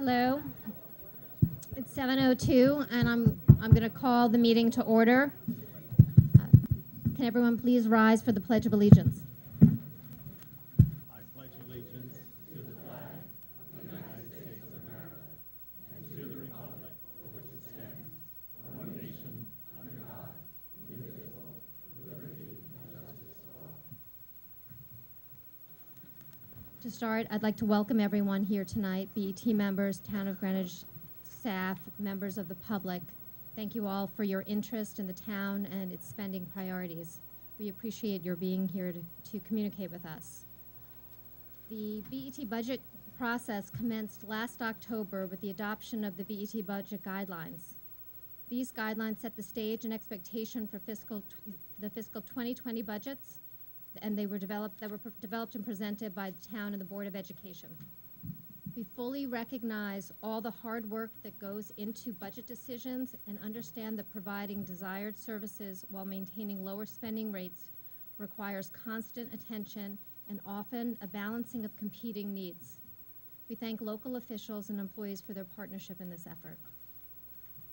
Hello. It's 7:02, and I'm going to call the meeting to order. Uh, Can everyone please rise for the Pledge of Allegiance? I pledge allegiance to the flag of the United States of America and to the republic for which it stands, one nation, under God, indivisible, with liberty and justice for all. To start, I'd like to welcome everyone here tonight, BET members, Town of Greenwich staff, members of the public. Thank you all for your interest in the town and its spending priorities. We appreciate your being here to communicate with us. The BET budget process commenced last October with the adoption of the BET budget guidelines. These guidelines set the stage and expectation for the fiscal 2020 budgets, and they were developed and presented by the town and the Board of Education. We fully recognize all the hard work that goes into budget decisions and understand that providing desired services while maintaining lower spending rates requires constant attention and often a balancing of competing needs. We thank local officials and employees for their partnership in this effort.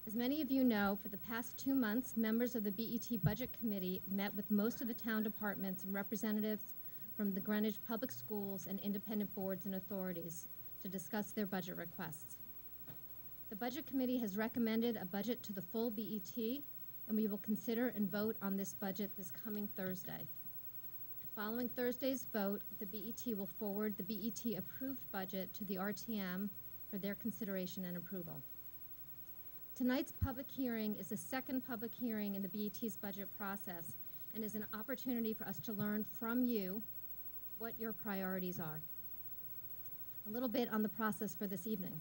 As many of you know, for the past 2 months, members of the BET Budget Committee met with most of the town departments and representatives from the Greenwich Public Schools and independent boards and authorities to discuss their budget requests. The Budget Committee has recommended a budget to the full BET, and we will consider and vote on this budget this coming Thursday. Following Thursday's vote, the BET will forward the BET approved budget to the RTM for their consideration and approval. Tonight's public hearing is the second public hearing in the BET's budget process and is an opportunity for us to learn from you what your priorities are. A little bit on the process for this evening.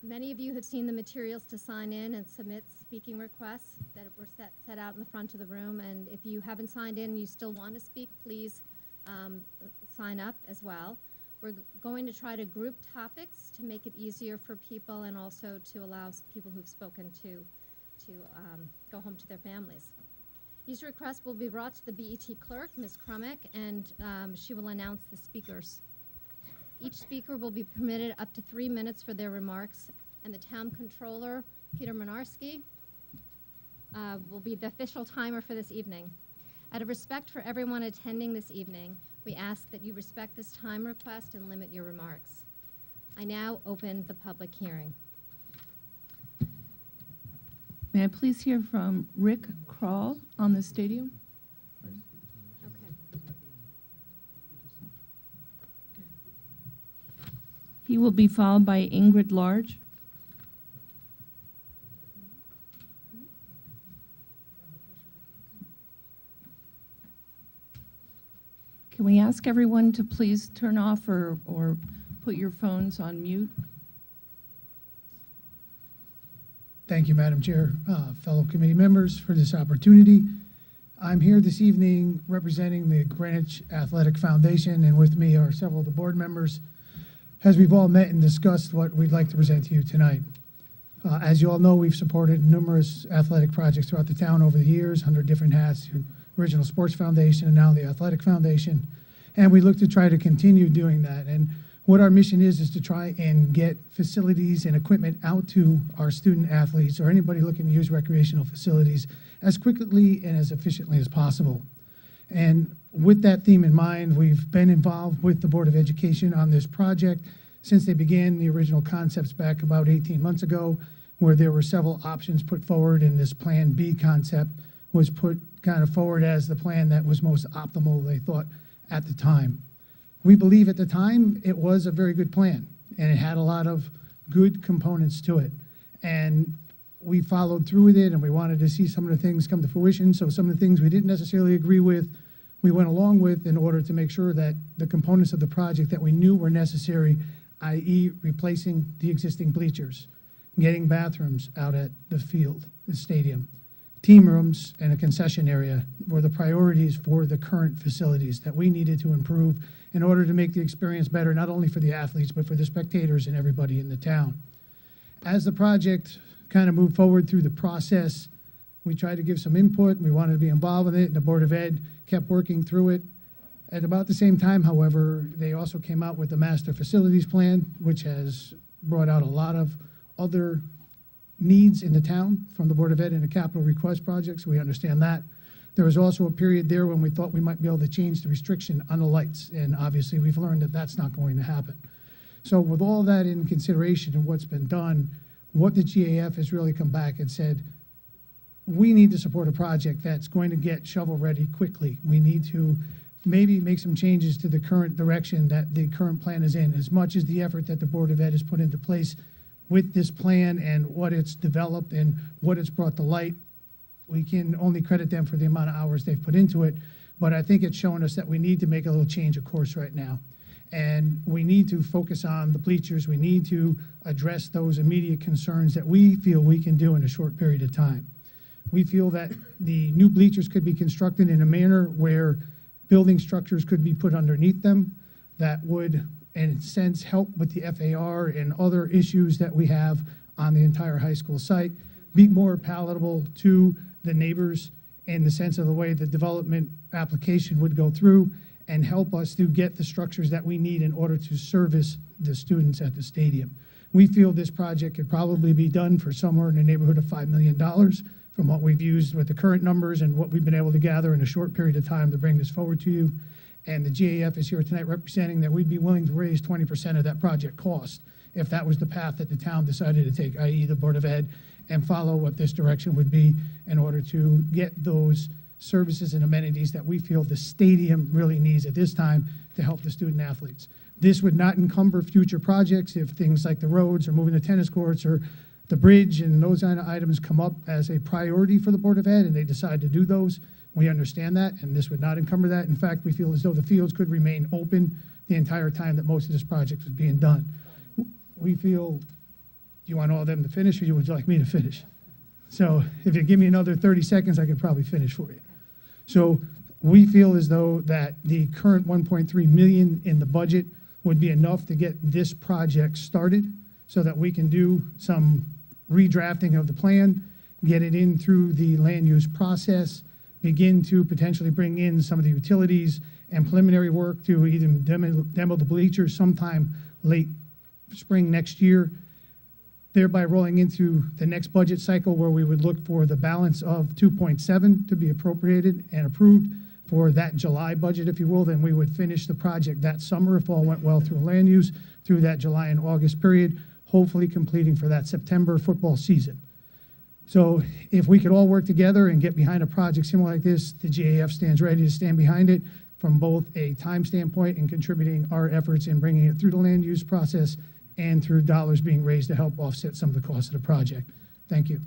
Many of you have seen the materials to sign in and submit speaking requests that were set out in the front of the room, and if you haven't signed in and you still want to speak, please sign up as well. We're going to try to group topics to make it easier for people and also to allow people who've spoken to go home to their families. These requests will be brought to the BET clerk, Ms. Krummick, and she will announce the speakers. Each speaker will be permitted up to 3 minutes for their remarks, and the town controller, Peter Minarski, will be the official timer for this evening. Out of respect for everyone attending this evening, we ask that you respect this time request and limit your remarks. I now open the public hearing. May I please hear from Rick Kroll on the stadium? Okay. He will be followed by Ingrid Large. Can we ask everyone to please turn off or put your phones on mute? Thank you, Madam Chair, fellow committee members, for this opportunity. I'm here this evening representing the Greenwich Athletic Foundation, and with me are several of the board members, as we've all met and discussed what we'd like to present to you tonight. As you all know, we've supported numerous athletic projects throughout the town over the years under different hats, Original Sports Foundation and now the Athletic Foundation, and we look to try to continue doing that. And what our mission is to try and get facilities and equipment out to our student athletes or anybody looking to use recreational facilities as quickly and as efficiently as possible. And with that theme in mind, we've been involved with the Board of Education on this project since they began the original concepts back about 18 months ago, where there were several options put forward, and this Plan B concept was put kind of forward as the plan that was most optimal, they thought, at the time. We believe at the time it was a very good plan, and it had a lot of good components to it. And we followed through with it, and we wanted to see some of the things come to fruition. So some of the things we didn't necessarily agree with, we went along with in order to make sure that the components of the project that we knew were necessary, i.e. replacing the existing bleachers, getting bathrooms out at the field, the stadium, team rooms, and a concession area were the priorities for the current facilities that we needed to improve in order to make the experience better, not only for the athletes, but for the spectators and everybody in the town. As the project kind of moved forward through the process, we tried to give some input. We wanted to be involved in it, and the Board of Ed kept working through it. At about the same time, however, they also came out with the master facilities plan, which has brought out a lot of other needs in the town from the Board of Ed and the capital request projects. We understand that. There was also a period there when we thought we might be able to change the restriction on the lights, and obviously we've learned that that's not going to happen. So with all that in consideration and what's been done, what the GAF has really come back and said, we need to support a project that's going to get shovel-ready quickly. We need to maybe make some changes to the current direction that the current plan is in, as much as the effort that the Board of Ed has put into place with this plan and what it's developed and what it's brought to light. We can only credit them for the amount of hours they've put into it, but I think it's showing us that we need to make a little change of course right now. And we need to focus on the bleachers. We need to address those immediate concerns that we feel we can do in a short period of time. We feel that the new bleachers could be constructed in a manner where building structures could be put underneath them that would, in a sense, help with the FAR and other issues that we have on the entire high school site, be more palatable to the neighbors in the sense of the way the development application would go through, and help us to get the structures that we need in order to service the students at the stadium. We feel this project could probably be done for somewhere in the neighborhood of $5 million from what we've used with the current numbers and what we've been able to gather in a short period of time to bring this forward to you. And the GAF is here tonight representing that we'd be willing to raise 20% of that project cost if that was the path that the town decided to take, i.e. the Board of Ed, and follow what this direction would be in order to get those services and amenities that we feel the stadium really needs at this time to help the student athletes. This would not encumber future projects if things like the roads or moving the tennis courts or the bridge and those kind of items come up as a priority for the Board of Ed and they decide to do those. We understand that, and this would not encumber that. In fact, we feel as though the fields could remain open the entire time that most of this project was being done. We feel, do you want all of them to finish, or would you like me to finish? So if you give me another 30 seconds, I could probably finish for you. So we feel as though that the current 1.3 million in the budget would be enough to get this project started so that we can do some redrafting of the plan, get it in through the land use process, begin to potentially bring in some of the utilities and preliminary work to either demo the bleachers sometime late spring next year, thereby rolling into the next budget cycle where we would look for the balance of 2.7 to be appropriated and approved for that July budget, if you will. Then we would finish the project that summer if all went well through land use through that July and August period, hopefully completing for that September football season. So if we could all work together and get behind a project similar like this, the GAF stands ready to stand behind it from both a time standpoint and contributing our efforts in bringing it through the land use process and through dollars being raised to help offset some of the costs of the project. Thank you.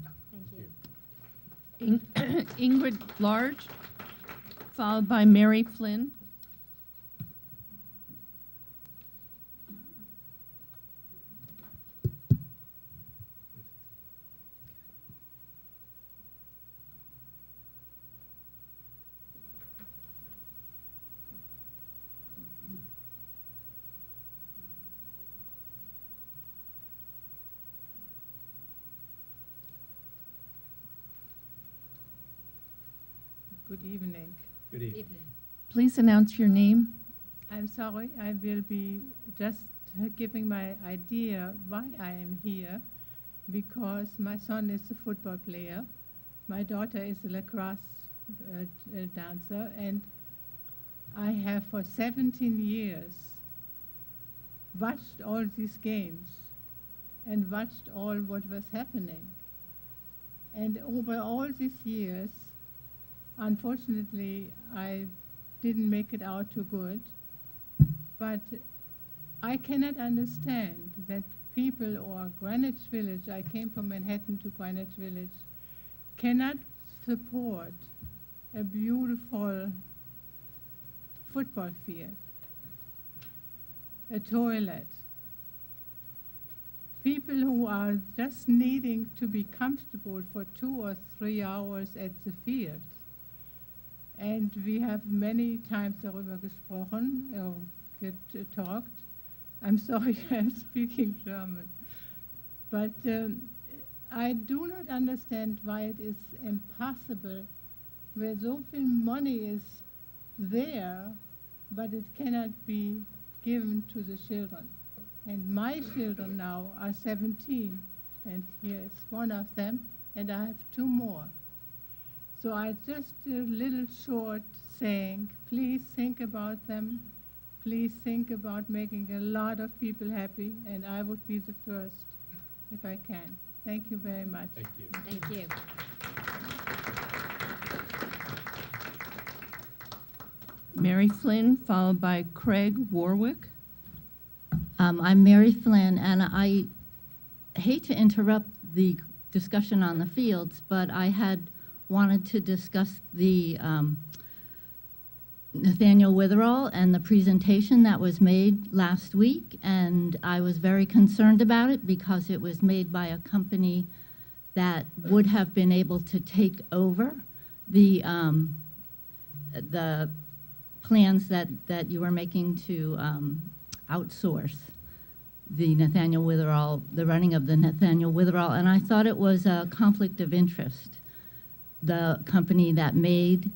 Thank you. Ingrid Large, followed by Mary Flynn. Good evening. Good evening. Please announce your name. I'm sorry, I will be just giving my idea why I am here, because my son is a football player, my daughter is a lacrosse dancer, and I have for 17 years watched all these games and watched all what was happening. And over all these years, unfortunately, I didn't make it out too good, but I cannot understand that people, or Greenwich Village, I came from Manhattan to Greenwich Village, cannot support a beautiful football field, a toilet, people who are just needing to be comfortable for 2 or 3 hours at the field. And we have many times darüber gesprochen, talked. I'm sorry, I'm speaking German. But I do not understand why it is impossible where so viel money is there, but it cannot be given to the children. And my children now are 17, and here's one of them, and I have two more. So I just a little short saying, please think about them. Please think about making a lot of people happy, and I would be the first if I can. Thank you very much. Thank you. Thank you. Mary Flynn, followed by Craig Warwick. I'm Mary Flynn, and I hate to interrupt the discussion on the fields, but I had wanted to discuss the Nathaniel Witherall and the presentation that was made last week, and I was very concerned about it because it was made by a company that would have been able to take over the plans that you were making to outsource the Nathaniel Witherall, the running of the Nathaniel Witherall, and I thought it was a conflict of interest. The company that made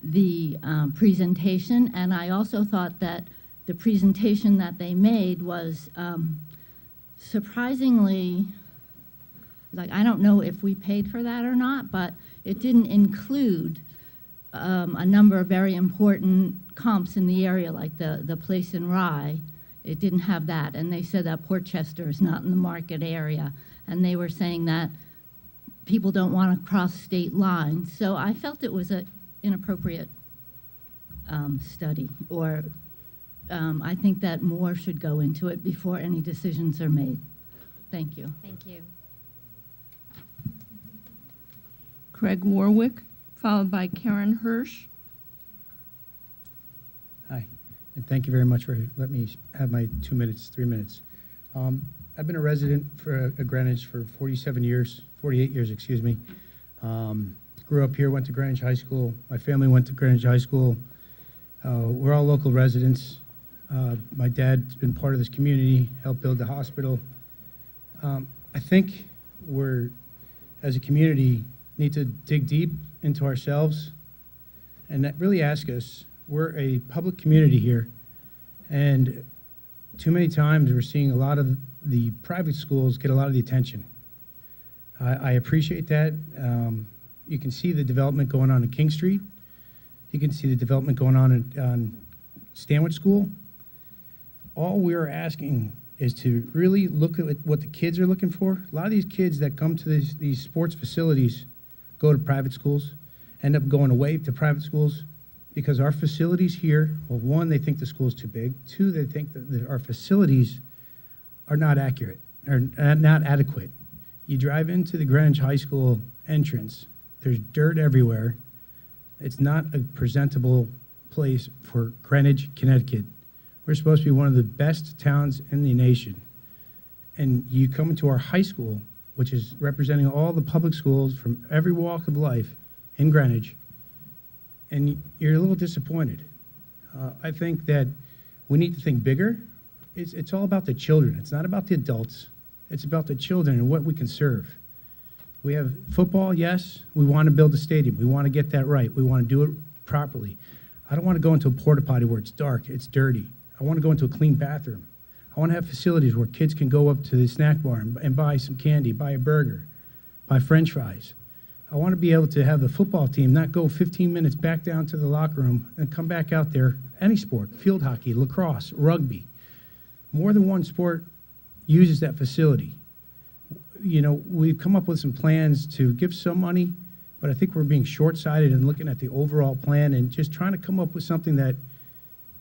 the presentation, and I also thought that the presentation that they made was surprisingly, like, I don't know if we paid for that or not, but it didn't include a number of very important comps in the area, like the place in Rye. It didn't have that, and they said that Portchester is not in the market area, and they were saying that people don't want to cross state lines. So I felt it was an inappropriate study, or I think that more should go into it before any decisions are made. Thank you. Thank you. Craig Warwick, followed by Karen Hirsch. Hi, and thank you very much for letting me have my 2 minutes, 3 minutes. I've been a resident for Greenwich for 48 years, excuse me. Grew up here, went to Greenwich High School. My family went to Greenwich High School. We're all local residents. My dad's been part of this community, helped build the hospital. I think we're, as a community, need to dig deep into ourselves and that really ask us, we're a public community here, and too many times we're seeing a lot of the private schools get a lot of the attention. I appreciate that. You can see the development going on in King Street. You can see the development going on Stanwood School. All we're asking is to really look at what the kids are looking for. A lot of these kids that come to these sports facilities go to private schools, end up going away to private schools because our facilities here, well, one, they think the school's too big. Two, they think that our facilities are not accurate, or not adequate. You drive into the Greenwich High School entrance, there's dirt everywhere. It's not a presentable place for Greenwich, Connecticut. We're supposed to be one of the best towns in the nation. And you come into our high school, which is representing all the public schools from every walk of life in Greenwich, and you're a little disappointed. I think that we need to think bigger. It's all about the children. It's not about the adults. It's about the children and what we can serve. We have football, yes. We want to build a stadium. We want to get that right. We want to do it properly. I don't want to go into a porta potty where it's dark, it's dirty. I want to go into a clean bathroom. I want to have facilities where kids can go up to the snack bar and buy some candy, buy a burger, buy French fries. I want to be able to have the football team not go 15 minutes back down to the locker room and come back out there, any sport, field hockey, lacrosse, rugby. More than one sport uses that facility. You know, we've come up with some plans to give some money, but I think we're being short-sighted and looking at the overall plan and just trying to come up with something that,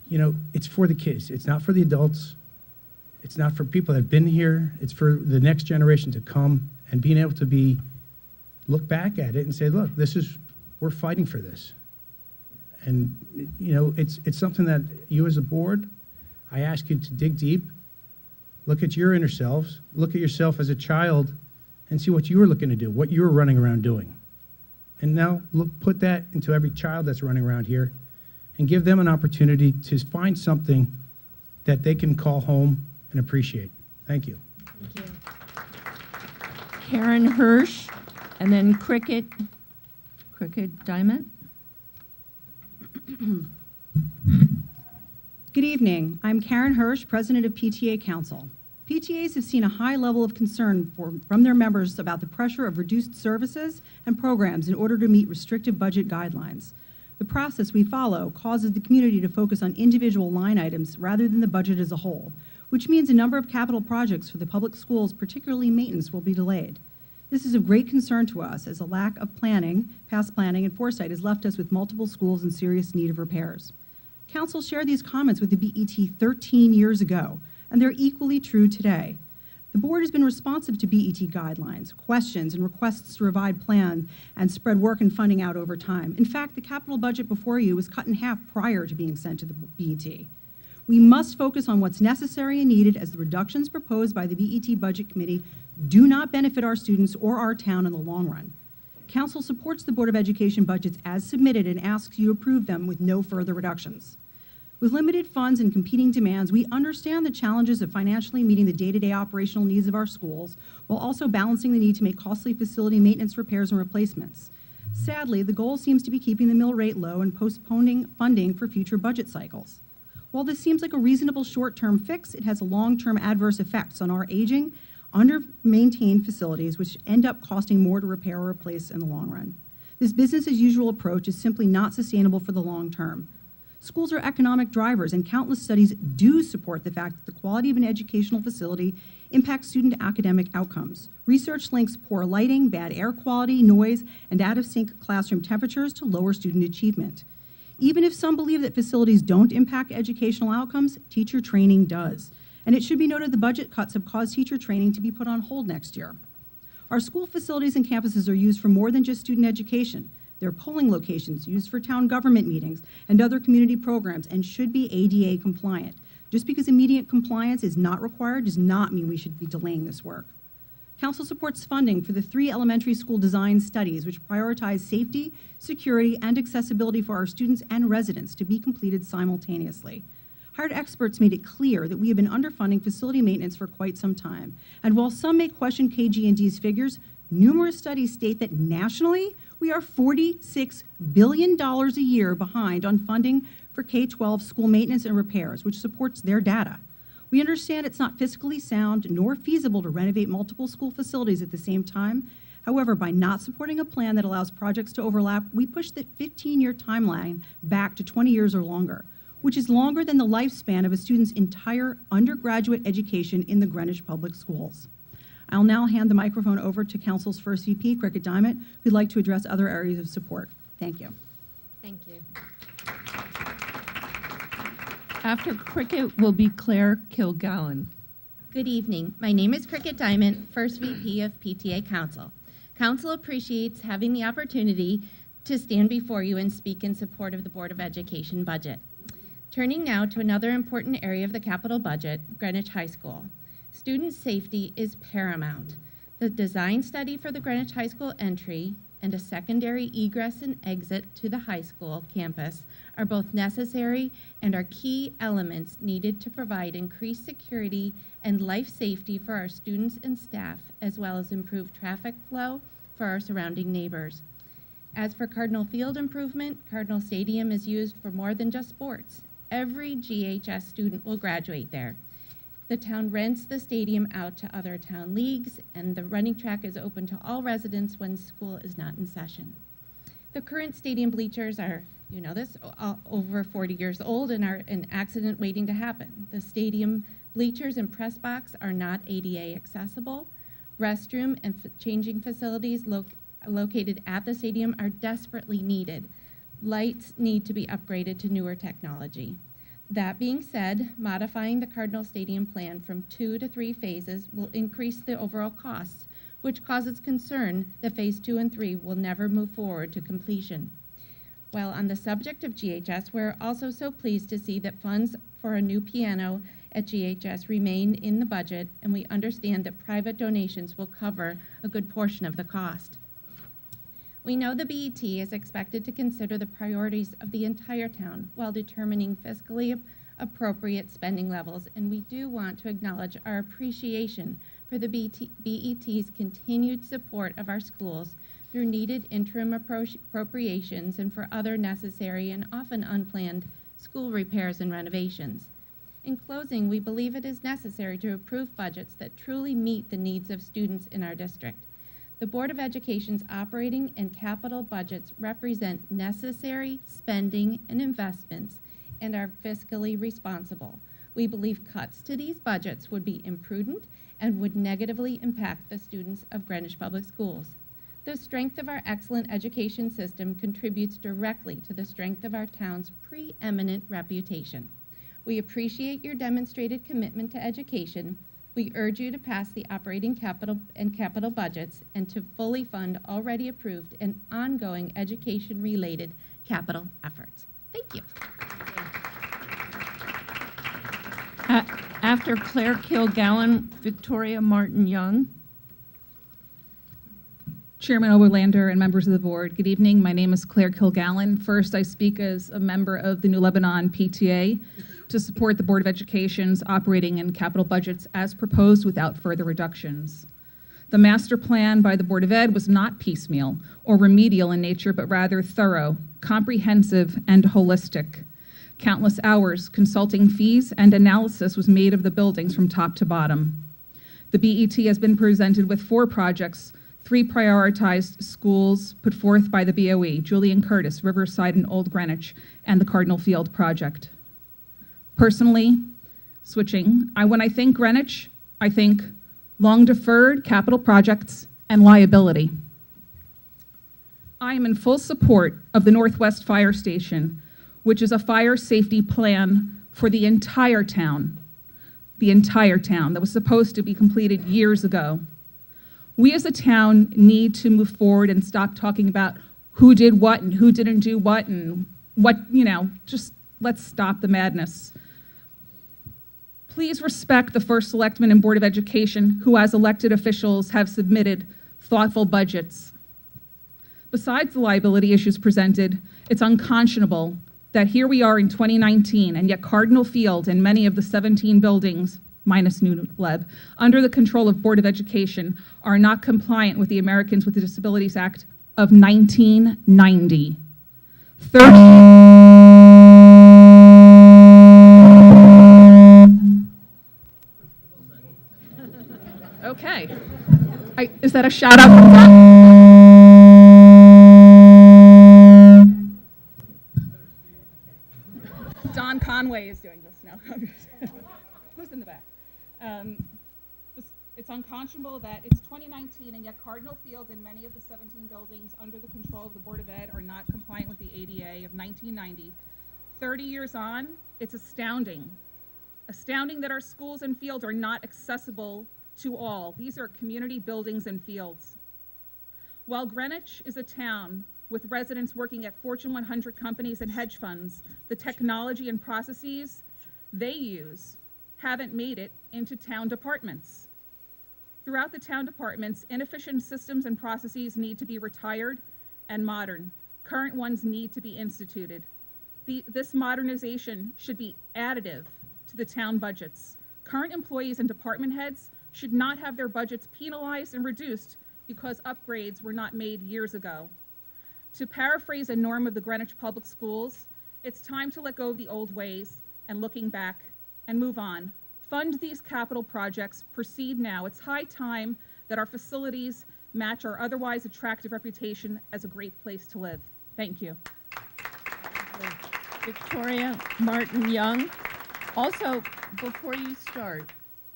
you know, it's for the kids. It's not for the adults. It's not for people that have been here. It's for the next generation to come and being able to look back at it and say, look, we're fighting for this. And, you know, it's something that you as a board, I ask you to dig deep, look at your inner selves, look at yourself as a child and see what you were looking to do, what you were running around doing. And now put that into every child that's running around here and give them an opportunity to find something that they can call home and appreciate. Thank you. Thank you. Karen Hirsch, and then Cricket Diamond. Good evening. I'm Karen Hirsch, President of PTA Council. PTAs have seen a high level of concern from their members about the pressure of reduced services and programs in order to meet restrictive budget guidelines. The process we follow causes the community to focus on individual line items rather than the budget as a whole, which means a number of capital projects for the public schools, particularly maintenance, will be delayed. This is of great concern to us, as a lack of planning, past planning, and foresight has left us with multiple schools in serious need of repairs. Council shared these comments with the BET 13 years ago, and they're equally true today. The board has been responsive to BET guidelines, questions, and requests to revise plan and spread work and funding out over time. In fact, the capital budget before you was cut in half prior to being sent to the BET. We must focus on what's necessary and needed, as the reductions proposed by the BET Budget Committee do not benefit our students or our town in the long run. Council supports the Board of Education budgets as submitted and asks you to approve them with no further reductions. With limited funds and competing demands, we understand the challenges of financially meeting the day-to-day operational needs of our schools, while also balancing the need to make costly facility maintenance, repairs, and replacements. Sadly, the goal seems to be keeping the mill rate low and postponing funding for future budget cycles. While this seems like a reasonable short-term fix, it has long-term adverse effects on our aging, under-maintained facilities, which end up costing more to repair or replace in the long run. This business-as-usual approach is simply not sustainable for the long term. Schools are economic drivers, and countless studies do support the fact that the quality of an educational facility impacts student academic outcomes. Research links poor lighting, bad air quality, noise, and out-of-sync classroom temperatures to lower student achievement. Even if some believe that facilities don't impact educational outcomes, teacher training does. And it should be noted the budget cuts have caused teacher training to be put on hold next year. Our school facilities and campuses are used for more than just student education. They're polling locations used for town government meetings and other community programs, and should be ADA compliant. Just because immediate compliance is not required does not mean we should be delaying this work. Council supports funding for the 3 elementary school design studies, which prioritize safety, security, and accessibility for our students and residents, to be completed simultaneously. Hired experts made it clear that we have been underfunding facility maintenance for quite some time. And while some may question KG&D's figures, numerous studies state that nationally, we are $46 billion a year behind on funding for K-12 school maintenance and repairs, which supports their data. We understand it's not fiscally sound nor feasible to renovate multiple school facilities at the same time. However, by not supporting a plan that allows projects to overlap, we push the 15-year timeline back to 20 years or longer, which is longer than the lifespan of a student's entire undergraduate education in the Greenwich Public Schools. I'll now hand the microphone over to Council's first VP, Cricket Diamond, who'd like to address other areas of support. Thank you. Thank you. After Cricket will be Claire Kilgallen. Good evening. My name is Cricket Diamond, First VP of PTA Council. Council appreciates having the opportunity to stand before you and speak in support of the Board of Education budget. Turning now to another important area of the capital budget, Greenwich High School. Student safety is paramount. The design study for the Greenwich High School entry and a secondary egress and exit to the high school campus are both necessary and are key elements needed to provide increased security and life safety for our students and staff, as well as improve traffic flow for our surrounding neighbors. As for Cardinal Field improvement, Cardinal Stadium is used for more than just sports. Every GHS student will graduate there. The town rents the stadium out to other town leagues, and the running track is open to all residents when school is not in session. The current stadium bleachers are, you know this, over 40 years old and are an accident waiting to happen. The stadium bleachers and press box are not ADA accessible. Restroom and changing facilities located at the stadium are desperately needed. Lights need to be upgraded to newer technology. That being said, modifying the Cardinal Stadium plan from 2 to 3 phases will increase the overall costs, which causes concern that phase 2 and 3 will never move forward to completion. While on the subject of GHS, we're also so pleased to see that funds for a new piano at GHS remain in the budget, and we understand that private donations will cover a good portion of the cost. We know the BET is expected to consider the priorities of the entire town while determining fiscally appropriate spending levels, and we do want to acknowledge our appreciation for the BET's continued support of our schools through needed interim appropriations and for other necessary and often unplanned school repairs and renovations. In closing, we believe it is necessary to approve budgets that truly meet the needs of students in our district. The Board of Education's operating and capital budgets represent necessary spending and investments and are fiscally responsible. We believe cuts to these budgets would be imprudent and would negatively impact the students of Greenwich Public Schools. The strength of our excellent education system contributes directly to the strength of our town's preeminent reputation. We appreciate your demonstrated commitment to education. We urge you to pass the operating capital budgets and to fully fund already approved and ongoing education-related capital efforts. Thank you. After Claire Kilgallen, Victoria Martin Young. Chairman Oberlander and members of the board, good evening. My name is Claire Kilgallen. First, I speak as a member of the New Lebanon PTA to support the Board of Education's operating and capital budgets as proposed without further reductions. The master plan by the Board of Ed was not piecemeal or remedial in nature, but rather thorough, comprehensive, and holistic. Countless hours, consulting fees, and analysis was made of the buildings from top to bottom. The BET has been presented with 4 projects, 3 prioritized schools put forth by the BOE, Julian Curtis, Riverside, and Old Greenwich, and the Cardinal Field project. Personally, when I think Greenwich, I think long-deferred capital projects and liability. I am in full support of the Northwest Fire Station, which is a fire safety plan for the entire town that was supposed to be completed years ago. We as a town need to move forward and stop talking about who did what and who didn't do what and what, just let's stop the madness. Please respect the First Selectman and Board of Education, who as elected officials have submitted thoughtful budgets. Besides the liability issues presented, it's unconscionable that here we are in 2019, and yet Cardinal Field and many of the 17 buildings, minus New Leb, under the control of Board of Education, are not compliant with the Americans with Disabilities Act of 1990. 30 Okay. Is that a shout out from that? Don Conway is doing this now. Who's in the back? It's unconscionable that it's 2019 and yet Cardinal Field and many of the 17 buildings under the control of the Board of Ed are not compliant with the ADA of 1990. 30 years on, it's astounding. Astounding that our schools and fields are not accessible to all. These are community buildings and fields. While Greenwich is a town with residents working at Fortune 100 companies and hedge funds, the technology and processes they use haven't made it into town departments. Throughout the town departments, inefficient systems and processes need to be retired and modern. Current ones need to be instituted. This modernization should be additive to the town budgets. Current employees and department heads should not have their budgets penalized and reduced because upgrades were not made years ago. To paraphrase a norm of the Greenwich Public Schools, it's time to let go of the old ways and looking back and move on. Fund these capital projects, proceed now. It's high time that our facilities match our otherwise attractive reputation as a great place to live. Thank you. Victoria Martin Young. Also, before you start,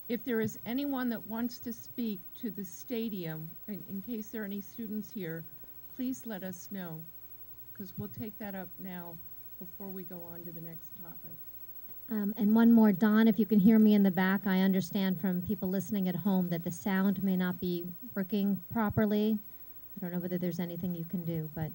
if there is anyone that wants to speak to the stadium, in case there are any students here, please let us know, because we'll take that up now before we go on to the next topic. And one more, Don, if you can hear me in the back, I understand from people listening at home that the sound may not be working properly. I don't know whether there's anything you can do, but.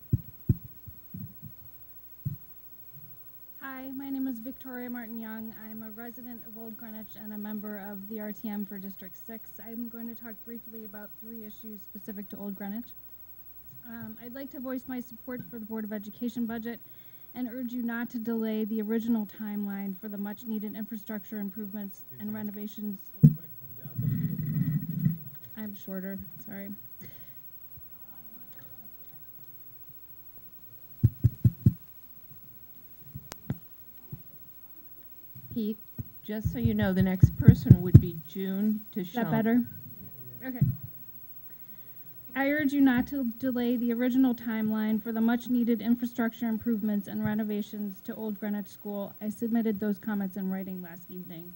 Hi, my name is Victoria Martin Young. I'm a resident of Old Greenwich and a member of the RTM for District 6. I'm going to talk briefly about 3 issues specific to Old Greenwich. I'd like to voice my support for the Board of Education budget and urge you not to delay the original timeline for the much-needed infrastructure improvements and renovations. I'm shorter, sorry. Pete, Just so you know, the next person would be June Deschamps. Is that better? Okay. I urge you not to delay the original timeline for the much-needed infrastructure improvements and renovations to Old Greenwich School. I submitted those comments in writing last evening.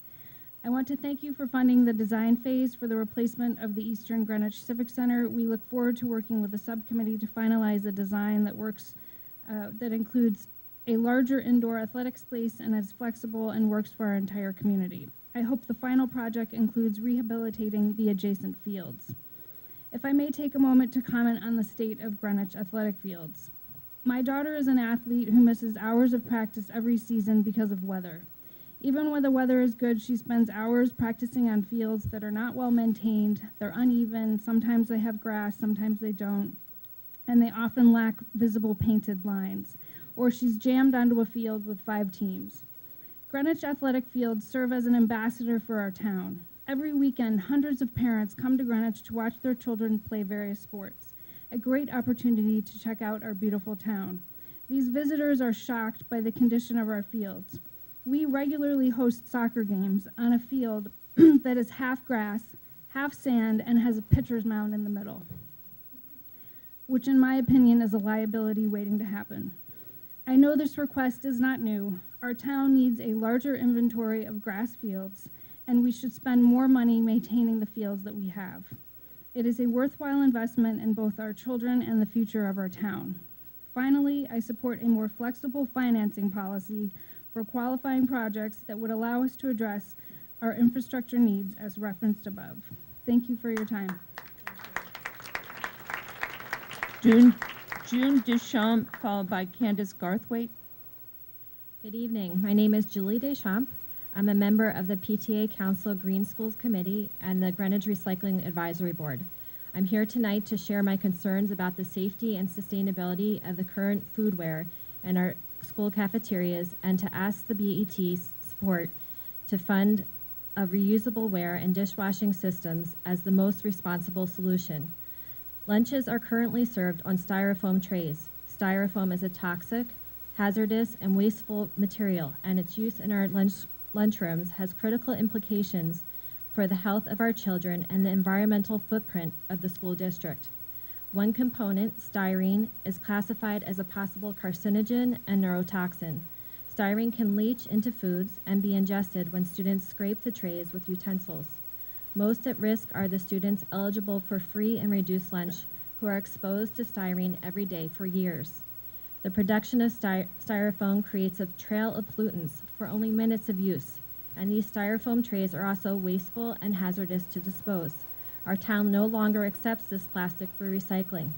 I want to thank you for funding the design phase for the replacement of the Eastern Greenwich Civic Center. We look forward to working with the subcommittee to finalize a design that works, that includes a larger indoor athletics space and is flexible and works for our entire community. I hope the final project includes rehabilitating the adjacent fields. If I may take a moment to comment on the state of Greenwich athletic fields. My daughter is an athlete who misses hours of practice every season because of weather. Even when the weather is good, she spends hours practicing on fields that are not well maintained, they're uneven, sometimes they have grass, sometimes they don't, and they often lack visible painted lines, or she's jammed onto a field with 5 teams. Greenwich athletic fields serve as an ambassador for our town. Every weekend, hundreds of parents come to Greenwich to watch their children play various sports, a great opportunity to check out our beautiful town. These visitors are shocked by the condition of our fields. We regularly host soccer games on a field that is half grass, half sand, and has a pitcher's mound in the middle, which in my opinion is a liability waiting to happen. I know this request is not new. Our town needs a larger inventory of grass fields, and we should spend more money maintaining the fields that we have. It is a worthwhile investment in both our children and the future of our town. Finally, I support a more flexible financing policy for qualifying projects that would allow us to address our infrastructure needs as referenced above. Thank you for your time. June Deschamps, followed by Candace Garthwaite. Good evening. My name is Julie Deschamps. I'm a member of the PTA Council Green Schools Committee and the Greenwich Recycling Advisory Board. I'm here tonight to share my concerns about the safety and sustainability of the current foodware in our school cafeterias and to ask the BET support to fund a reusable ware and dishwashing systems as the most responsible solution. Lunches are currently served on styrofoam trays. Styrofoam is a toxic, hazardous, and wasteful material, and its use in our lunchrooms has critical implications for the health of our children and the environmental footprint of the school district. One component, styrene, is classified as a possible carcinogen and neurotoxin. Styrene can leach into foods and be ingested when students scrape the trays with utensils. Most at risk are the students eligible for free and reduced lunch who are exposed to styrene every day for years. The production of styrofoam creates a trail of pollutants for only minutes of use, and these styrofoam trays are also wasteful and hazardous to dispose. Our town no longer accepts this plastic for recycling.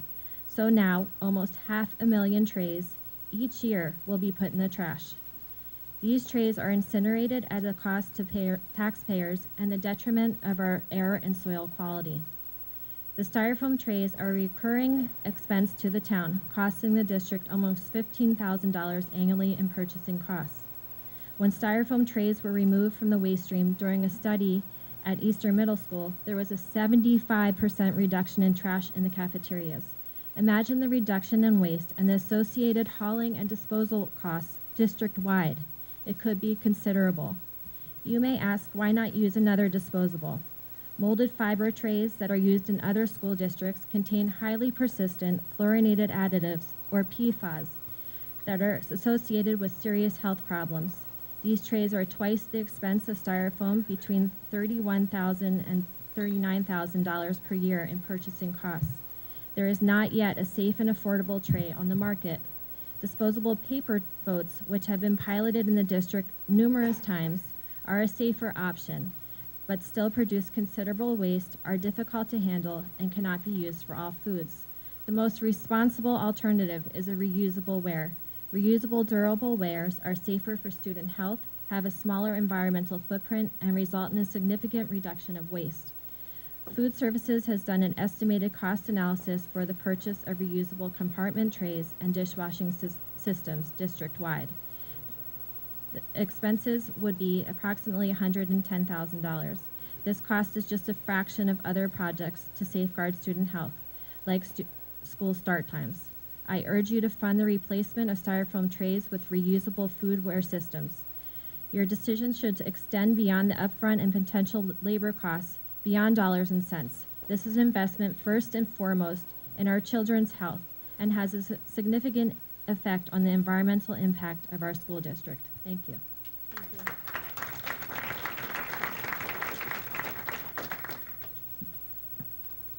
So now, almost 500,000 trays each year will be put in the trash. These trays are incinerated at a cost to taxpayers and the detriment of our air and soil quality. The styrofoam trays are a recurring expense to the town, costing the district almost $15,000 annually in purchasing costs. When styrofoam trays were removed from the waste stream during a study at Eastern Middle School, there was a 75% reduction in trash in the cafeterias. Imagine the reduction in waste and the associated hauling and disposal costs district-wide. It could be considerable. You may ask, why not use another disposable? Molded fiber trays that are used in other school districts contain highly persistent fluorinated additives, or PFAS, that are associated with serious health problems. These trays are twice the expense of styrofoam, between $31,000 and $39,000 per year in purchasing costs. There is not yet a safe and affordable tray on the market. Disposable paper boats, which have been piloted in the district numerous times, are a safer option, but still produce considerable waste, are difficult to handle, and cannot be used for all foods. The most responsible alternative is a reusable ware. Reusable durable wares are safer for student health, have a smaller environmental footprint, and result in a significant reduction of waste. Food Services has done an estimated cost analysis for the purchase of reusable compartment trays and dishwashing systems district-wide. The expenses would be approximately $110,000. This cost is just a fraction of other projects to safeguard student health, like school start times. I urge you to fund the replacement of styrofoam trays with reusable foodware systems. Your decision should extend beyond the upfront and potential labor costs, beyond dollars and cents. This is an investment first and foremost in our children's health and has a significant effect on the environmental impact of our school district. Thank you.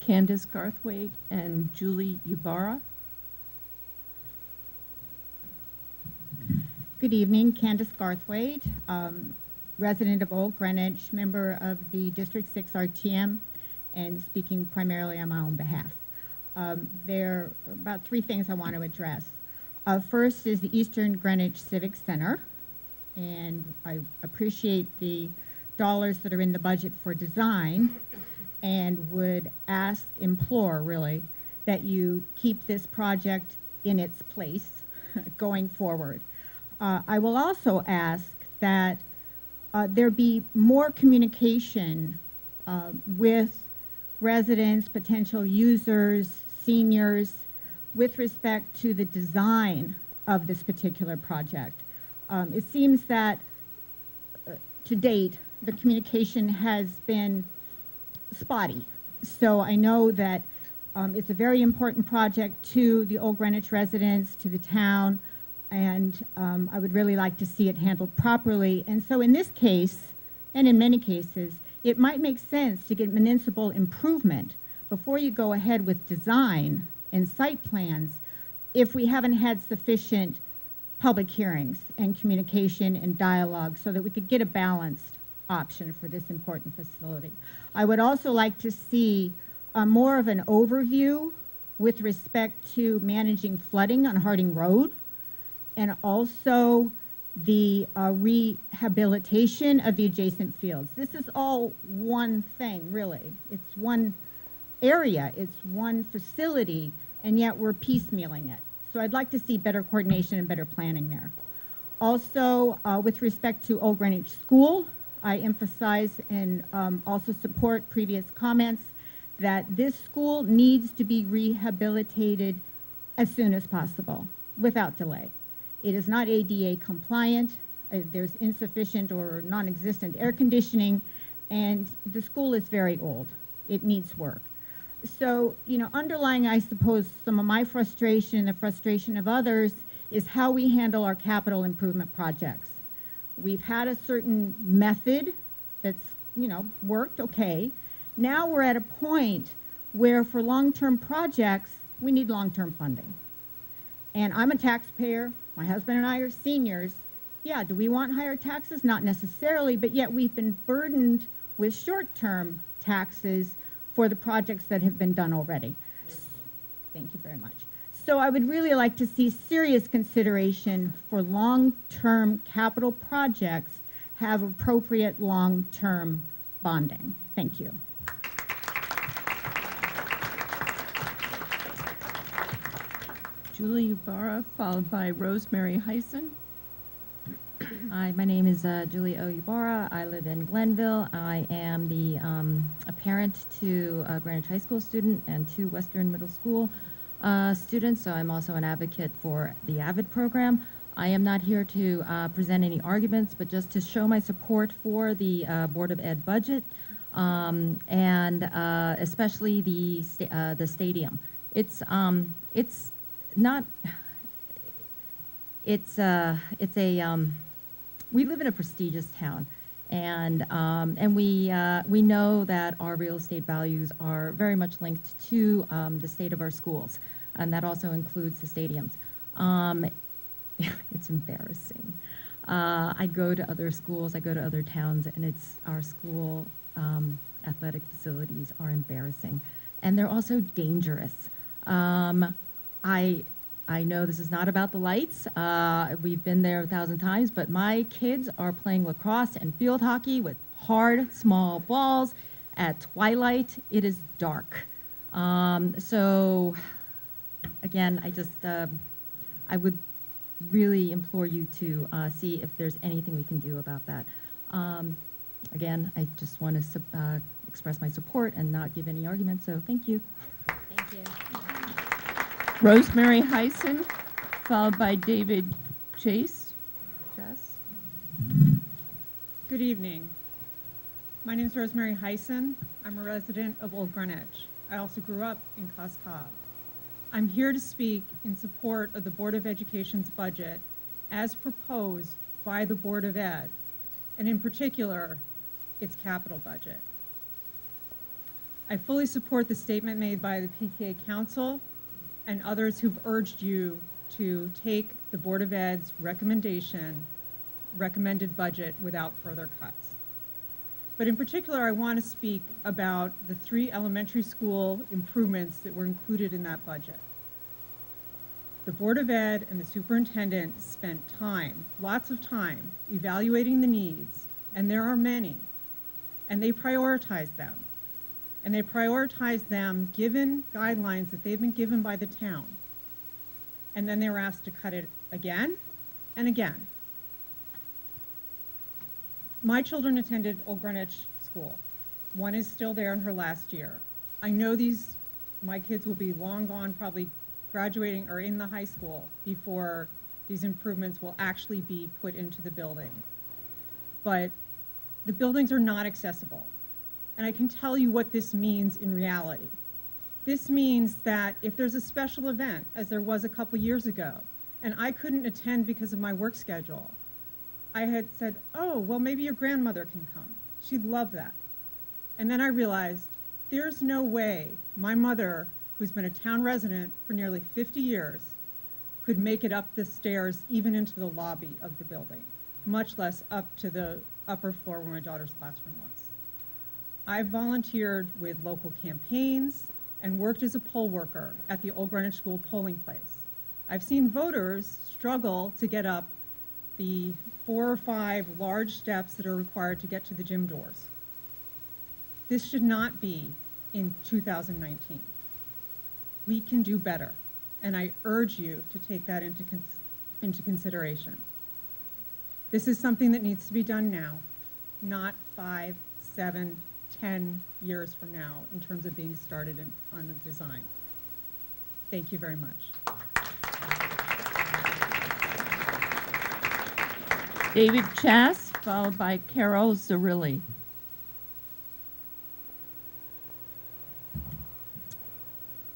Candace Garthwaite and Julie Ybarra. Good evening, Candace Garthwaite, resident of Old Greenwich, member of the District 6 RTM, and speaking primarily on my own behalf. There are about three things I want to address. First is the Eastern Greenwich Civic Center, and I appreciate the dollars that are in the budget for design, and would implore really, that you keep this project in its place going forward. I will also ask that there be more communication with residents, potential users, seniors, with respect to the design of this particular project. It seems that to date, the communication has been spotty. So I know that it's a very important project to the Old Greenwich residents, to the town, and I would really like to see it handled properly. And so in this case, and in many cases, it might make sense to get municipal improvement before you go ahead with design and site plans if we haven't had sufficient public hearings and communication and dialogue so that we could get a balanced option for this important facility. I would also like to see more of an overview with respect to managing flooding on Harding Road, and also the rehabilitation of the adjacent fields. This is all one thing, really. It's one area, it's one facility, and yet we're piecemealing it. So I'd like to see better coordination and better planning there. Also, with respect to Old Greenwich School, I emphasize and also support previous comments that this school needs to be rehabilitated as soon as possible, without delay. It is not ADA compliant. There's insufficient or non-existent air conditioning, and the school is very old. It needs work. So, you know, underlying, I suppose, some of my frustration and the frustration of others is how we handle our capital improvement projects. We've had a certain method that's, you know, worked okay. Now we're at a point where for long-term projects, we need long-term funding. And I'm a taxpayer. My husband and I are seniors. Yeah, do we want higher taxes? Not necessarily, but yet we've been burdened with short-term taxes for the projects that have been done already. Thank you very much. So I would really like to see serious consideration for long-term capital projects have appropriate long-term bonding. Thank you. Julie Ybarra, followed by Rosemary Hyson. Hi, my name is Julie O. Ybarra. I live in Glenville. I am a parent to a Greenwich High School student and two Western Middle School students, so I'm also an advocate for the AVID program. I am not here to present any arguments, but just to show my support for the Board of Ed budget, and especially the stadium. We live in a prestigious town, and we know that our real estate values are very much linked to the state of our schools, and that also includes the stadiums. It's embarrassing. I go to other schools, I go to other towns, and our school athletic facilities are embarrassing, and they're also dangerous. I know this is not about the lights. We've been there 1,000 times, but my kids are playing lacrosse and field hockey with hard, small balls at twilight. It is dark. So, again, I would really implore you to see if there's anything we can do about that. Again, I just want to express my support and not give any arguments, so thank you. Thank you. Rosemary Hyson, followed by David Chase. Jess? Good evening. My name is Rosemary Heisen. I'm a resident of Old Greenwich. I also grew up in Cos Cob. I'm here to speak in support of the Board of Education's budget as proposed by the Board of Ed, and in particular, its capital budget. I fully support the statement made by the PTA Council and others who've urged you to take the Board of Ed's recommended budget without further cuts. But in particular, I want to speak about the 3 elementary school improvements that were included in that budget. The Board of Ed and the superintendent spent time, lots of time, evaluating the needs, and there are many, and they prioritized them. And they prioritized them given guidelines that they've been given by the town. And then they were asked to cut it again and again. My children attended Old Greenwich School. One is still there in her last year. I know my kids will be long gone, probably graduating or in the high school before these improvements will actually be put into the building. But the buildings are not accessible. And I can tell you what this means in reality. This means that if there's a special event, as there was a couple years ago, and I couldn't attend because of my work schedule, I had said, oh, well, maybe your grandmother can come. She'd love that. And then I realized there's no way my mother, who's been a town resident for nearly 50 years, could make it up the stairs even into the lobby of the building, much less up to the upper floor where my daughter's classroom was. I volunteered with local campaigns and worked as a poll worker at the Old Greenwich School polling place. I've seen voters struggle to get up the 4 or 5 large steps that are required to get to the gym doors. This should not be in 2019. We can do better, and I urge you to take that into consideration. This is something that needs to be done now, not 5, 7, 10 years from now in terms of being started on the design. Thank you very much. David Chass, followed by Carol Zarilli.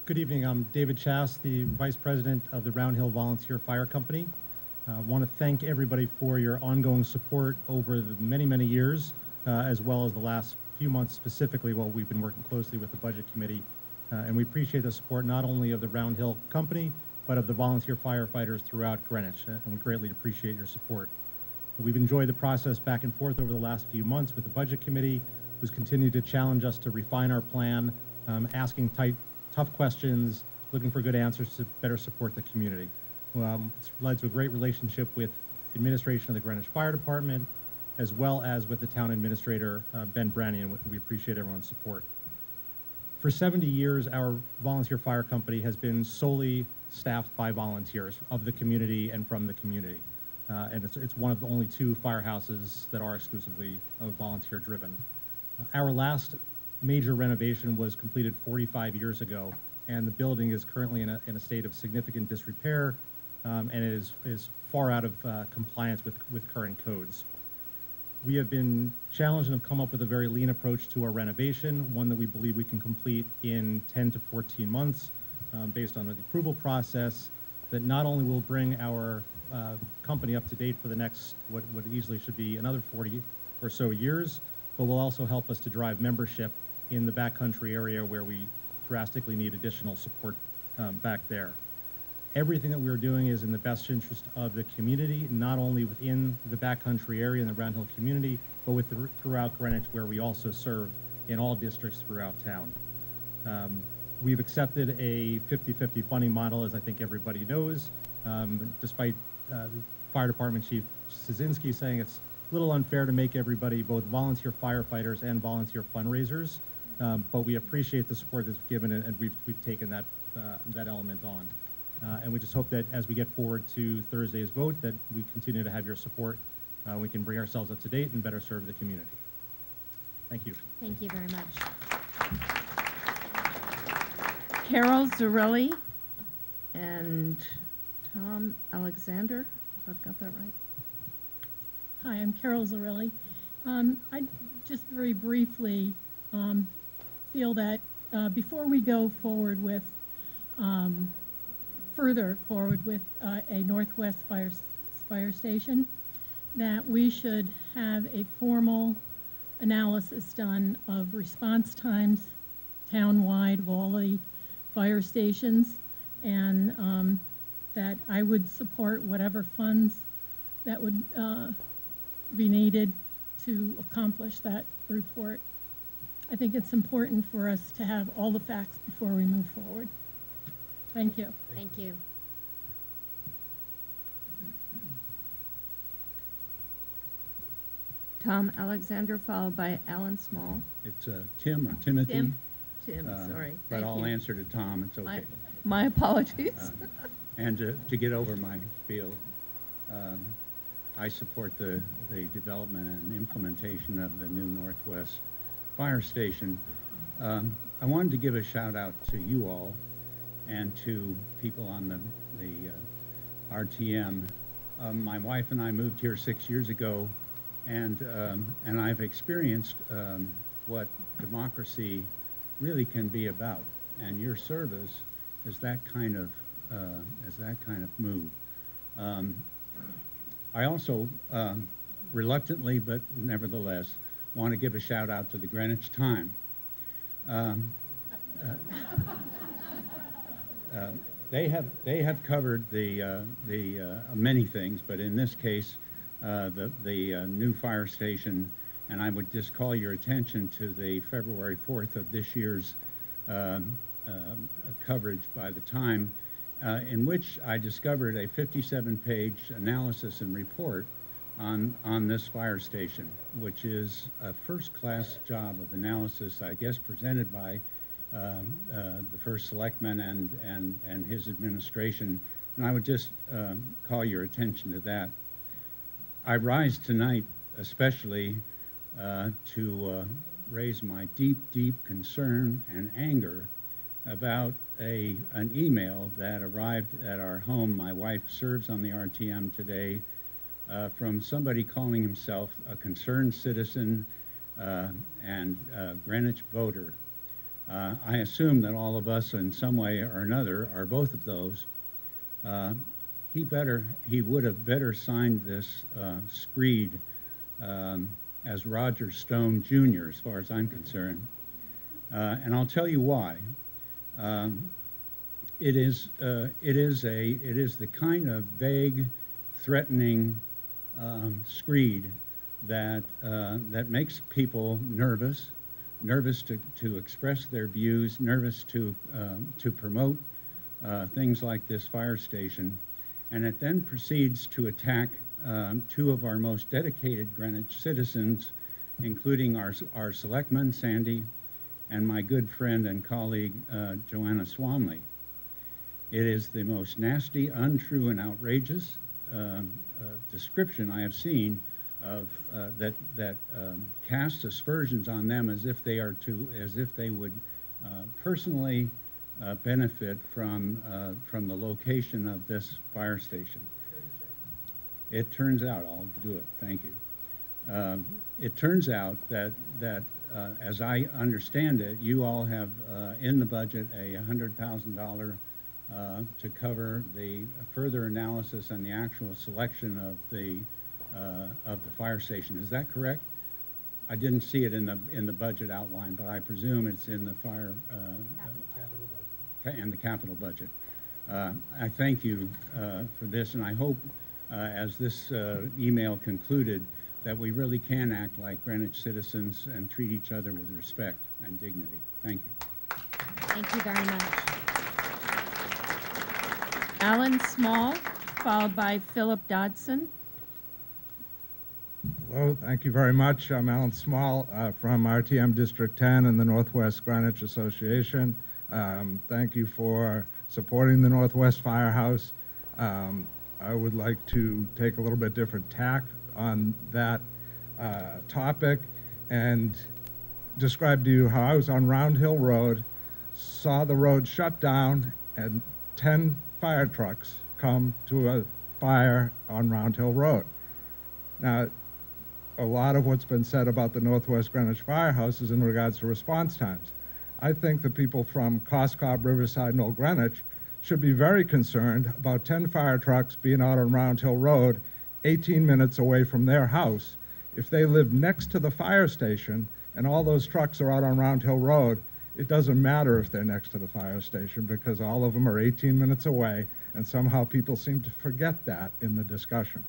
Good evening. I'm David Chass, the Vice President of the Round Hill Volunteer Fire Company. I want to thank everybody for your ongoing support over the many, many years, as well as the last few months specifically while we've been working closely with the Budget Committee. And we appreciate the support not only of the Round Hill Company, but of the volunteer firefighters throughout Greenwich, and we greatly appreciate your support. We've enjoyed the process back and forth over the last few months with the Budget Committee, who's continued to challenge us to refine our plan, asking tough questions, looking for good answers to better support the community. It's led to a great relationship with administration of the Greenwich Fire Department, as well as with the town administrator, Ben Brannian, and we appreciate everyone's support. For 70 years, our volunteer fire company has been solely staffed by volunteers of the community and from the community. And it's one of the only 2 firehouses that are exclusively volunteer driven. Our last major renovation was completed 45 years ago, and the building is currently in a state of significant disrepair, and it is far out of compliance with current codes. We have been challenged and have come up with a very lean approach to our renovation, one that we believe we can complete in 10 to 14 months based on the approval process that not only will bring our company up to date for the next, what easily should be another 40 or so years, but will also help us to drive membership in the backcountry area where we drastically need additional support back there. Everything that we're doing is in the best interest of the community, not only within the backcountry area and the Round Hill community, but throughout Greenwich, where we also serve in all districts throughout town. We've accepted a 50-50 funding model, as I think everybody knows, despite the Fire Department Chief Szynski saying it's a little unfair to make everybody both volunteer firefighters and volunteer fundraisers, but we appreciate the support that's given, and we've taken that element on. And we just hope that as we get forward to Thursday's vote, that we continue to have your support. We can bring ourselves up to date and better serve the community. Thank you. Thank you very much. Carol Zarilli and Tom Alexander, if I've got that right. Hi, I'm Carol Zarilli, I just very briefly feel that before we go forward with, further forward with a Northwest Fire Station, that we should have a formal analysis done of response times townwide of all the fire stations, and that I would support whatever funds that would be needed to accomplish that report. I think it's important for us to have all the facts before we move forward. Thank you. Thank you. Tom Alexander, followed by Alan Small. It's Tim or Timothy. Tim, sorry. But Thank I'll you. answer to Tom, it's okay. My apologies. And to get over my spiel, I support the development and implementation of the new Northwest Fire Station. I wanted to give a shout out to you all and to people on the RTM. My wife and I moved here 6 years ago, and I've experienced what democracy really can be about, and your service is that kind of move. I also reluctantly, but nevertheless, want to give a shout out to the Greenwich Time. They have covered the many things, but in this case, the new fire station, and I would just call your attention to the February 4th of this year's coverage by the Time, in which I discovered a 57-page analysis and report on this fire station, which is a first-class job of analysis, I guess, presented by the first selectman and his administration, and I would just call your attention to that. I rise tonight especially to raise my deep, deep concern and anger about an email that arrived at our home. My wife serves on the RTM today, from somebody calling himself a concerned citizen and Greenwich voter. I assume that all of us in some way or another are both of those. He would have better signed this screed as Roger Stone Jr., as far as I'm concerned. And I'll tell you why. It is the kind of vague, threatening screed that makes people nervous to express their views, nervous to promote things like this fire station, and it then proceeds to attack two of our most dedicated Greenwich citizens, including our selectman, Sandy, and my good friend and colleague, Joanna Swamley. It is the most nasty, untrue, and outrageous description I have seen of that casts aspersions on them as if they would personally benefit from the location of this fire station. It turns out, I'll do it, thank you. It turns out that as I understand it, you all have in the budget a $100,000 to cover the further analysis and the actual selection of the fire station. Is that correct? I didn't see it in the budget outline, but I presume it's in the fire and the capital budget. I thank you for this, and I hope as this email concluded that we really can act like Greenwich citizens and treat each other with respect and dignity. Thank you. Thank you very much. Alan Small, followed by Philip Dodson. Hello, thank you very much. I'm Alan Small from RTM District 10 and the Northwest Greenwich Association. Thank you for supporting the Northwest Firehouse. I would like to take a little bit different tack on that topic and describe to you how I was on Round Hill Road, saw the road shut down, and 10 fire trucks come to a fire on Round Hill Road. Now, a lot of what's been said about the Northwest Greenwich Firehouse is in regards to response times. I think the people from Coscob, Riverside, and Old Greenwich should be very concerned about 10 fire trucks being out on Round Hill Road 18 minutes away from their house. If they live next to the fire station and all those trucks are out on Round Hill Road, it doesn't matter if they're next to the fire station because all of them are 18 minutes away, and somehow people seem to forget that in the discussion.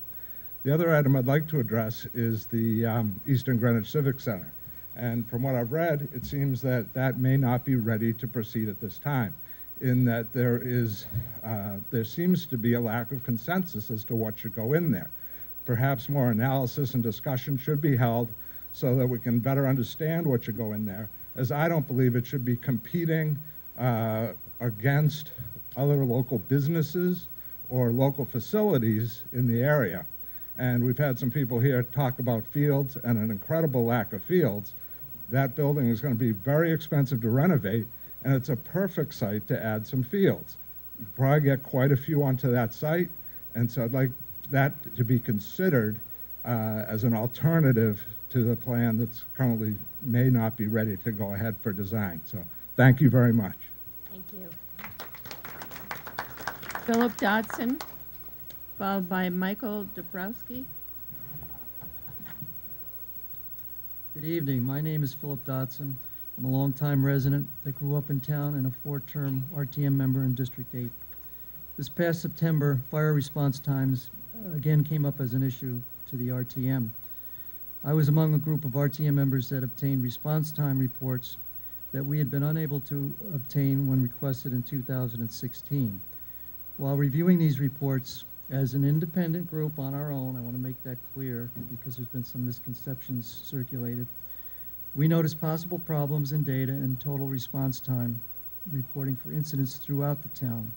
The other item I'd like to address is the Eastern Greenwich Civic Center. And from what I've read, it seems that that may not be ready to proceed at this time, in that there seems to be a lack of consensus as to what should go in there. Perhaps more analysis and discussion should be held so that we can better understand what should go in there, as I don't believe it should be competing against other local businesses or local facilities in the area. And we've had some people here talk about fields and an incredible lack of fields. That building is going to be very expensive to renovate, and it's a perfect site to add some fields. You could probably get quite a few onto that site, and so I'd like that to be considered as an alternative to the plan that's currently may not be ready to go ahead for design. So thank you very much. Thank you. Philip Dodson, followed by Michael Dabrowski. Good evening. My name is Philip Dodson. I'm a longtime resident that grew up in town and a 4-term RTM member in District 8. This past September, fire response times again came up as an issue to the RTM. I was among a group of RTM members that obtained response time reports that we had been unable to obtain when requested in 2016. While reviewing these reports as an independent group on our own, I want to make that clear because there's been some misconceptions circulated, we noticed possible problems in data and total response time reporting for incidents throughout the town.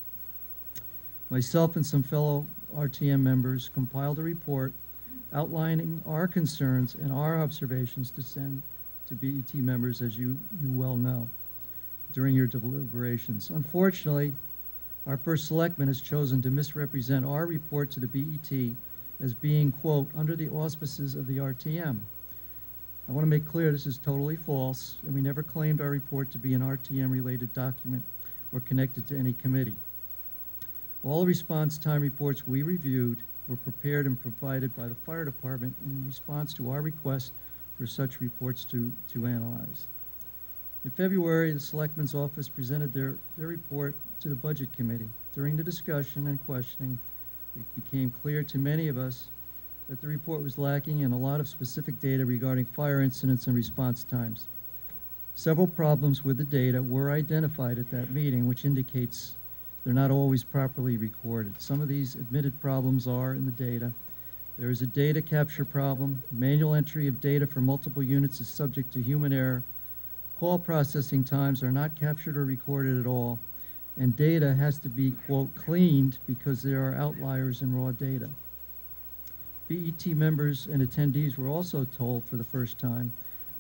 Myself and some fellow RTM members compiled a report outlining our concerns and our observations to send to BET members, as you well know, during your deliberations. Unfortunately, our first selectman has chosen to misrepresent our report to the BET as being, quote, under the auspices of the RTM. I want to make clear this is totally false, and we never claimed our report to be an RTM-related document or connected to any committee. All response time reports we reviewed were prepared and provided by the fire department in response to our request for such reports to analyze. In February, the Selectman's office presented their report to the Budget Committee. During the discussion and questioning, it became clear to many of us that the report was lacking in a lot of specific data regarding fire incidents and response times. Several problems with the data were identified at that meeting, which indicates they're not always properly recorded. Some of these admitted problems are in the data. There is a data capture problem. Manual entry of data for multiple units is subject to human error. Call processing times are not captured or recorded at all. And data has to be, quote, cleaned because there are outliers in raw data. BET members and attendees were also told for the first time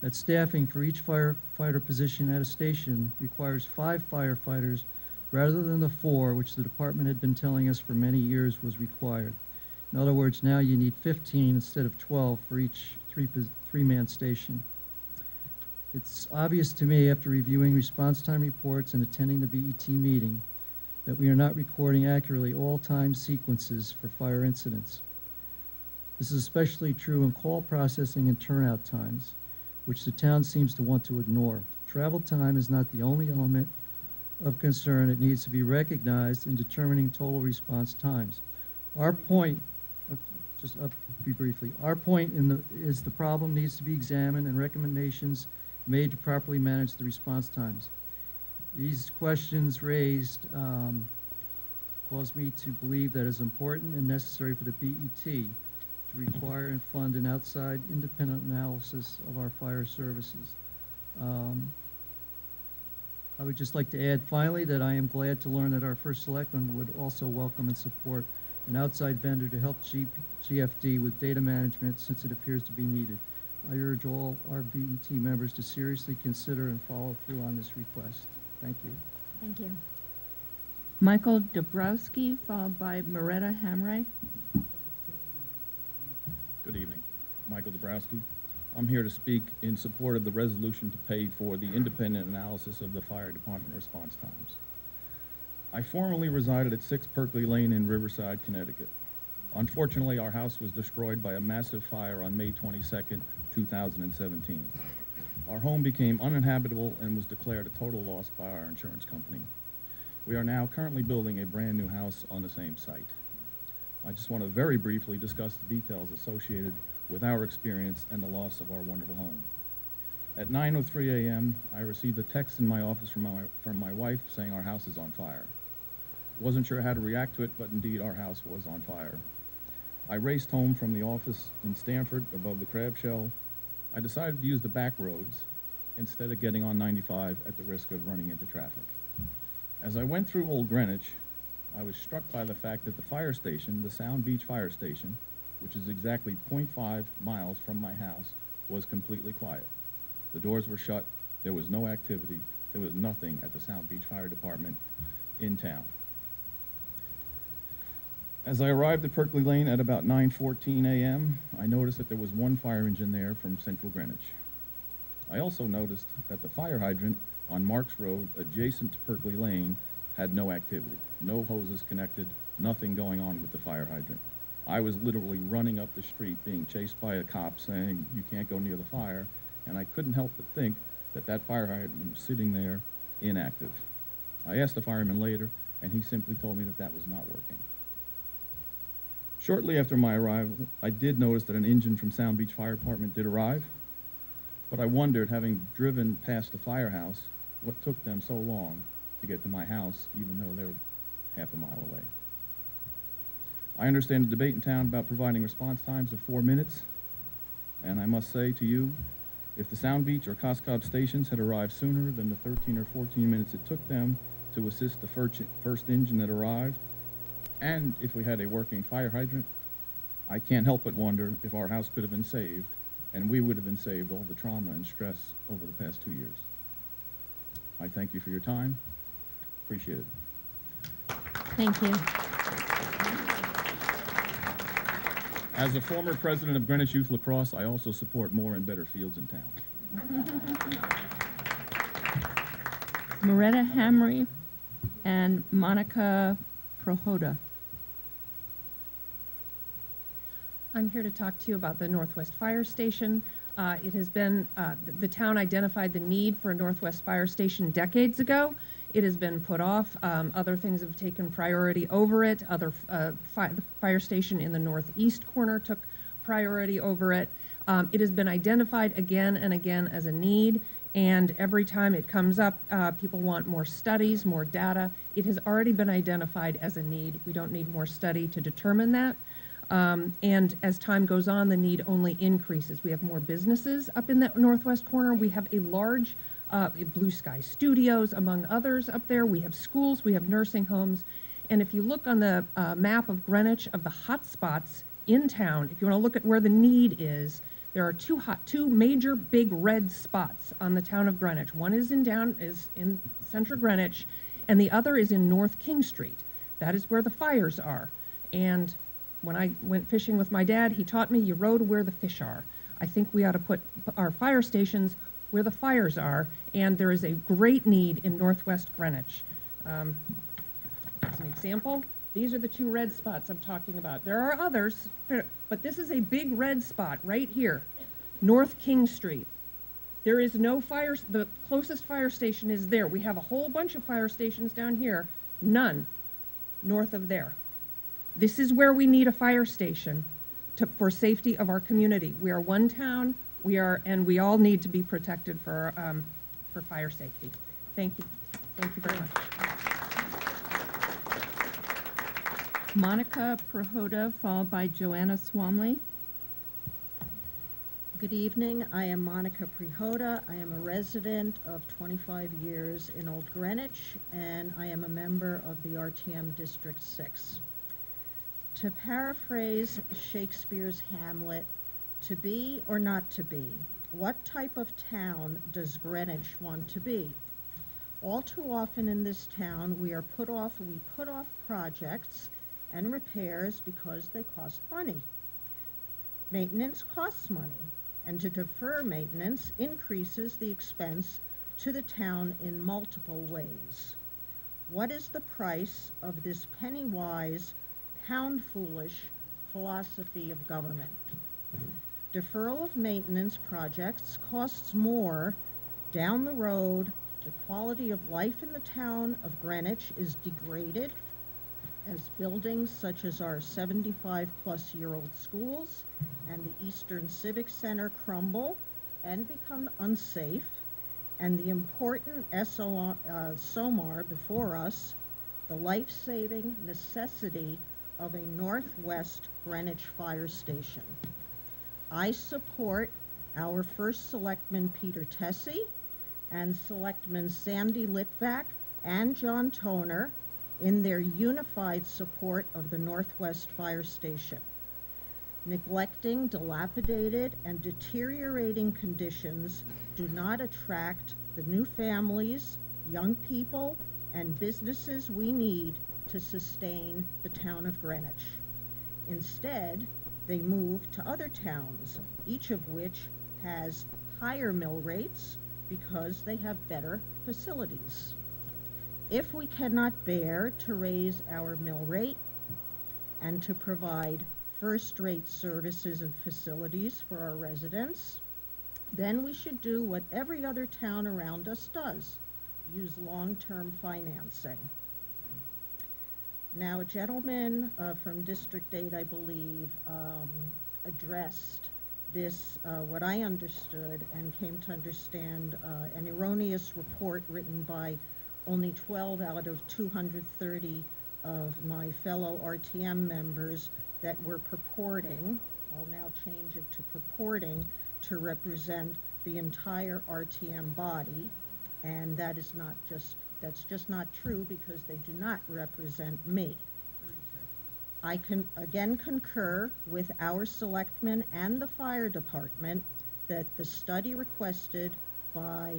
that staffing for each firefighter position at a station requires 5 firefighters rather than the 4, which the department had been telling us for many years was required. In other words, now you need 15 instead of 12 for each three-man station. It's obvious to me after reviewing response time reports and attending the BET meeting that we are not recording accurately all time sequences for fire incidents. This is especially true in call processing and turnout times, which the town seems to want to ignore. Travel time is not the only element of concern. It needs to be recognized in determining total response times. Our point, our point is the problem needs to be examined and recommendations made to properly manage the response times. These questions raised cause me to believe that it's important and necessary for the BET to require and fund an outside independent analysis of our fire services. I would just like to add finally that I am glad to learn that our first selectman would also welcome and support an outside vendor to help GFD with data management since it appears to be needed. I urge all our BET members to seriously consider and follow through on this request. Thank you. Thank you. Michael Dabrowski, followed by Moretta Hamre. Good evening. My Michael Dabrowski. I'm here to speak in support of the resolution to pay for the independent analysis of the fire department response times. I formerly resided at 6 Perkley Lane in Riverside, Connecticut. Unfortunately, our house was destroyed by a massive fire on May 22nd, 2017. Our home became uninhabitable and was declared a total loss by our insurance company. We are now currently building a brand new house on the same site. I just want to very briefly discuss the details associated with our experience and the loss of our wonderful home. At 9:03 a.m., I received a text in my office from my wife saying our house is on fire. Wasn't sure how to react to it, but indeed our house was on fire. I raced home from the office in Stamford above the crab shell. I decided to use the back roads instead of getting on 95 at the risk of running into traffic. As I went through Old Greenwich, I was struck by the fact that the fire station, the Sound Beach Fire Station, which is exactly 0.5 miles from my house, was completely quiet. The doors were shut, there was no activity, there was nothing at the Sound Beach Fire Department in town. As I arrived at Perkley Lane at about 9:14 a.m., I noticed that there was one fire engine there from Central Greenwich. I also noticed that the fire hydrant on Marks Road, adjacent to Perkley Lane, had no activity. No hoses connected, nothing going on with the fire hydrant. I was literally running up the street being chased by a cop saying, "You can't go near the fire," and I couldn't help but think that that fire hydrant was sitting there inactive. I asked the fireman later, and he simply told me that that was not working. Shortly after my arrival, I did notice that an engine from Sound Beach Fire Department did arrive, but I wondered, having driven past the firehouse, what took them so long to get to my house, even though they're half a mile away. I understand the debate in town about providing response times of 4 minutes, and I must say to you, if the Sound Beach or Coscob stations had arrived sooner than the 13 or 14 minutes it took them to assist the first engine that arrived, and if we had a working fire hydrant, I can't help but wonder if our house could have been saved, and we would have been saved all the trauma and stress over the past 2 years. I thank you for your time. Appreciate it. Thank you. As a former president of Greenwich Youth Lacrosse, I also support more and better fields in town. Moretta Hamry and Monica Prohoda. I'm here to talk to you about the Northwest Fire Station. It has been, the town identified the need for a Northwest Fire Station decades ago. It has been put off. Other things have taken priority over it. The fire station in the northeast corner took priority over it. It has been identified again and again as a need, and every time it comes up, people want more studies, more data. It has already been identified as a need. We don't need more study to determine that. And as time goes on, the need only increases. We have more businesses up in the northwest corner. We have a large Blue Sky Studios, among others, up there. We have schools, we have nursing homes. And if you look on the map of Greenwich, of the hot spots in town, if you want to look at where the need is, there are two major big red spots on the town of Greenwich. One is in central Greenwich, and the other is in North King Street. That is where the fires are. And when I went fishing with my dad, he taught me you row to where the fish are. I think we ought to put our fire stations where the fires are, and there is a great need in northwest Greenwich. As an example, these are the two red spots I'm talking about. There are others, but this is a big red spot right here, North King Street. There is no fire, the closest fire station is there. We have a whole bunch of fire stations down here, none north of there. This is where we need a fire station for safety of our community. We are one town, and we all need to be protected for fire safety. Thank you. Thank you very much. Monica Prohoda, followed by Joanna Swamley. Good evening. I am Monica Prohoda. I am a resident of 25 years in Old Greenwich, and I am a member of the RTM District 6. To paraphrase Shakespeare's Hamlet, to be or not to be, what type of town does Greenwich want to be? All too often in this town, we put off projects and repairs because they cost money. Maintenance costs money, and to defer maintenance increases the expense to the town in multiple ways. What is the price of this penny-wise, pound-foolish philosophy of government? Deferral of maintenance projects costs more. Down the road, the quality of life in the town of Greenwich is degraded as buildings such as our 75-plus-year-old schools and the Eastern Civic Center crumble and become unsafe, and the important SOMAR before us, the life-saving necessity of a Northwest Greenwich fire station. I support our first Selectman Peter Tessie and Selectmen Sandy Litvak and John Toner in their unified support of the Northwest Fire Station. Neglecting dilapidated and deteriorating conditions do not attract the new families, young people, and businesses we need to sustain the town of Greenwich. Instead, they move to other towns, each of which has higher mill rates because they have better facilities. If we cannot bear to raise our mill rate and to provide first-rate services and facilities for our residents, then we should do what every other town around us does, use long-term financing. Now, a gentleman from District 8, I believe, addressed this, what I understood and came to understand, an erroneous report written by only 12 out of 230 of my fellow RTM members that were purporting, I'll now change it to purporting, to represent the entire RTM body, and that is not just, that's just not true because they do not represent me. I can again concur with our selectmen and the fire department that the study requested by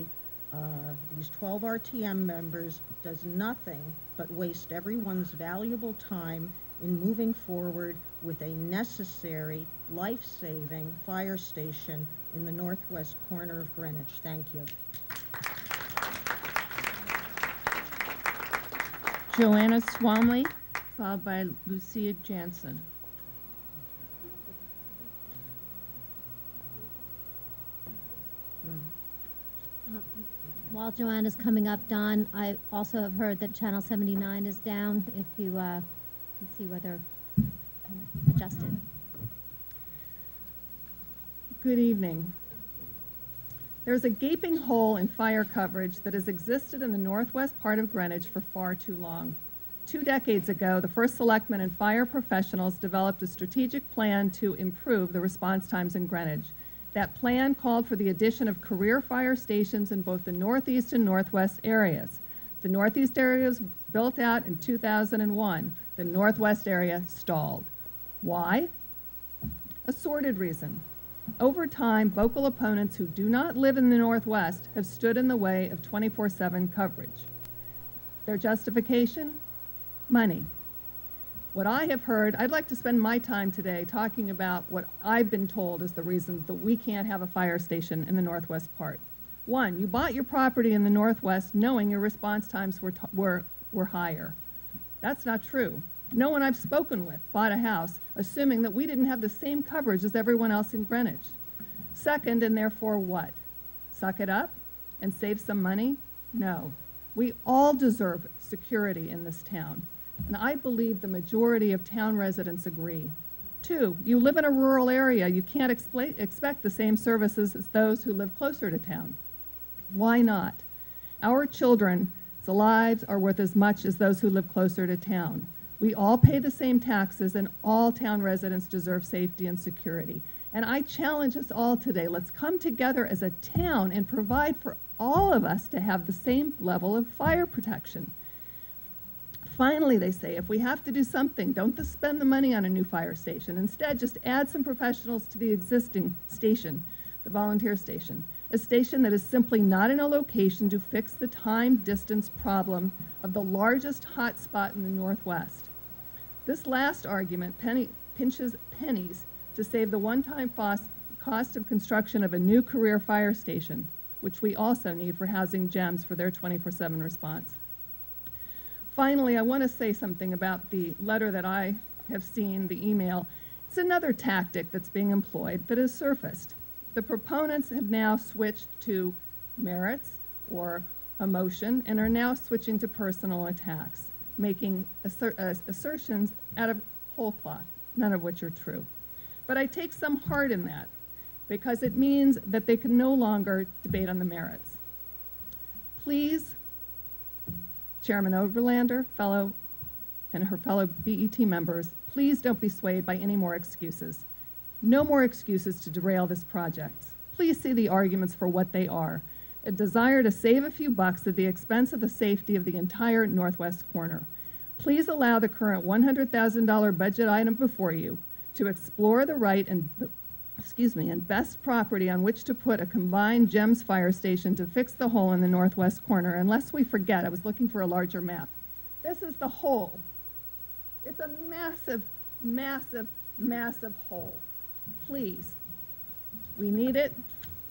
these 12 RTM members does nothing but waste everyone's valuable time in moving forward with a necessary, life-saving fire station in the northwest corner of Greenwich. Thank you. Joanna Swamley, followed by Lucia Jansen. While Joanna's coming up, Don, I also have heard that Channel 79 is down, if you can see whether adjusted. Good evening. There's a gaping hole in fire coverage that has existed in the northwest part of Greenwich for far too long. 2 decades ago, the first selectmen and fire professionals developed a strategic plan to improve the response times in Greenwich. That plan called for the addition of career fire stations in both the northeast and northwest areas. The northeast area was built out in 2001. The northwest area stalled. Why? A sordid reason. Over time, vocal opponents who do not live in the northwest have stood in the way of 24/7 coverage. Their justification? Money. What I have heard, I'd like to spend my time today talking about what I've been told is the reasons that we can't have a fire station in the northwest part. One, you bought your property in the northwest knowing your response times were higher. That's not true. No one I've spoken with bought a house assuming that we didn't have the same coverage as everyone else in Greenwich. Second, and therefore what? Suck it up and save some money? No. We all deserve security in this town, and I believe the majority of town residents agree. 2, you live in a rural area. You can't expect the same services as those who live closer to town. Why not? Our children's lives are worth as much as those who live closer to town. We all pay the same taxes, and all town residents deserve safety and security. And I challenge us all today, let's come together as a town and provide for all of us to have the same level of fire protection. Finally, they say, if we have to do something, don't spend the money on a new fire station. Instead, just add some professionals to the existing station, the volunteer station, a station that is simply not in a location to fix the time-distance problem of the largest hot spot in the Northwest. This last argument pinches pennies to save the one-time cost of construction of a new career fire station, which we also need for housing GEMS for their 24/7 response. Finally, I want to say something about the letter that I have seen, the email. It's another tactic that's being employed that has surfaced. The proponents have now switched to merits or emotion and are now switching to personal attacks, making assertions out of whole cloth, none of which are true. But I take some heart in that because it means that they can no longer debate on the merits. Please, Chairman Overlander, and her fellow BET members, please don't be swayed by any more excuses. No more excuses to derail this project. Please see the arguments for what they are: a desire to save a few bucks at the expense of the safety of the entire northwest corner. Please allow the current $100,000 budget item before you to explore the right and best property on which to put a combined GEMS fire station to fix the hole in the northwest corner. Unless we forget, I was looking for a larger map. This is the hole. It's a massive, massive, massive hole. Please, we need it.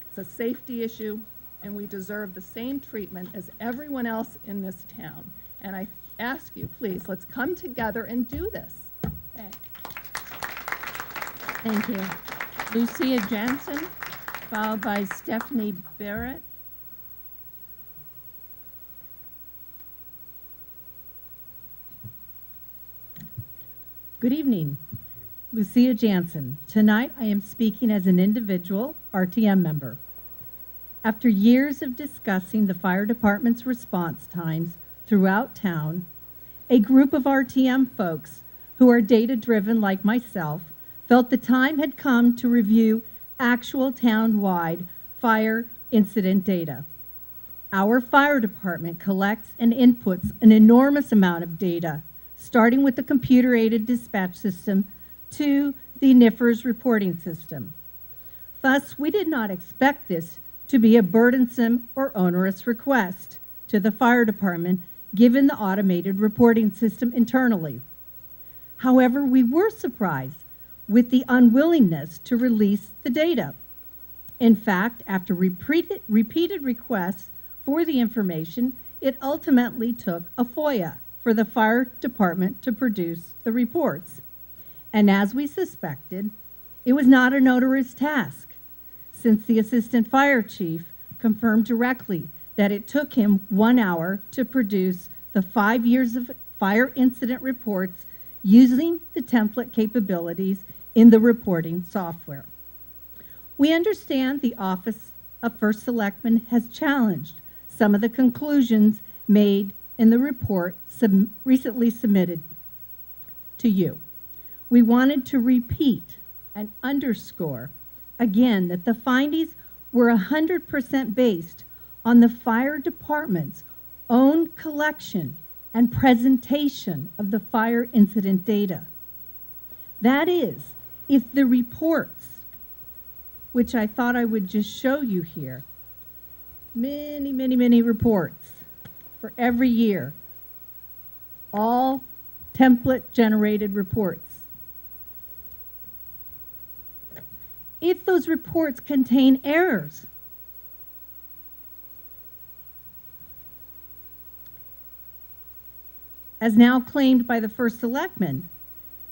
It's a safety issue, and we deserve the same treatment as everyone else in this town. And I ask you, please, let's come together and do this. Thanks. Thank you. Lucia Jansen, followed by Stephanie Barrett. Good evening. Lucia Jansen. Tonight I am speaking as an individual RTM member. After years of discussing the fire department's response times throughout town, a group of RTM folks who are data-driven like myself felt the time had come to review actual town-wide fire incident data. Our fire department collects and inputs an enormous amount of data, starting with the computer-aided dispatch system to the NIFRS reporting system. Thus, we did not expect this to be a burdensome or onerous request to the fire department, given the automated reporting system internally. However, we were surprised with the unwillingness to release the data. In fact, after repeated requests for the information, it ultimately took a FOIA for the fire department to produce the reports. And as we suspected, it was not an onerous task, since the assistant fire chief confirmed directly that it took him 1 hour to produce the 5 years of fire incident reports using the template capabilities in the reporting software. We understand the Office of First Selectman has challenged some of the conclusions made in the report recently submitted to you. We wanted to repeat and underscore again that the findings were 100% based on the fire department's own collection and presentation of the fire incident data. That is, if the reports, which I thought I would just show you here, many, many, many reports for every year, all template-generated reports. If those reports contain errors, as now claimed by the First Selectman,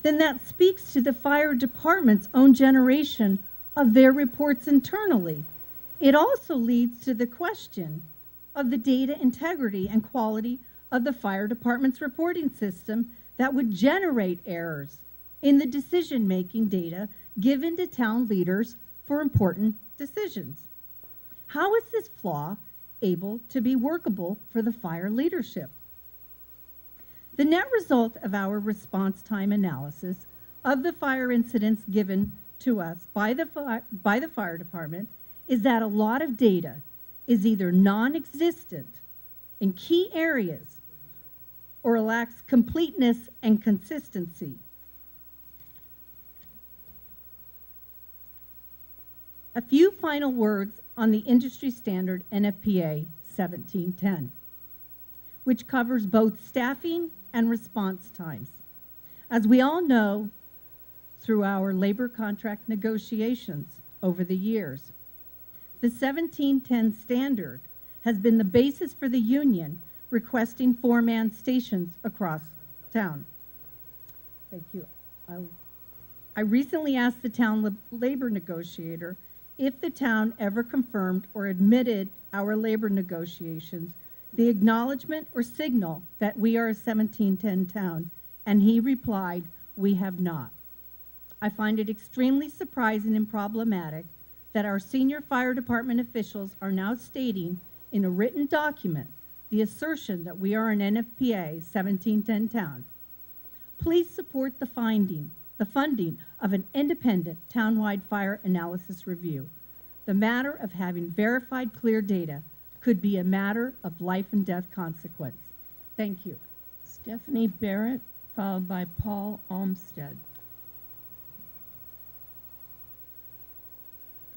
then that speaks to the fire department's own generation of their reports internally. It also leads to the question of the data integrity and quality of the fire department's reporting system that would generate errors in the decision-making data given to town leaders for important decisions. How is this flaw able to be workable for the fire leadership? The net result of our response time analysis of the fire incidents given to us by the fire department is that a lot of data is either non-existent in key areas or lacks completeness and consistency. A few final words on the industry standard NFPA 1710, which covers both staffing and response times. As we all know, through our labor contract negotiations over the years. The 1710 standard has been the basis for the union requesting four-man stations across town. Thank you. I recently asked the town labor negotiator if the town ever confirmed or admitted our labor negotiations, the acknowledgement or signal that we are a 1710 town, and he replied, "We have not." I find it extremely surprising and problematic that our senior fire department officials are now stating in a written document the assertion that we are an NFPA 1710 town. Please support the funding of an independent townwide fire analysis review. The matter of having verified clear data could be a matter of life and death consequence. Thank you. Stephanie Barrett, followed by Paul Olmsted.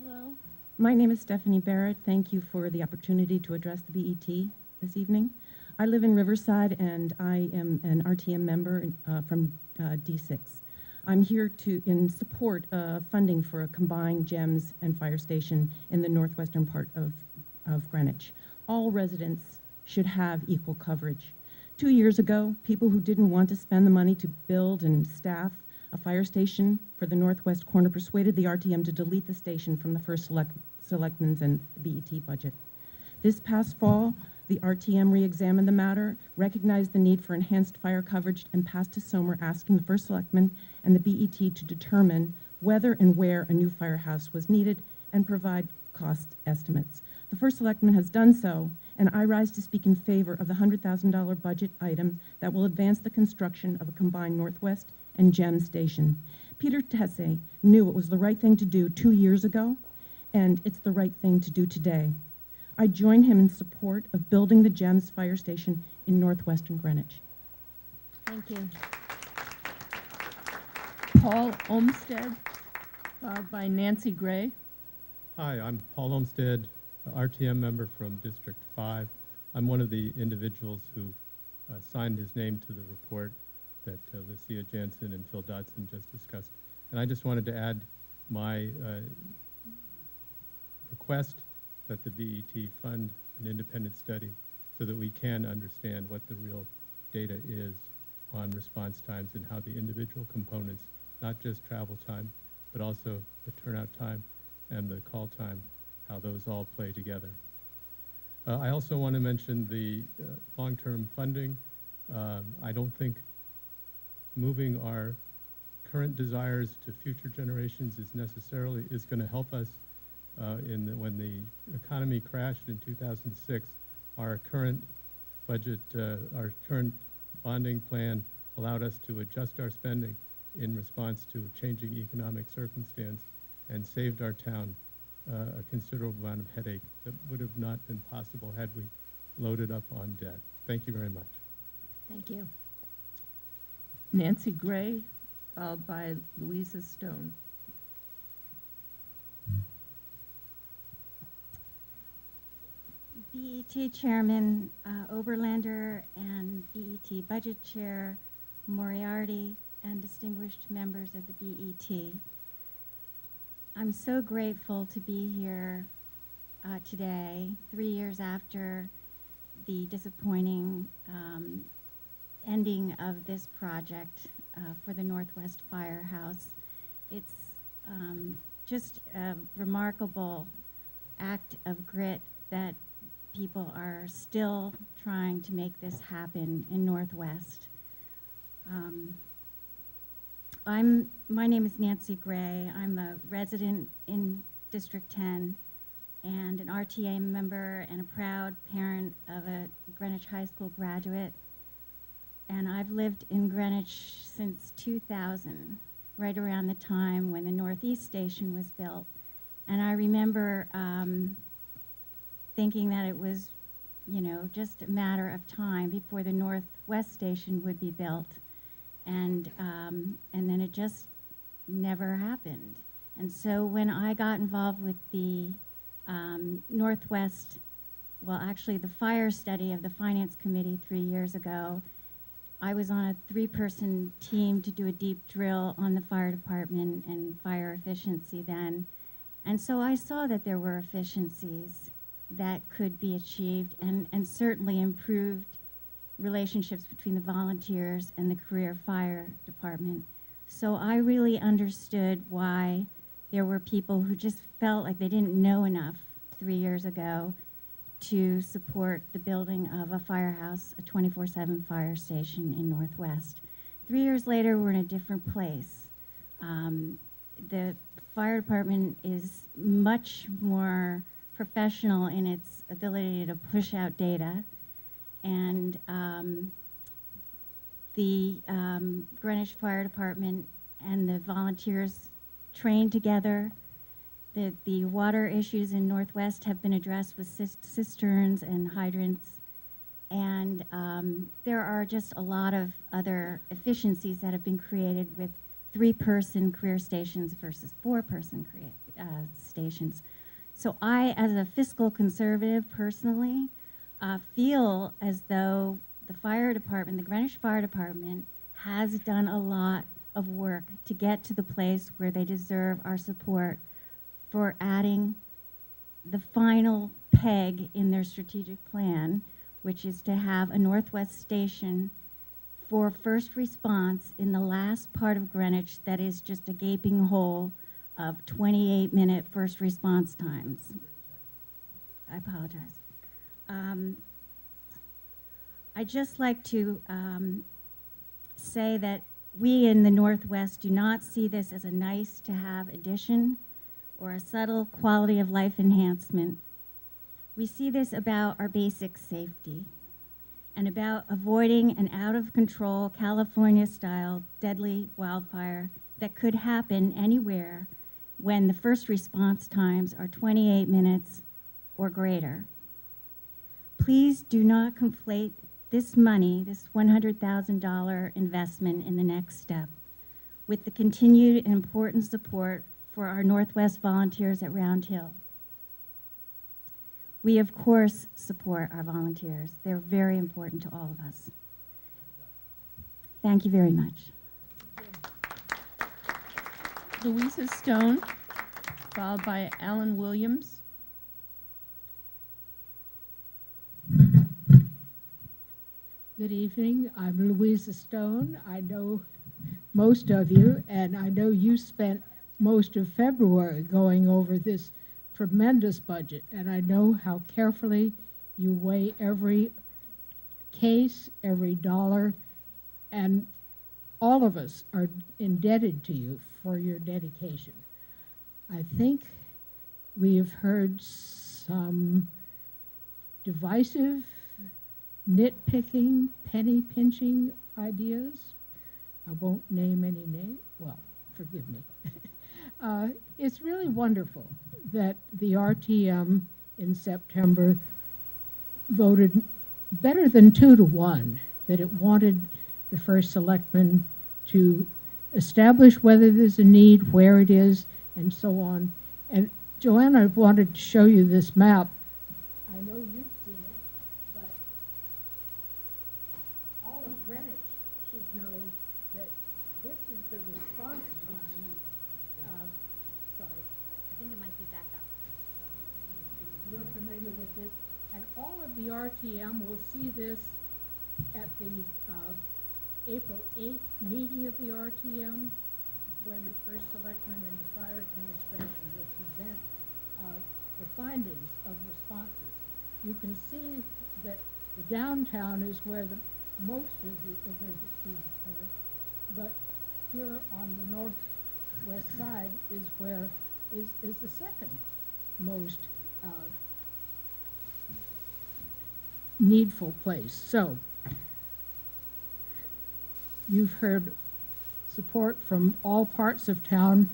Hello, my name is Stephanie Barrett. Thank you for the opportunity to address the BET this evening. I live in Riverside and I am an RTM member from D6. I'm here in support of funding for a combined GEMS and fire station in the northwestern part of Greenwich. All residents should have equal coverage. 2 years ago, people who didn't want to spend the money to build and staff a fire station for the northwest corner persuaded the RTM to delete the station from the first selectmen's and BET budget. This past fall, the RTM re-examined the matter, recognized the need for enhanced fire coverage, and passed a SOMR asking the first selectman and the BET to determine whether and where a new firehouse was needed and provide cost estimates. The first selectman has done so, and I rise to speak in favor of the $100,000 budget item that will advance the construction of a combined Northwest and GEM station. Peter Tesse knew it was the right thing to do 2 years ago, and it's the right thing to do today. I join him in support of building the GEMS fire station in northwestern Greenwich. Thank you. Paul Olmsted, followed by Nancy Gray. Hi, I'm Paul Olmsted, RTM member from District 5. I'm one of the individuals who signed his name to the report that Lucia Jansen and Phil Dodson just discussed. And I just wanted to add my request that the BET fund an independent study so that we can understand what the real data is on response times and how the individual components, not just travel time, but also the turnout time and the call time, how those all play together. I also want to mention the long-term funding. I don't think moving our current desires to future generations is going to help us when the economy crashed in 2006. Our current budget, our current bonding plan allowed us to adjust our spending in response to a changing economic circumstance and saved our town a considerable amount of headache that would have not been possible had we loaded up on debt. Thank you very much. Thank you. Nancy Gray, followed by Louisa Stone. BET Chairman Oberlander and BET Budget Chair Moriarty and distinguished members of the BET. I'm so grateful to be here today, 3 years after the disappointing ending of this project for the Northwest Firehouse. It's just a remarkable act of grit that people are still trying to make this happen in Northwest. My name is Nancy Gray. I'm a resident in District 10 and an RTA member and a proud parent of a Greenwich High School graduate. And I've lived in Greenwich since 2000, right around the time when the Northeast Station was built. And I remember thinking that it was, just a matter of time before the Northwest Station would be built. And then it just never happened. And so when I got involved with the Northwest, well, actually the fire study of the Finance Committee 3 years ago, I was on a 3-person team to do a deep drill on the fire department and fire efficiency then. And so I saw that there were efficiencies that could be achieved and certainly improved relationships between the volunteers and the career fire department. So I really understood why there were people who just felt like they didn't know enough 3 years ago to support the building of a firehouse, a 24/7 fire station in Northwest. 3 years later, we're in a different place. The fire department is much more professional in its ability to push out data, and the Greenwich Fire Department and the volunteers train together. The water issues in Northwest have been addressed with cisterns and hydrants, and there are just a lot of other efficiencies that have been created with 3-person career stations versus 4-person stations. So I, as a fiscal conservative personally, feel as though the fire department, the Greenwich Fire Department, has done a lot of work to get to the place where they deserve our support for adding the final peg in their strategic plan, which is to have a Northwest station for first response in the last part of Greenwich that is just a gaping hole of 28-minute first response times. I apologize. I'd just like to say that we in the Northwest do not see this as a nice-to-have addition or a subtle quality of life enhancement. We see this about our basic safety and about avoiding an out-of-control California-style deadly wildfire that could happen anywhere when the first response times are 28 minutes or greater. Please do not conflate this money, this $100,000 investment in the next step, with the continued and important support for our Northwest volunteers at Round Hill. We, of course, support our volunteers. They're very important to all of us. Thank you very much. Louisa Stone, followed by Alan Williams. Good evening. I'm Louisa Stone. I know most of you, and I know you spent most of February going over this tremendous budget, and I know how carefully you weigh every case, every dollar, and all of us are indebted to you for your dedication. I think we have heard some divisive, nitpicking, penny pinching ideas. I won't name any names. Well, forgive me. It's really wonderful that the RTM in September voted better than 2-1, that it wanted the first selectman to establish whether there's a need, where it is, and so on. And Joanna wanted to show you this map. I know you've seen it, but all of Greenwich should know that this is the response time. Sorry. I think it might be back up. You're familiar with this, and all of the RTM will see this at the April 8th meeting of the RTM, when the first selectman and the fire administration will present the findings of responses. You can see that the downtown is where the most of the emergencies occur, but here on the northwest side is where is the second most needful place. So you've heard support from all parts of town.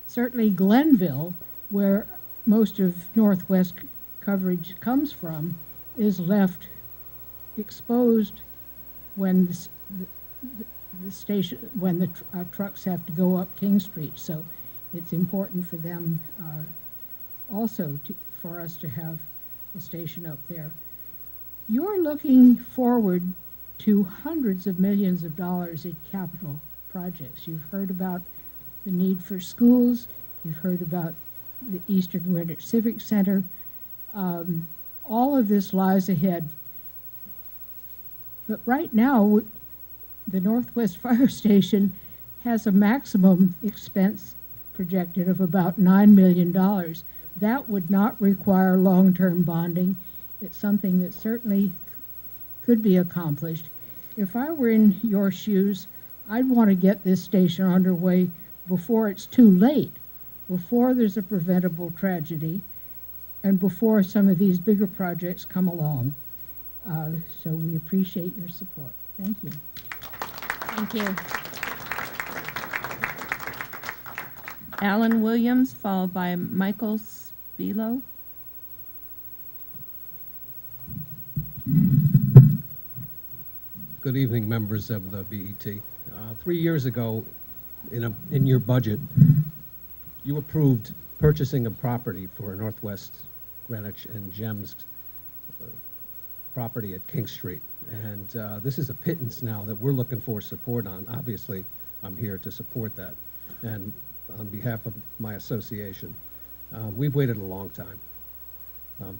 Certainly Glenville, where most of Northwest coverage comes from, is left exposed when the station, when the trucks have to go up King Street. So it's important for them also for us to have a station up there. You're looking forward to hundreds of millions of dollars in capital projects. You've heard about the need for schools. You've heard about the Eastern Greenwich Civic Center. All of this lies ahead. But right now, the Northwest Fire Station has a maximum expense projected of about $9 million. That would not require long-term bonding. It's something that certainly could be accomplished. If I were in your shoes, I'd want to get this station underway before it's too late, before there's a preventable tragedy, and before some of these bigger projects come along. So we appreciate your support. Thank you. Thank you. Alan Williams, followed by Michael Spilo. Good evening, members of the BET. 3 years ago, in your budget, you approved purchasing a property for Northwest Greenwich and GEM's property at King Street. And this is a pittance now that we're looking for support on. Obviously, I'm here to support that. And on behalf of my association, we've waited a long time.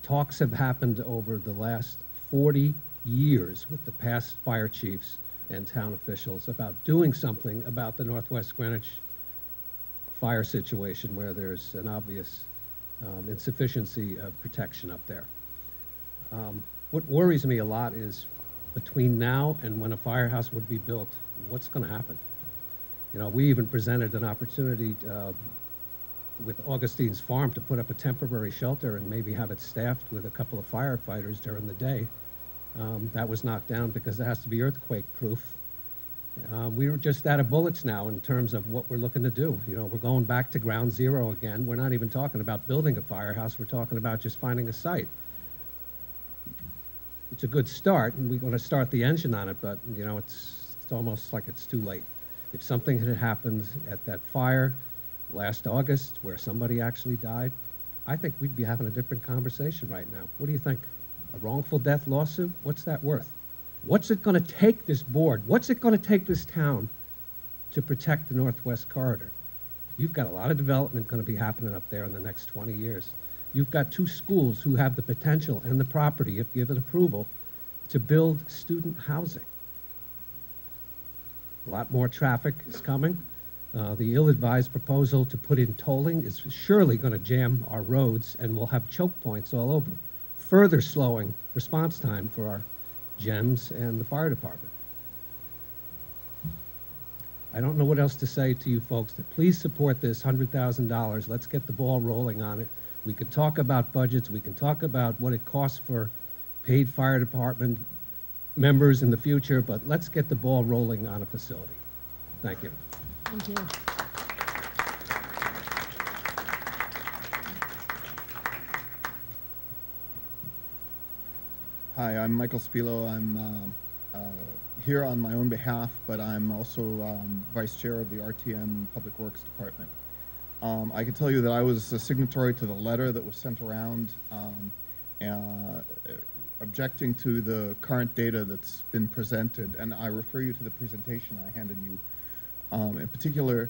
Talks have happened over the last 40 years with the past fire chiefs and town officials about doing something about the Northwest Greenwich fire situation where there's an obvious insufficiency of protection up there. What worries me a lot is between now and when a firehouse would be built, what's going to happen? You know, we even presented an opportunity with Augustine's Farm to put up a temporary shelter and maybe have it staffed with a couple of firefighters during the day. That was knocked down because it has to be earthquake proof. We were just out of bullets now in terms of what we're looking to do. You know, we're going back to ground zero again. We're not even talking about building a firehouse. We're talking about just finding a site. It's a good start, and we're going to start the engine on it, but, you know, it's almost like it's too late. If something had happened at that fire last August where somebody actually died, I think we'd be having a different conversation right now. What do you think? A wrongful death lawsuit? What's that worth? What's it going to take this board? What's it going to take this town to protect the Northwest Corridor? You've got a lot of development going to be happening up there in the next 20 years. You've got 2 schools who have the potential and the property, if given approval, to build student housing. A lot more traffic is coming. The ill-advised proposal to put in tolling is surely going to jam our roads, and we'll have choke points all over, further slowing response time for our GEMS and the fire department. I don't know what else to say to you folks, that please support this $100,000. Let's get the ball rolling on it. We can talk about budgets. We can talk about what it costs for paid fire department members in the future, but let's get the ball rolling on a facility. Thank you. Thank you. Hi, I'm Michael Spilo. I'm here on my own behalf, but I'm also Vice Chair of the RTM Public Works Department. I can tell you that I was a signatory to the letter that was sent around objecting to the current data that's been presented, and I refer you to the presentation I handed you. In particular,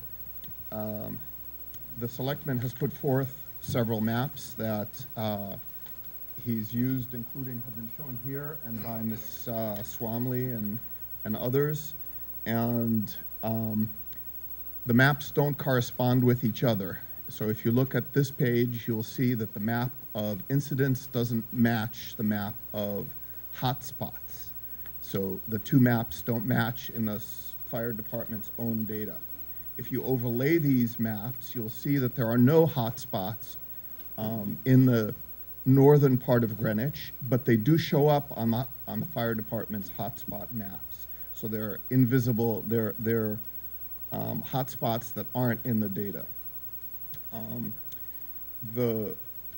the selectman has put forth several maps that he's used, including have been shown here and by Ms. Swamley and others, and the maps don't correspond with each other. So if you look at this page, you'll see that the map of incidents doesn't match the map of hotspots. So the 2 maps don't match in the fire department's own data. If you overlay these maps, you'll see that there are no hotspots in the northern part of Greenwich, but they do show up on the fire department's hotspot maps. So they're invisible, they're hotspots that aren't in the data.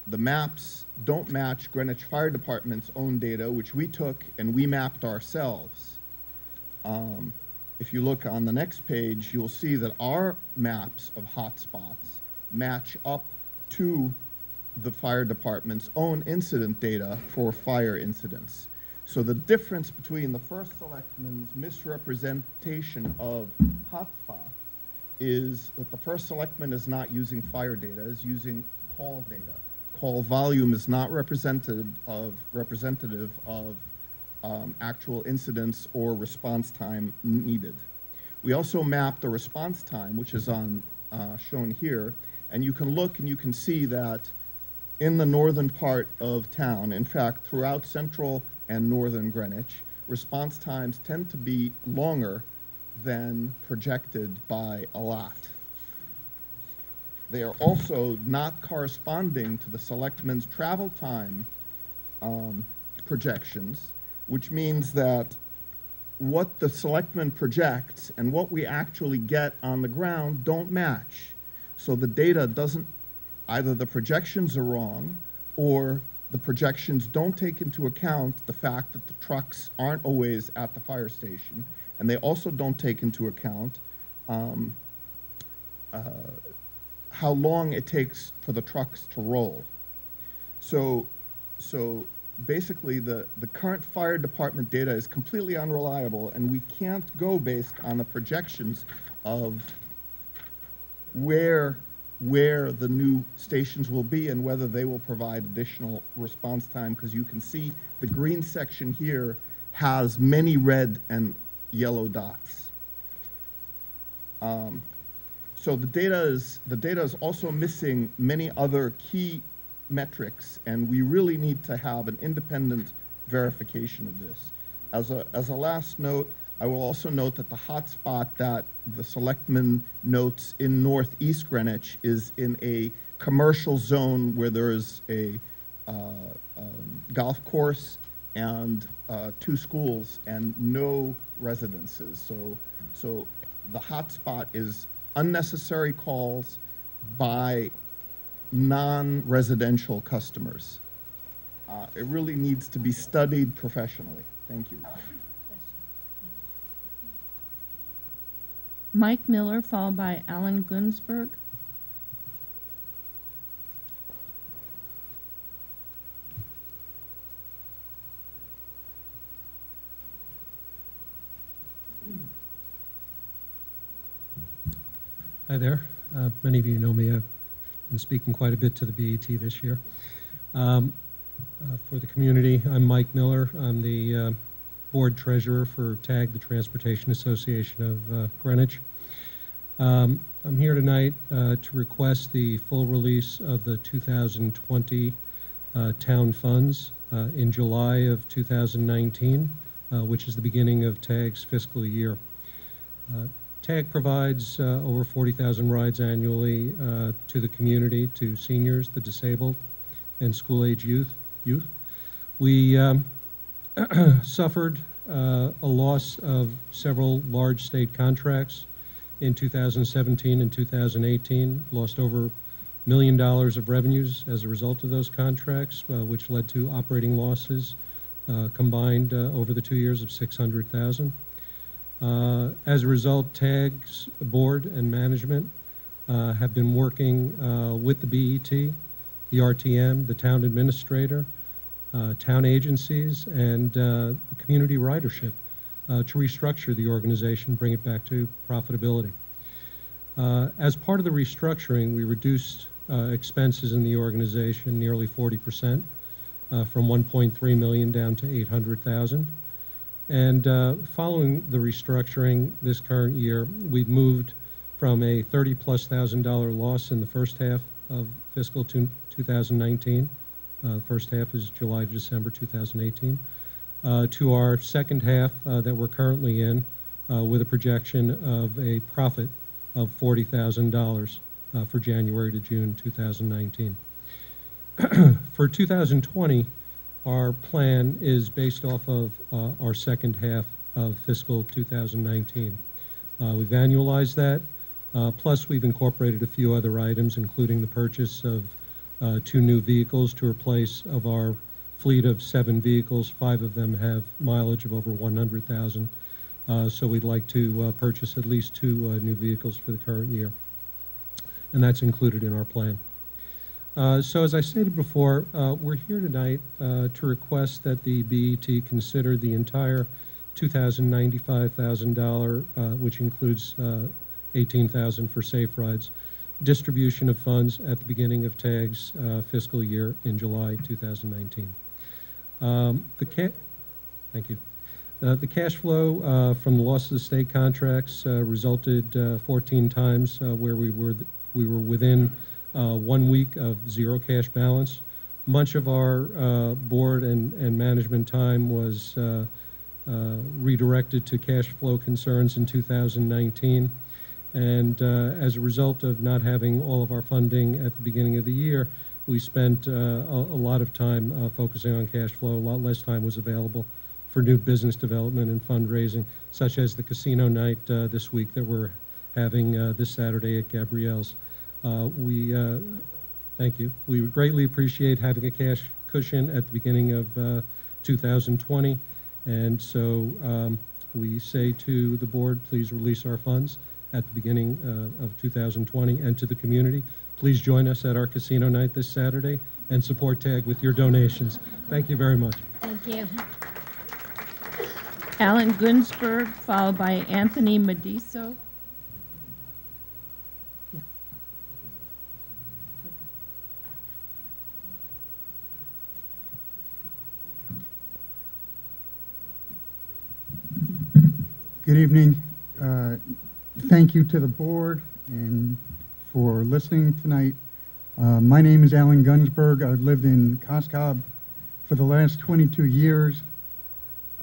The maps don't match Greenwich Fire Department's own data, which we took and we mapped ourselves. If you look on the next page, you'll see that our maps of hotspots match up to the fire department's own incident data for fire incidents. So the difference between the first selectman's misrepresentation of hotspots is that the first selectman is not using fire data, is using call data. Call volume is not representative of actual incidents or response time needed. We also map the response time, which is on shown here, and you can look and you can see that in the northern part of town, in fact, throughout central and northern Greenwich, response times tend to be longer than projected by a lot. They are also not corresponding to the selectmen's travel time projections, which means that what the selectmen projects and what we actually get on the ground don't match. So the data doesn't, either the projections are wrong or the projections don't take into account the fact that the trucks aren't always at the fire station, and they also don't take into account how long it takes for the trucks to roll. So basically the current fire department data is completely unreliable, and we can't go based on the projections of where the new stations will be and whether they will provide additional response time, because you can see the green section here has many red and yellow dots. So the data is also missing many other key metrics, and we really need to have an independent verification of this. As a last note, I will also note that the hotspot that the selectman notes in northeast Greenwich is in a commercial zone where there is a golf course and 2 schools and no residences. So the hotspot is unnecessary calls by non-residential customers. It really needs to be studied professionally. Thank you. Mike Miller, followed by Alan Gunsberg. Hi there. Many of you know me. I've been speaking quite a bit to the BET this year. For the community, I'm Mike Miller. I'm the board treasurer for TAG, the Transportation Association of Greenwich. I'm here tonight to request the full release of the 2020 town funds in July of 2019, which is the beginning of TAG's fiscal year. TAG provides over 40,000 rides annually to the community, to seniors, the disabled, and school-age youth. We suffered a loss of several large state contracts in 2017 and 2018, lost over $1 million of revenues as a result of those contracts, which led to operating losses combined over the 2 years of $600,000. As a result, TAG's board and management have been working with the BET, the RTM, the town administrator, town agencies, and the community ridership to restructure the organization, bring it back to profitability. As part of the restructuring, we reduced expenses in the organization nearly 40%, from 1.3 million down to 800,000. And following the restructuring this current year, we've moved from a $30,000+ loss in the first half of fiscal 2019, first half is July to December 2018, to our second half that we're currently in with a projection of a profit of $40,000 for January to June 2019. For 2020, our plan is based off of our second half of fiscal 2019. We've annualized that, plus we've incorporated a few other items, including the purchase of 2 new vehicles to replace of our fleet of 7 vehicles. 5 of them have mileage of over 100,000. So we'd like to purchase at least 2 new vehicles for the current year. And that's included in our plan. So as I stated before, we're here tonight to request that the BET consider the entire $2,095,000, which includes $18,000 for safe rides, distribution of funds at the beginning of TAG's fiscal year in July 2019. Thank you. The cash flow from the loss of the state contracts resulted 14 times where we were within 1 week of zero cash balance. Much of our board and management time was redirected to cash flow concerns in 2019. And as a result of not having all of our funding at the beginning of the year, we spent a lot of time focusing on cash flow. A lot less time was available for new business development and fundraising, such as the casino night this week that we're having this Saturday at Gabrielle's. Thank you. We would greatly appreciate having a cash cushion at the beginning of 2020. And so we say to the board, please release our funds at the beginning of 2020, and to the community, please join us at our casino night this Saturday and support TAG with your donations. Thank you very much. Thank you. Alan Gunsberg, followed by Anthony Mediso. Yeah. Good evening. Thank you to the board and for listening tonight. My name is Alan Gunsberg. I've lived in Coscob for the last 22 years.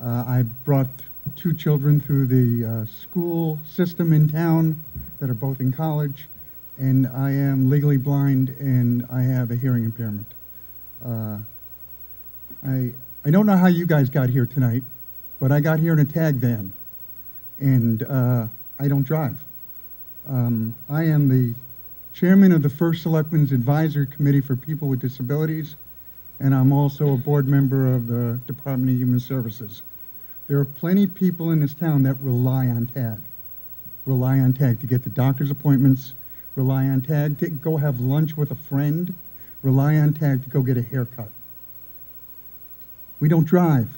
I brought 2 children through the school system in town that are both in college, and I am legally blind and I have a hearing impairment. I don't know how you guys got here tonight, but I got here in a TAG van, and I don't drive. I am the chairman of the First Selectman's Advisory Committee for People with Disabilities, and I'm also a board member of the Department of Human Services. There are plenty of people in this town that rely on TAG to get to doctor's appointments, rely on TAG to go have lunch with a friend, rely on TAG to go get a haircut. We don't drive.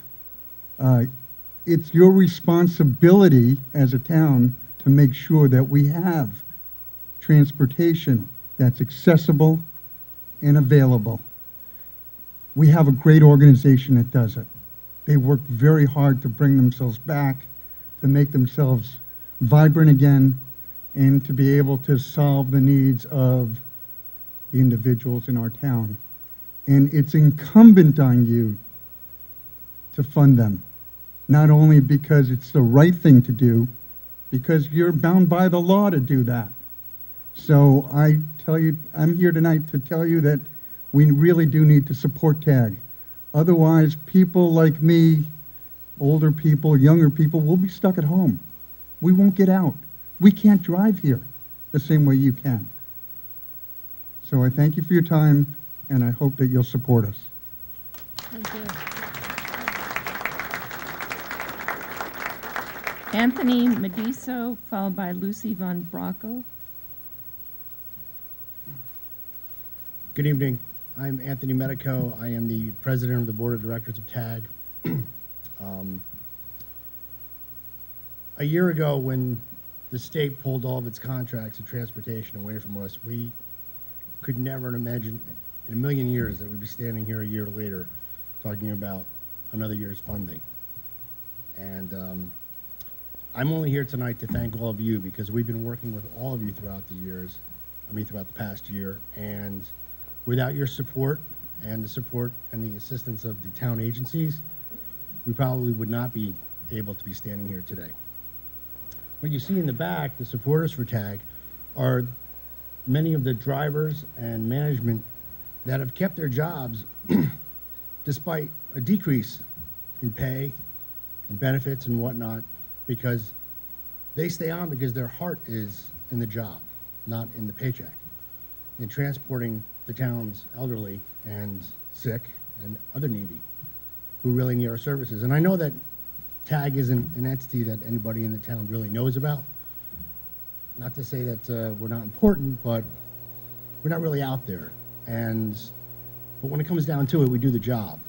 It's your responsibility as a town to make sure that we have transportation that's accessible and available. We have a great organization that does it. They work very hard to bring themselves back, to make themselves vibrant again, and to be able to solve the needs of the individuals in our town. And it's incumbent on you to fund them, not only because it's the right thing to do, because you're bound by the law to do that. So I tell you, I'm here tonight to tell you that we really do need to support TAG. Otherwise, people like me, older people, younger people, will be stuck at home. We won't get out. We can't drive here the same way you can. So I thank you for your time, and I hope that you'll support us. Thank you. Anthony Mediso, followed by Lucy Von Bracco. Good evening. I'm Anthony Medico. I am the president of the board of directors of TAG. A year ago, when the state pulled all of its contracts of transportation away from us, we could never imagine in a million years that we'd be standing here a year later talking about another year's funding. And I'm only here tonight to thank all of you, because we've been working with all of you throughout the past year, and without your support and the assistance of the town agencies, we probably would not be able to be standing here today. What you see in the back, the supporters for TAG, are many of the drivers and management that have kept their jobs despite a decrease in pay and benefits and whatnot, because they stay on because their heart is in the job, not in the paycheck, in transporting the town's elderly and sick and other needy who really need our services. And I know that TAG isn't an entity that anybody in the town really knows about. Not to say that we're not important, but we're not really out there. But when it comes down to it, we do the job.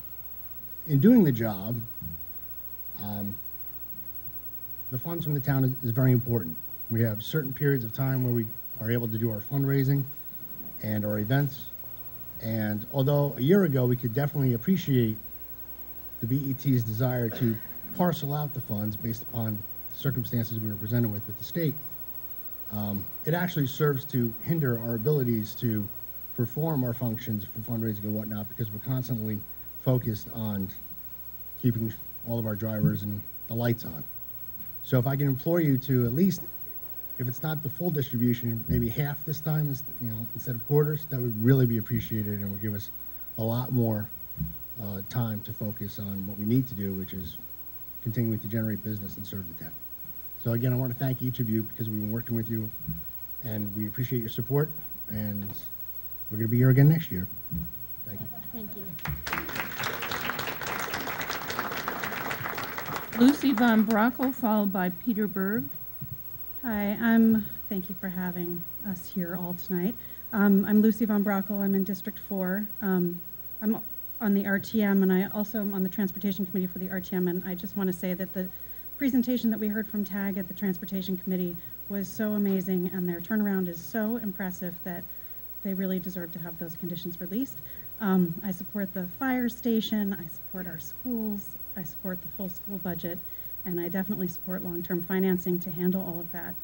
In doing the job, the funds from the town is very important. We have certain periods of time where we are able to do our fundraising and our events. And although a year ago we could definitely appreciate the BET's desire to parcel out the funds based upon the circumstances we were presented with the state, it actually serves to hinder our abilities to perform our functions for fundraising and whatnot, because we're constantly focused on keeping all of our drivers and the lights on. So if I can implore you to at least, if it's not the full distribution, maybe half this time, is, instead of quarters, that would really be appreciated and would give us a lot more time to focus on what we need to do, which is continuing to generate business and serve the town. So again, I want to thank each of you because we've been working with you, and we appreciate your support, and we're going to be here again next year. Thank you. Thank you. Lucy Von Brockel, followed by Peter Berg. Hi, thank you for having us here all tonight. I'm Lucy Von Brockel. I'm in District 4. I'm on the RTM, and I also am on the Transportation Committee for the RTM, and I just want to say that the presentation that we heard from TAG at the Transportation Committee was so amazing, and their turnaround is so impressive that they really deserve to have those conditions released. I support the fire station, I support our schools, I support the full school budget, and I definitely support long-term financing to handle all of that.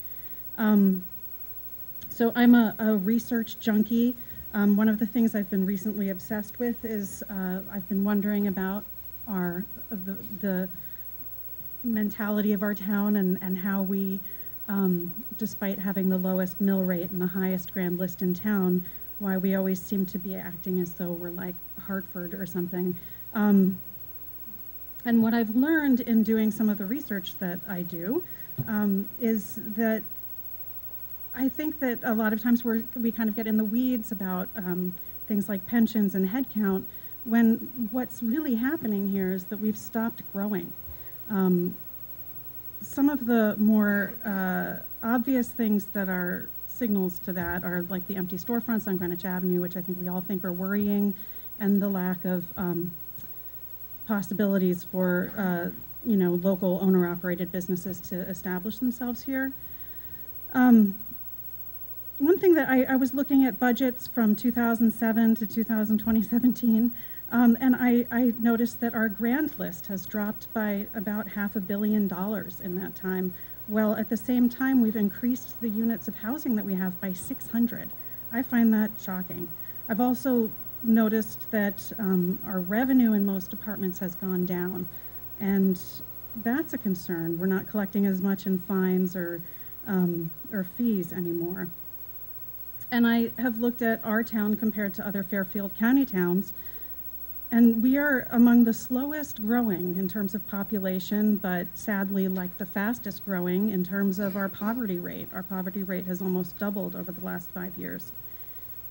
So I'm a research junkie. One of the things I've been recently obsessed with is I've been wondering about the mentality of our town and how we, despite having the lowest mill rate and the highest grand list in town, why we always seem to be acting as though we're like Hartford or something. And what I've learned in doing some of the research that I do is that I think that a lot of times we kind of get in the weeds about things like pensions and headcount, when what's really happening here is that we've stopped growing. Some of the more obvious things that are signals to that are like the empty storefronts on Greenwich Avenue, which I think we all think are worrying, and the lack of possibilities for local owner-operated businesses to establish themselves here. One thing that I was looking at budgets from 2007 to 2017, and I noticed that our grand list has dropped by about $500 million in that time. Well, at the same time, we've increased the units of housing that we have by 600. I find that shocking. I've also noticed that our revenue in most departments has gone down, and that's a concern. We're not collecting as much in fines or fees anymore. And I have looked at our town compared to other Fairfield County towns, and we are among the slowest growing in terms of population, but sadly like the fastest growing in terms of our poverty rate. Our poverty rate has almost doubled over the last 5 years.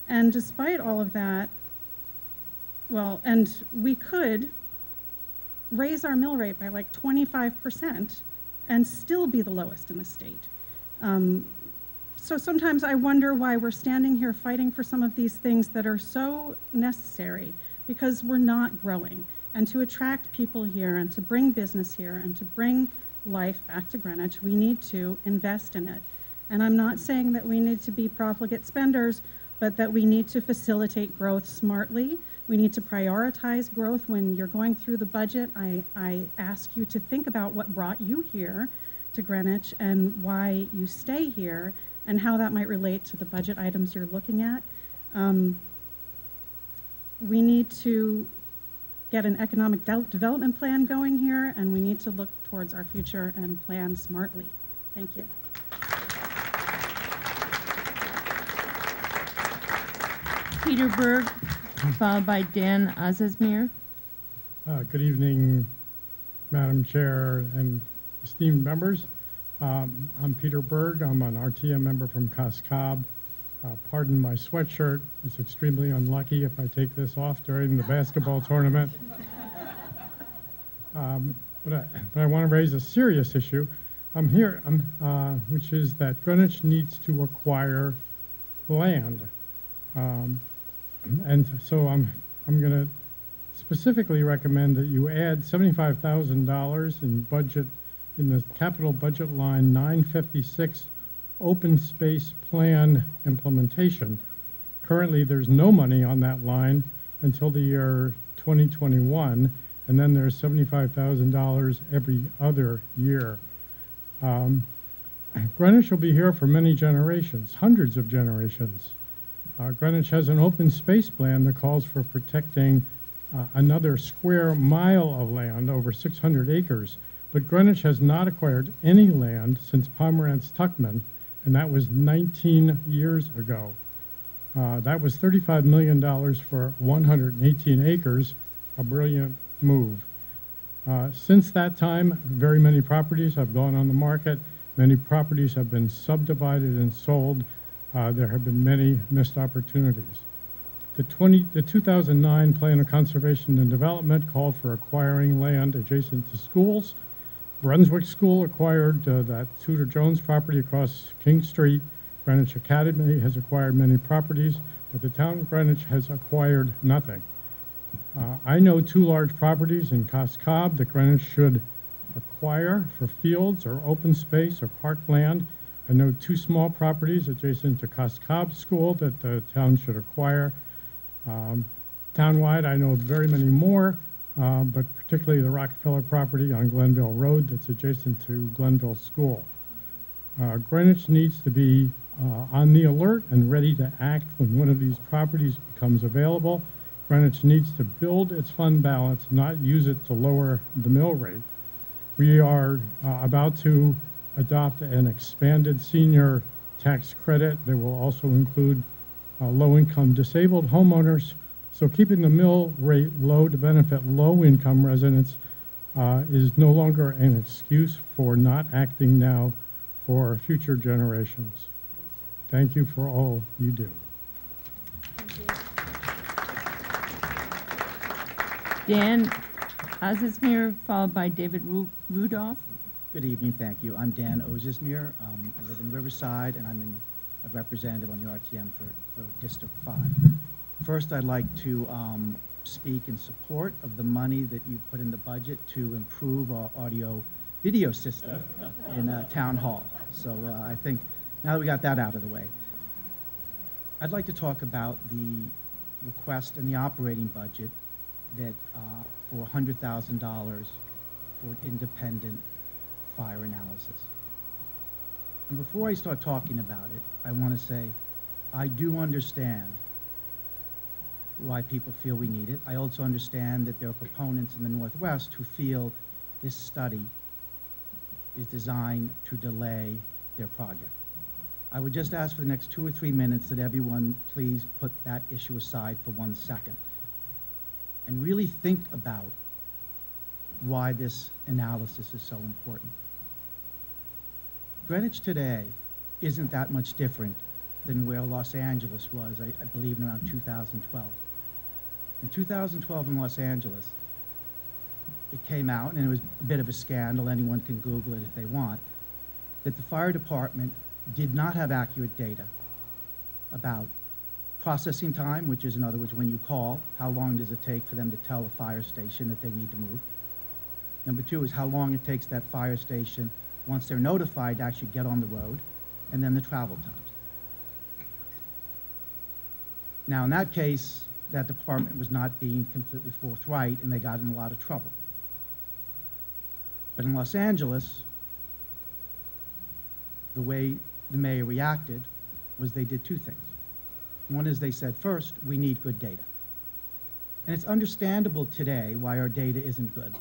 And despite all of that, well, and we could raise our mill rate by like 25% and still be the lowest in the state. So sometimes I wonder why we're standing here fighting for some of these things that are so necessary, because we're not growing. And to attract people here and to bring business here and to bring life back to Greenwich, we need to invest in it. And I'm not saying that we need to be profligate spenders, but that we need to facilitate growth smartly. We need to prioritize growth. When you're going through the budget, I ask you to think about what brought you here to Greenwich and why you stay here, and how that might relate to the budget items you're looking at. We need to get an economic development plan going here, and we need to look towards our future and plan smartly. Thank you. Peter Berg, followed by Dan Azazmir. Good evening, Madam Chair and esteemed members. I'm Peter Berg. I'm an RTM member from Cascab. Pardon my sweatshirt. It's extremely unlucky if I take this off during the basketball tournament. But I want to raise a serious issue. Which is that Greenwich needs to acquire land. And so I'm going to specifically recommend that you add $75,000 in budget, in the capital budget line 956, open space plan implementation. Currently, there's no money on that line until the year 2021, and then there's $75,000 every other year. Greenwich will be here for many generations, hundreds of generations. Greenwich has an open space plan that calls for protecting another square mile of land, over 600 acres. But Greenwich has not acquired any land since Pomerantz Tuckman, and that was 19 years ago. That was $35 million for 118 acres, a brilliant move. Since that time, very many properties have gone on the market. Many properties have been subdivided and sold. There have been many missed opportunities. The 2009 Plan of Conservation and Development called for acquiring land adjacent to schools. Brunswick School acquired that Tudor Jones property across King Street. Greenwich Academy has acquired many properties, but the town of Greenwich has acquired nothing. I know 2 large properties in Cos Cob that Greenwich should acquire for fields or open space or park land. I know 2 small properties adjacent to Cos Cob School that the town should acquire. Townwide, I know very many more, but particularly the Rockefeller property on Glenville Road that's adjacent to Glenville School. Greenwich needs to be on the alert and ready to act when one of these properties becomes available. Greenwich needs to build its fund balance, not use it to lower the mill rate. We are about to adopt an expanded senior tax credit that will also include low-income disabled homeowners. So keeping the mill rate low to benefit low-income residents is no longer an excuse for not acting now for future generations. Thank you for all you do. Dan Ozismir, followed by David Rudolph. Good evening, thank you. I'm Dan Ozismir. I live in Riverside, and I'm a representative on the RTM for District 5. First, I'd like to speak in support of the money that you put in the budget to improve our audio-video system in Town Hall. So I think now that we got that out of the way, I'd like to talk about the request in the operating budget that for $100,000 for independent fire analysis. And before I start talking about it, I want to say I do understand why people feel we need it. I also understand that there are proponents in the Northwest who feel this study is designed to delay their project. I would just ask for the next 2 or 3 minutes that everyone please put that issue aside for 1 second and really think about why this analysis is so important. Greenwich today isn't that much different than where Los Angeles was, I believe, in around 2012. In 2012 in Los Angeles, it came out, and it was a bit of a scandal, anyone can Google it if they want, that the fire department did not have accurate data about processing time, which is, in other words, when you call, how long does it take for them to tell a fire station that they need to move? Number 2 is how long it takes that fire station, once they're notified, to actually get on the road, and then the travel times. Now, in that case, that department was not being completely forthright, and they got in a lot of trouble. But in Los Angeles, the way the mayor reacted was they did 2 things. One is they said, first, we need good data. And it's understandable today why our data isn't good.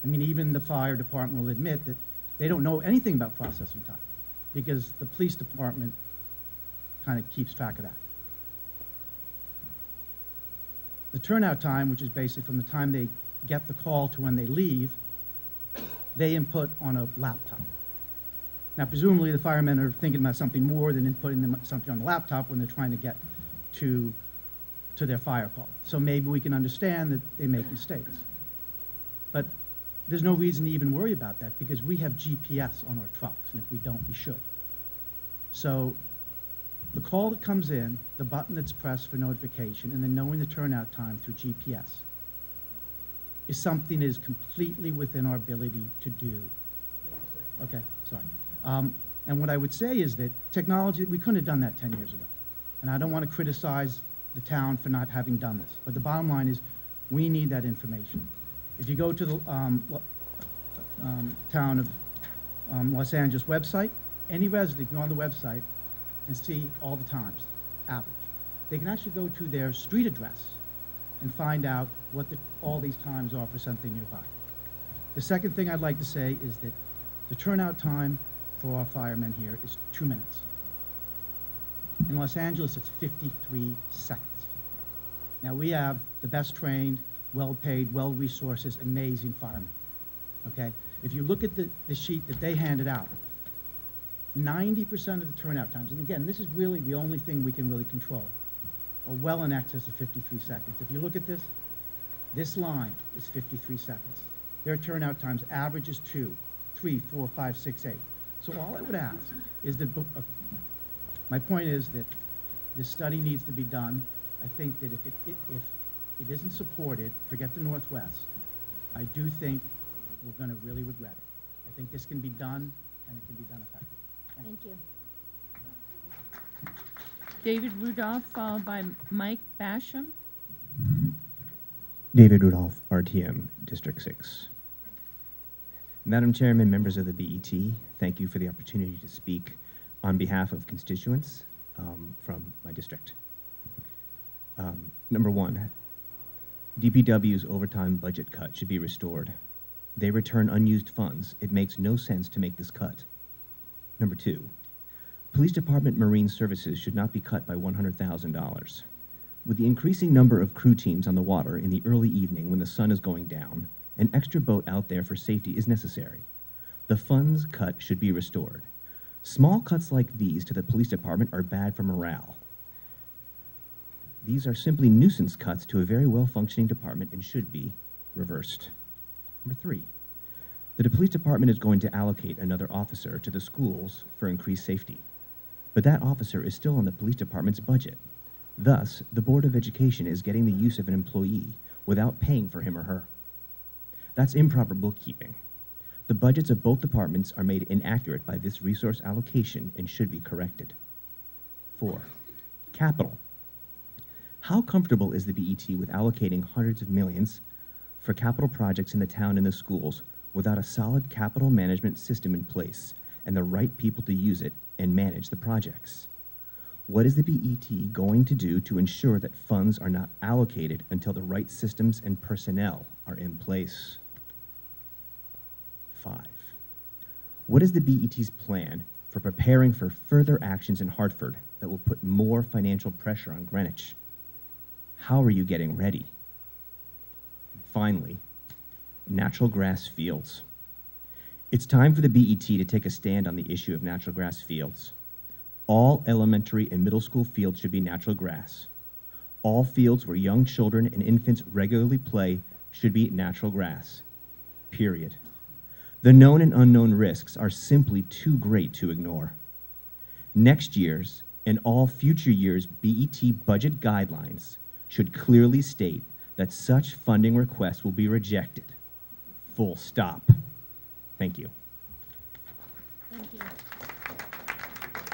I mean, even the fire department will admit that they don't know anything about processing time because the police department kind of keeps track of that. The turnout time, which is basically from the time they get the call to when they leave, they input on a laptop. Now, presumably, the firemen are thinking about something more than inputting something on the laptop when they're trying to get to their fire call. So maybe we can understand that they make mistakes. But there's no reason to even worry about that because we have GPS on our trucks, and if we don't, we should. So The call that comes in, the button that's pressed for notification, and then knowing the turnout time through GPS is something that is completely within our ability to do. Okay, sorry. And what I would say is that technology, we couldn't have done that 10 years ago. And I don't want to criticize the town for not having done this. But the bottom line is, we need that information. If you go to the town of Los Angeles website, any resident can go on the website and see all the times, average. They can actually go to their street address and find out what all these times are for something nearby. The second thing I'd like to say is that the turnout time for our firemen here is 2 minutes. In Los Angeles, it's 53 seconds. Now, we have the best trained, well-paid, well-resourced, amazing firemen, okay? If you look at the sheet that they handed out, 90% of the turnout times, and again, this is really the only thing we can really control, are well in excess of 53 seconds. If you look at this line is 53 seconds. Their turnout times averages 2, 3, 4, 5, 6, 8. So all I would ask is that, my point is that this study needs to be done. I think that if it isn't supported, forget the Northwest, I do think we're going to really regret it. I think this can be done, and it can be done effectively. Thank you. David Rudolph, followed by Mike Basham. David Rudolph, RTM, District 6. Madam Chairman, members of the BET, thank you for the opportunity to speak on behalf of constituents from my district. Number one, DPW's overtime budget cut should be restored. They return unused funds. It makes no sense to make this cut. Number two, Police Department Marine Services should not be cut by $100,000. With the increasing number of crew teams on the water in the early evening when the sun is going down, an extra boat out there for safety is necessary. The funds cut should be restored. Small cuts like these to the police department are bad for morale. These are simply nuisance cuts to a very well-functioning department and should be reversed. Number three, the police department is going to allocate another officer to the schools for increased safety. But that officer is still on the police department's budget. Thus, the Board of Education is getting the use of an employee without paying for him or her. That's improper bookkeeping. The budgets of both departments are made inaccurate by this resource allocation and should be corrected. 4, capital. How comfortable is the BET with allocating hundreds of millions for capital projects in the town and the schools without a solid capital management system in place and the right people to use it and manage the projects? What is the BET going to do to ensure that funds are not allocated until the right systems and personnel are in place? 5, what is the BET's plan for preparing for further actions in Hartford that will put more financial pressure on Greenwich? How are you getting ready? And finally, natural grass fields. It's time for the BET to take a stand on the issue of natural grass fields. All elementary and middle school fields should be natural grass. All fields where young children and infants regularly play should be natural grass. Period. The known and unknown risks are simply too great to ignore. Next year's and all future years' BET budget guidelines should clearly state that such funding requests will be rejected. Full stop. Thank you. Thank you.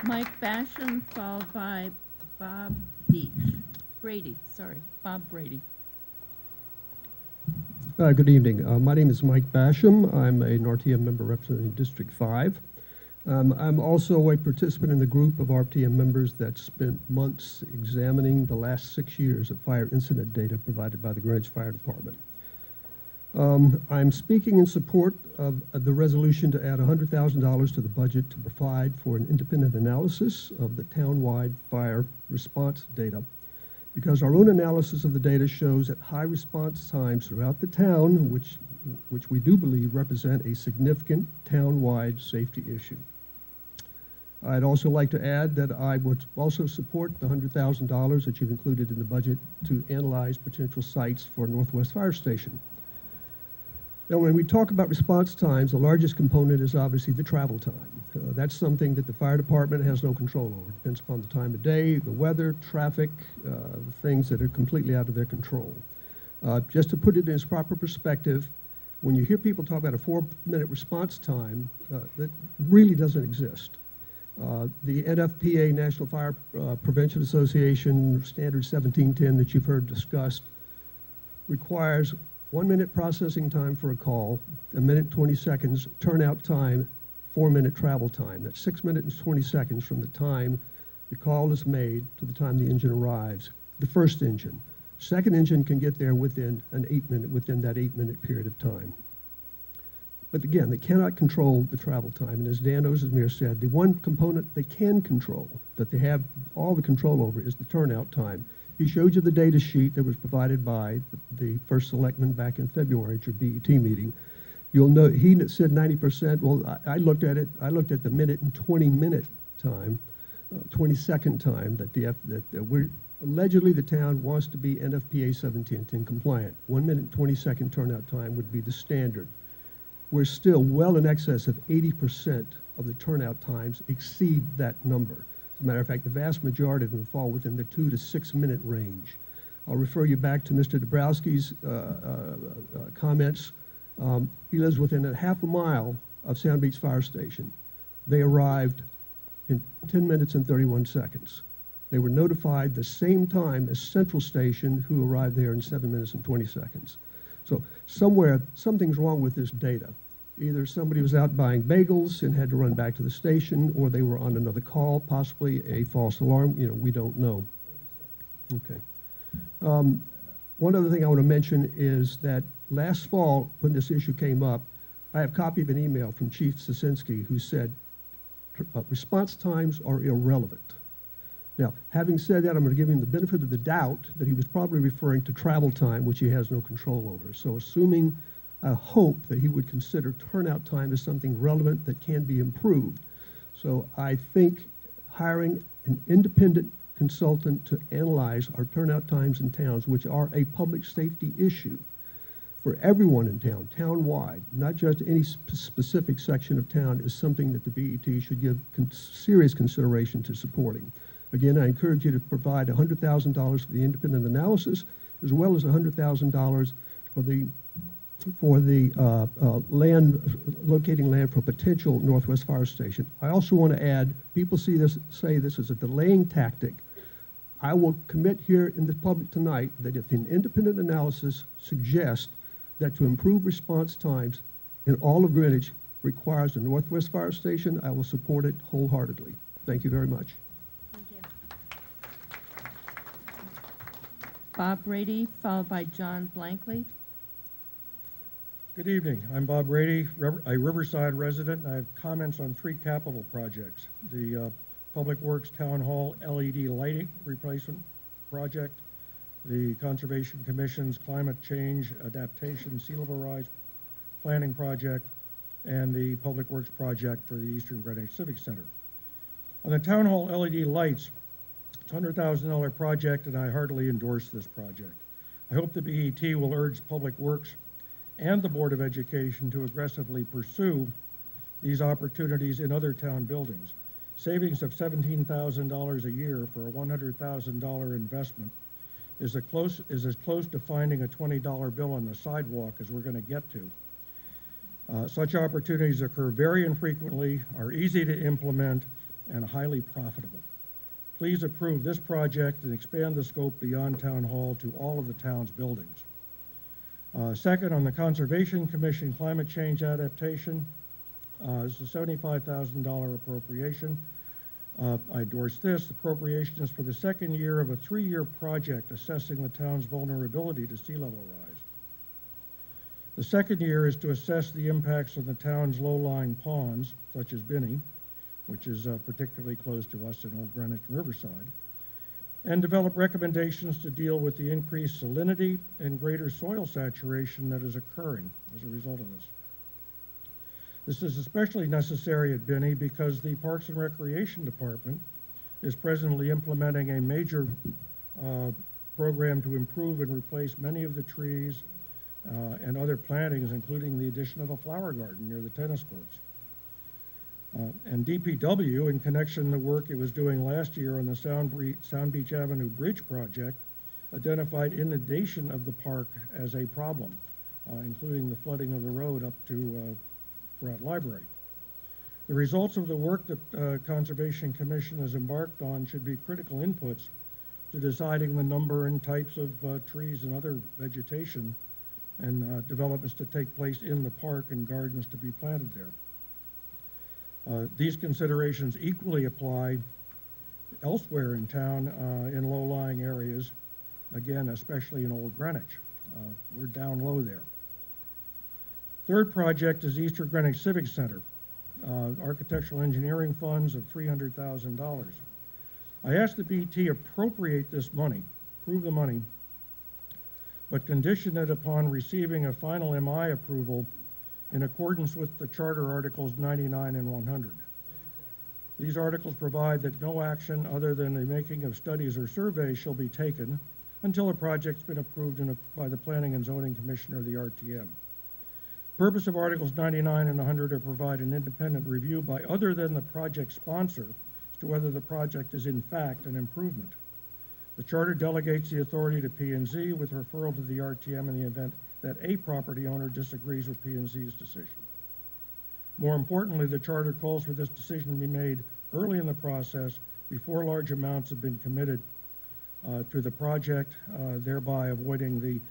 Mike Basham, followed by Bob Brady. Bob Brady. Good evening. My name is Mike Basham. I'm an RTM member representing District 5. I'm also a participant in the group of RTM members that spent months examining the last 6 years of fire incident data provided by the Greenwich Fire Department. I'm speaking in support of the resolution to add $100,000 to the budget to provide for an independent analysis of the town-wide fire response data, because our own analysis of the data shows that high response times throughout the town, which we do believe represent a significant town-wide safety issue. I'd also like to add that I would also support the $100,000 that you've included in the budget to analyze potential sites for Northwest Fire Station. Now, when we talk about response times, the largest component is obviously the travel time. That's something that the fire department has no control over. It depends upon the time of day, the weather, traffic, the things that are completely out of their control. Just to put it in its proper perspective, when you hear people talk about a 4-minute response time, that really doesn't exist. The NFPA, National Fire Prevention Association Standard 1710 that you've heard discussed, requires 1 minute processing time for a call, 1 minute and 20 seconds, turnout time, 4-minute travel time. That's 6 minutes and 20 seconds from the time the call is made to the time the engine arrives. The first engine. Second engine can get there within that 8-minute period of time. But again, they cannot control the travel time. And as Dan Ozemir said, the one component they can control, that they have all the control over, is the turnout time. He showed you the data sheet that was provided by the first selectman back in February at your BET meeting. You'll note he said 90%. Well, I looked at it. I looked at the minute and 20-minute time, 20-second time that we're allegedly the town wants to be NFPA 1710 compliant. 1 minute and 20-second turnout time would be the standard. We're still well in excess of 80% of the turnout times exceed that number. As a matter of fact, the vast majority of them fall within the 2 to 6 minute range. I'll refer you back to Mr. Dabrowski's comments. He lives within a half a mile of Sound Beach Fire Station. They arrived in 10 minutes and 31 seconds. They were notified the same time as Central Station, who arrived there in 7 minutes and 20 seconds. So somewhere, something's wrong with this data. Either somebody was out buying bagels and had to run back to the station, or they were on another call, possibly a false alarm. We don't know. Okay. One other thing I want to mention is that last fall, when this issue came up, I have a copy of an email from Chief Sosinski who said response times are irrelevant. Now, having said that, I'm going to give him the benefit of the doubt that he was probably referring to travel time, which he has no control over. So assuming I hope that he would consider turnout time as something relevant that can be improved. So I think hiring an independent consultant to analyze our turnout times in towns, which are a public safety issue for everyone in town, town-wide, not just any specific section of town, is something that the BET should give serious consideration to supporting. Again, I encourage you to provide $100,000 for the independent analysis, as well as $100,000 for the locating land for a potential Northwest Fire Station. I also want to add, people say this is a delaying tactic. I will commit here in the public tonight that if an independent analysis suggests that to improve response times in all of Greenwich requires a Northwest Fire Station, I will support it wholeheartedly. Thank you very much. Bob Brady, followed by John Blankley. Good evening. I'm Bob Brady, a Riverside resident, and I have comments on 3 capital projects. The Public Works Town Hall LED lighting replacement project, the Conservation Commission's Climate Change Adaptation Sea Level Rise Planning Project, and the Public Works project for the Eastern Greenwich Civic Center. On the Town Hall LED lights, it's a $100,000 project, and I heartily endorse this project. I hope the BET will urge Public Works and the Board of Education to aggressively pursue these opportunities in other town buildings. Savings of $17,000 a year for a $100,000 investment is as close to finding a $20 bill on the sidewalk as we're going to get to. Such opportunities occur very infrequently, are easy to implement, and highly profitable. Please approve this project and expand the scope beyond Town Hall to all of the town's buildings. Second, on the Conservation Commission Climate Change Adaptation, this is a $75,000 appropriation. I endorse this. The appropriation is for the second year of a 3-year project assessing the town's vulnerability to sea level rise. The second year is to assess the impacts on the town's low-lying ponds, such as Binney, which is particularly close to us in Old Greenwich and Riverside, and develop recommendations to deal with the increased salinity and greater soil saturation that is occurring as a result of this. This is especially necessary at Binney because the Parks and Recreation Department is presently implementing a major program to improve and replace many of the trees and other plantings, including the addition of a flower garden near the tennis courts. And DPW, in connection with the work it was doing last year on the Sound Beach Avenue Bridge project, identified inundation of the park as a problem, including the flooding of the road up to Pratt Library. The results of the work that Conservation Commission has embarked on should be critical inputs to deciding the number and types of trees and other vegetation and developments to take place in the park and gardens to be planted there. These considerations equally apply elsewhere in town in low-lying areas, again, especially in Old Greenwich. We're down low there. Third project is Easter Greenwich Civic Center, architectural engineering funds of $300,000. I asked the BT appropriate this money, approve the money, but condition it upon receiving a final MI approval in accordance with the Charter Articles 99 and 100. These articles provide that no action other than the making of studies or surveys shall be taken until a project's been approved by the Planning and Zoning Commission or the RTM. Purpose of Articles 99 and 100 are to provide an independent review by other than the project sponsor as to whether the project is in fact an improvement. The Charter delegates the authority to P&Z with referral to the RTM in the event that a property owner disagrees with P&Z's decision. More importantly, the Charter calls for this decision to be made early in the process before large amounts have been committed to the project, thereby avoiding the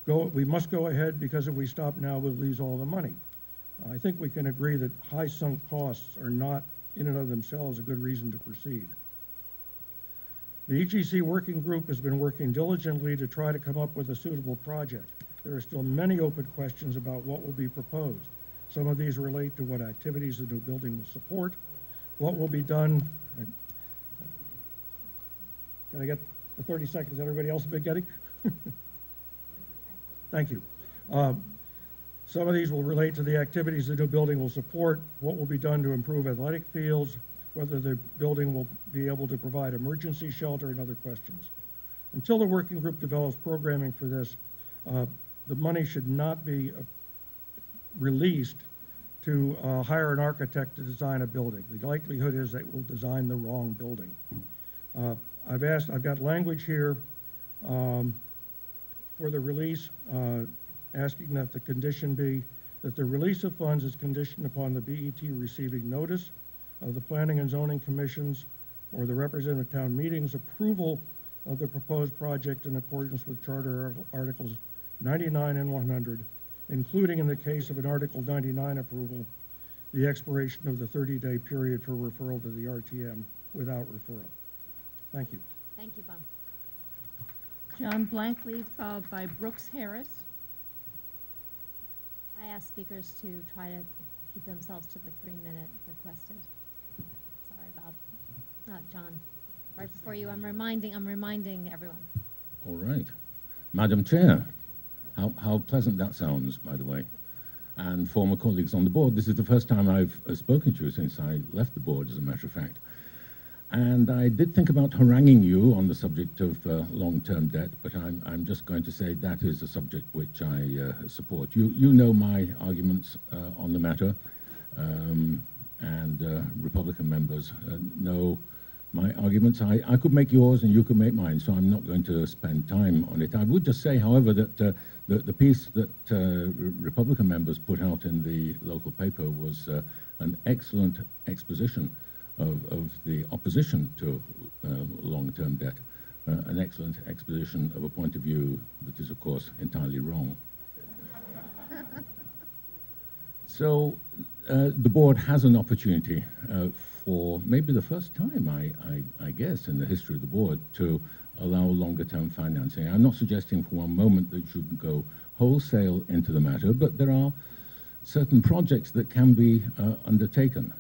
we must go ahead because if we stop now, we'll lose all the money. I think we can agree that high sunk costs are not in and of themselves a good reason to proceed. The EGC working group has been working diligently to try to come up with a suitable project. There are still many open questions about what will be proposed. Some of these relate to what activities the new building will support, what will be done. Can I get the 30 seconds everybody else has been getting? Thank you. Some of these will relate to the activities the new building will support, what will be done to improve athletic fields, whether the building will be able to provide emergency shelter, and other questions. Until the working group develops programming for this, the money should not be released to hire an architect to design a building. The likelihood is that we'll design the wrong building. I've got language here for the release, asking that the condition be that the release of funds is conditioned upon the BET receiving notice of the Planning and Zoning Commissions or the representative town meetings approval of the proposed project in accordance with Charter Articles 99 and 100, including in the case of an Article 99 approval, the expiration of the 30-day period for referral to the RTM without referral. Thank you. Thank you, Bob. John Blankley, followed by Brooks Harris. I ask speakers to try to keep themselves to the 3-minute requested. Sorry, Bob. John. Right before you, I'm reminding everyone. All right. Madam Chair, how pleasant that sounds, by the way. And former colleagues on the board, this is the first time I've spoken to you since I left the board, as a matter of fact. And I did think about haranguing you on the subject of long-term debt, but I'm just going to say that is a subject which I support. You know my arguments on the matter, and Republican members know my arguments. I could make yours and you could make mine, so I'm not going to spend time on it. I would just say, however, that the piece that Republican members put out in the local paper was an excellent exposition of the opposition to long-term debt, an excellent exposition of a point of view that is, of course, entirely wrong. So the board has an opportunity for maybe the first time, I guess, in the history of the board to allow longer-term financing. I'm not suggesting for one moment that you can go wholesale into the matter, but there are certain projects that can be undertaken.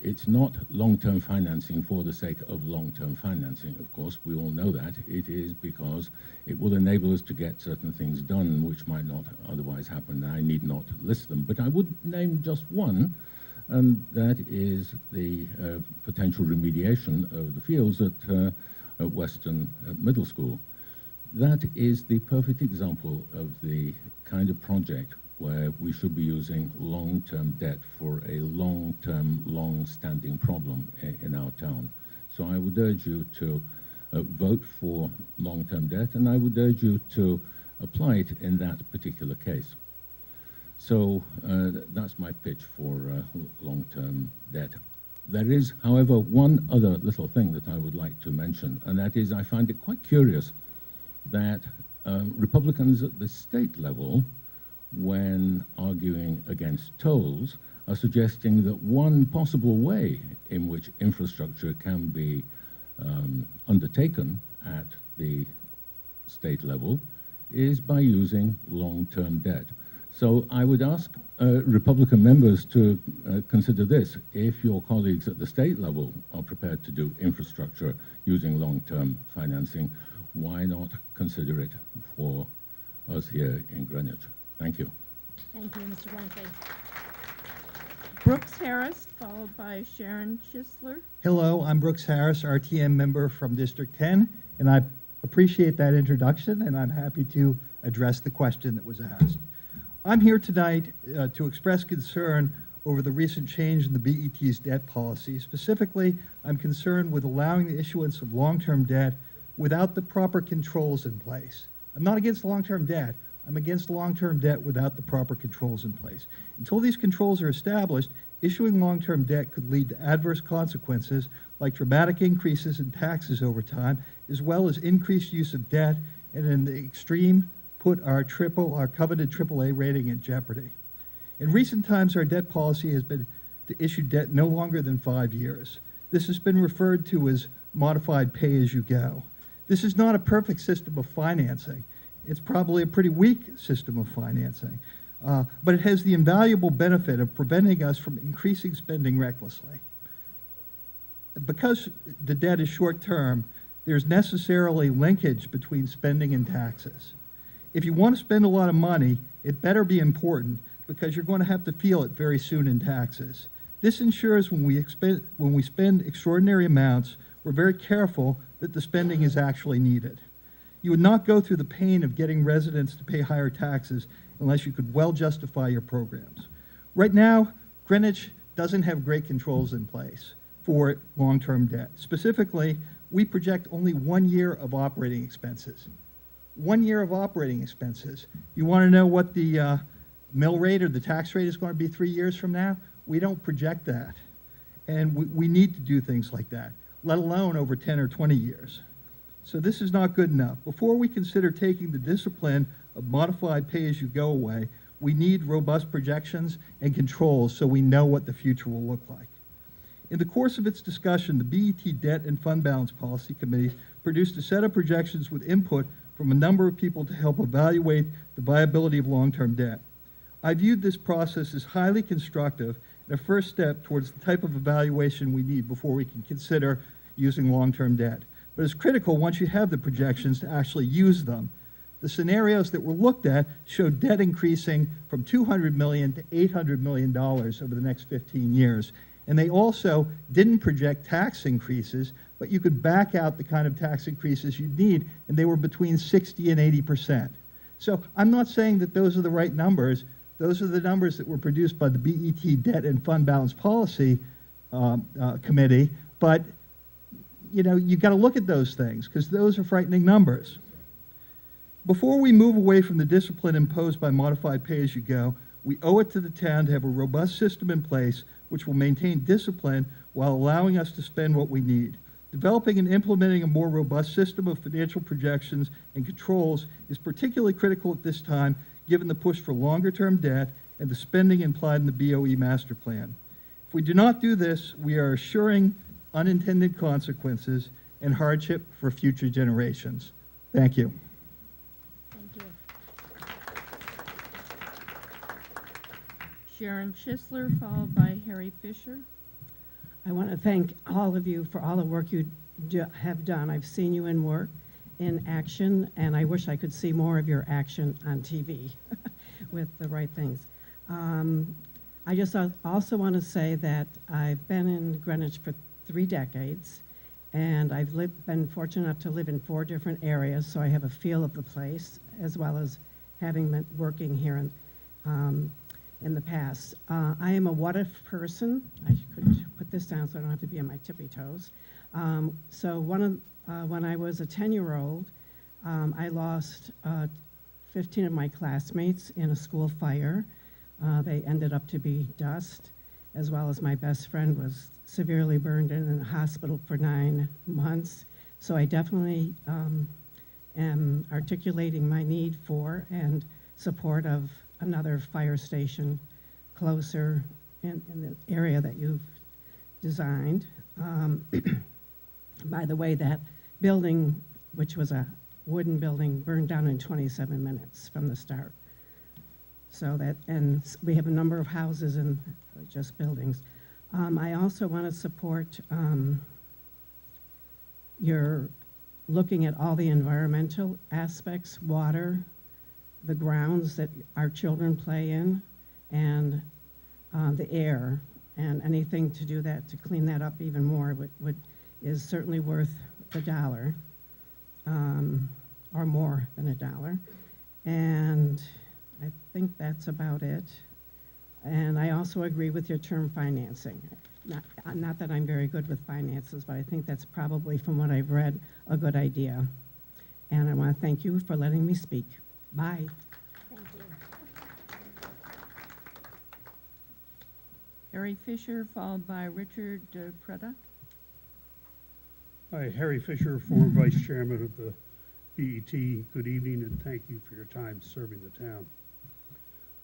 It's not long-term financing for the sake of long-term financing, of course. We all know that. It is because it will enable us to get certain things done which might not otherwise happen. I need not list them, but I would name just one, and that is the potential remediation of the fields at Western Middle School. That is the perfect example of the kind of project where we should be using long-term debt for a long-term, long-standing problem in our town. So I would urge you to vote for long-term debt, and I would urge you to apply it in that particular case. So that's my pitch for long-term debt. There is, however, one other little thing that I would like to mention, and that is I find it quite curious that Republicans at the state level, when arguing against tolls, are suggesting that one possible way in which infrastructure can be undertaken at the state level is by using long-term debt. So I would ask Republican members to consider this. If your colleagues at the state level are prepared to do infrastructure using long-term financing, why not consider it for us here in Greenwich? Thank you. Thank you, Mr. Blankley. Brooks Harris, followed by Sharon Schisler. Hello, I'm Brooks Harris, RTM member from District 10, and I appreciate that introduction, and I'm happy to address the question that was asked. I'm here tonight to express concern over the recent change in the BET's debt policy. Specifically, I'm concerned with allowing the issuance of long-term debt without the proper controls in place. I'm not against long-term debt. I'm against long-term debt without the proper controls in place. Until these controls are established, issuing long-term debt could lead to adverse consequences like dramatic increases in taxes over time, as well as increased use of debt, and in the extreme, put our coveted AAA rating in jeopardy. In recent times, our debt policy has been to issue debt no longer than 5 years. This has been referred to as modified pay-as-you-go. This is not a perfect system of financing. It's probably a pretty weak system of financing, but it has the invaluable benefit of preventing us from increasing spending recklessly. Because the debt is short-term, there's necessarily linkage between spending and taxes. If you want to spend a lot of money, it better be important because you're going to have to feel it very soon in taxes. This ensures when we spend extraordinary amounts, we're very careful that the spending is actually needed. You would not go through the pain of getting residents to pay higher taxes unless you could well justify your programs. Right now, Greenwich doesn't have great controls in place for long-term debt. Specifically, we project only 1 year of operating expenses. 1 year of operating expenses. You want to know what the mill rate or the tax rate is going to be 3 years from now? We don't project that. And we need to do things like that, let alone over 10 or 20 years. So this is not good enough. Before we consider taking the discipline of modified pay-as-you-go away, we need robust projections and controls so we know what the future will look like. In the course of its discussion, the BET Debt and Fund Balance Policy Committee produced a set of projections with input from a number of people to help evaluate the viability of long-term debt. I viewed this process as highly constructive and a first step towards the type of evaluation we need before we can consider using long-term debt. But it's critical once you have the projections to actually use them. The scenarios that were looked at showed debt increasing from $200 million to $800 million over the next 15 years. And they also didn't project tax increases, but you could back out the kind of tax increases you'd need, and they were between 60 and 80%. So I'm not saying that those are the right numbers. Those are the numbers that were produced by the BET Debt and Fund Balance Policy Committee, but you know, you got to look at those things because those are frightening numbers. Before we move away from the discipline imposed by modified pay-as-you-go, we owe it to the town to have a robust system in place which will maintain discipline while allowing us to spend what we need. Developing and implementing a more robust system of financial projections and controls is particularly critical at this time, given the push for longer-term debt and the spending implied in the BOE master plan. If we do not do this, we are assuring unintended consequences and hardship for future generations. Thank you. Thank you. Sharon Schisler, followed by Harry Fisher. I want to thank all of you for all the work you have done. I've seen you in work, in action, and I wish I could see more of your action on TV with the right things. I just also want to say that I've been in Greenwich for 3 decades, and I've been fortunate enough to live in 4 different areas, so I have a feel of the place, as well as having been working here. in the past. I am a what-if person. I could put this down so I don't have to be on my tippy toes. When I was a 10-year-old, I lost 15 of my classmates in a school fire. They ended up to be dust, as well as my best friend was severely burned in the hospital for 9 months. So I definitely am articulating my need for and support of another fire station closer in the area that you've designed. By the way, that building, which was a wooden building, burned down in 27 minutes from the start. So that, and we have a number of houses and just buildings. I also want to support your looking at all the environmental aspects, water, the grounds that our children play in, and the air, and anything to do that, to clean that up even more is certainly worth the $1, or more than $1. And I think that's about it. And I also agree with your term financing. Not that I'm very good with finances, but I think that's probably, from what I've read, a good idea. And I want to thank you for letting me speak. Bye. Thank you. Harry Fisher, followed by Richard Preda. Hi, Harry Fisher, former Vice Chairman of the BET. Good evening, and thank you for your time serving the town.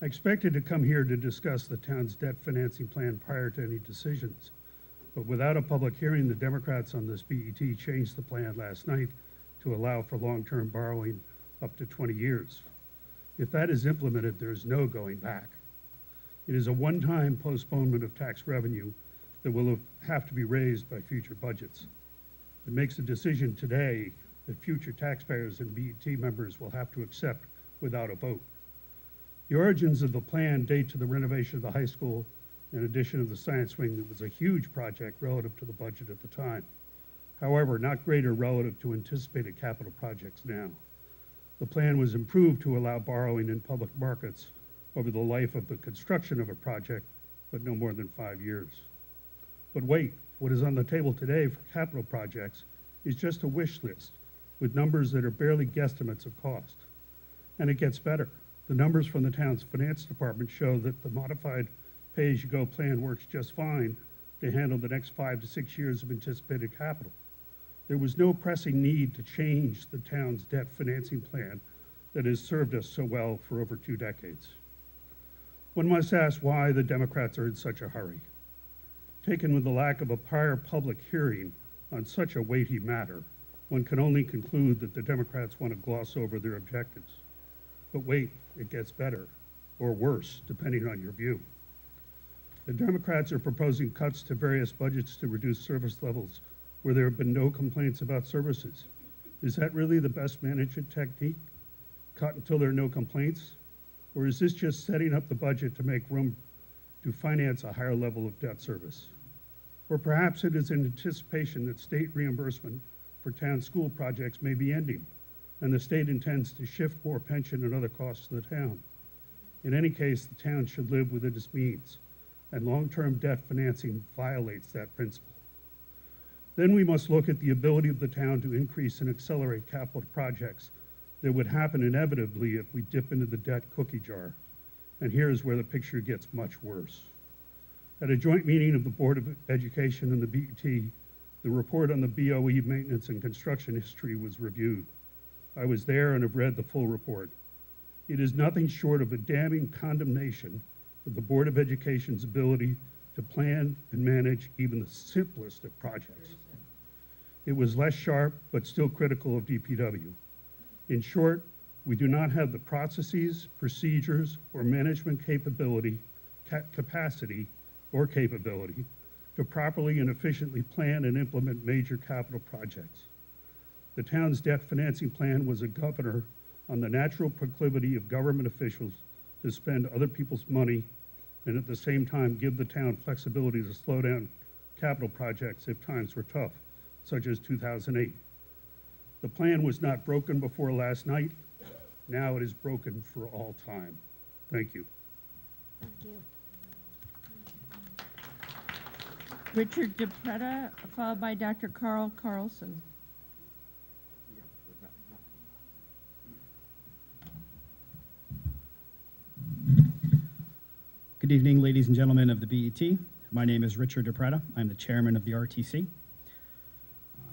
I expected to come here to discuss the town's debt financing plan prior to any decisions, but without a public hearing, the Democrats on this BET changed the plan last night to allow for long-term borrowing up to 20 years. If that is implemented, there is no going back. It is a one-time postponement of tax revenue that will have to be raised by future budgets. It makes a decision today that future taxpayers and BET members will have to accept without a vote. The origins of the plan date to the renovation of the high school and addition of the science wing that was a huge project relative to the budget at the time. However, not greater relative to anticipated capital projects now. The plan was improved to allow borrowing in public markets over the life of the construction of a project, but no more than 5 years. But wait, what is on the table today for capital projects is just a wish list with numbers that are barely guesstimates of cost. And it gets better. The numbers from the town's finance department show that the modified pay-as-you-go plan works just fine to handle the next 5 to 6 years of anticipated capital. There was no pressing need to change the town's debt financing plan that has served us so well for over 2 decades. One must ask why the Democrats are in such a hurry. Taken with the lack of a prior public hearing on such a weighty matter, one can only conclude that the Democrats want to gloss over their objectives. But wait, it gets better, or worse, depending on your view. The Democrats are proposing cuts to various budgets to reduce service levels where there have been no complaints about services. Is that really the best management technique? Cut until there are no complaints? Or is this just setting up the budget to make room to finance a higher level of debt service? Or perhaps it is in anticipation that state reimbursement for town school projects may be ending, and the state intends to shift more pension and other costs to the town. In any case, the town should live within its means, and long-term debt financing violates that principle. Then we must look at the ability of the town to increase and accelerate capital projects that would happen inevitably if we dip into the debt cookie jar. And here's where the picture gets much worse. At a joint meeting of the Board of Education and the BET, the report on the BOE maintenance and construction history was reviewed. I was there and have read the full report. It is nothing short of a damning condemnation of the Board of Education's ability to plan and manage even the simplest of projects. It was less sharp, but still critical of DPW. In short, we do not have the processes, procedures, or management capacity to properly and efficiently plan and implement major capital projects. The town's debt financing plan was a governor on the natural proclivity of government officials to spend other people's money and at the same time give the town flexibility to slow down capital projects if times were tough, such as 2008. The plan was not broken before last night. Now it is broken for all time. Thank you. Thank you. Richard DePretta, followed by Dr. Carl Carlson. Good evening, ladies and gentlemen of the BET. My name is Richard DePretta. I'm the chairman of the RTC.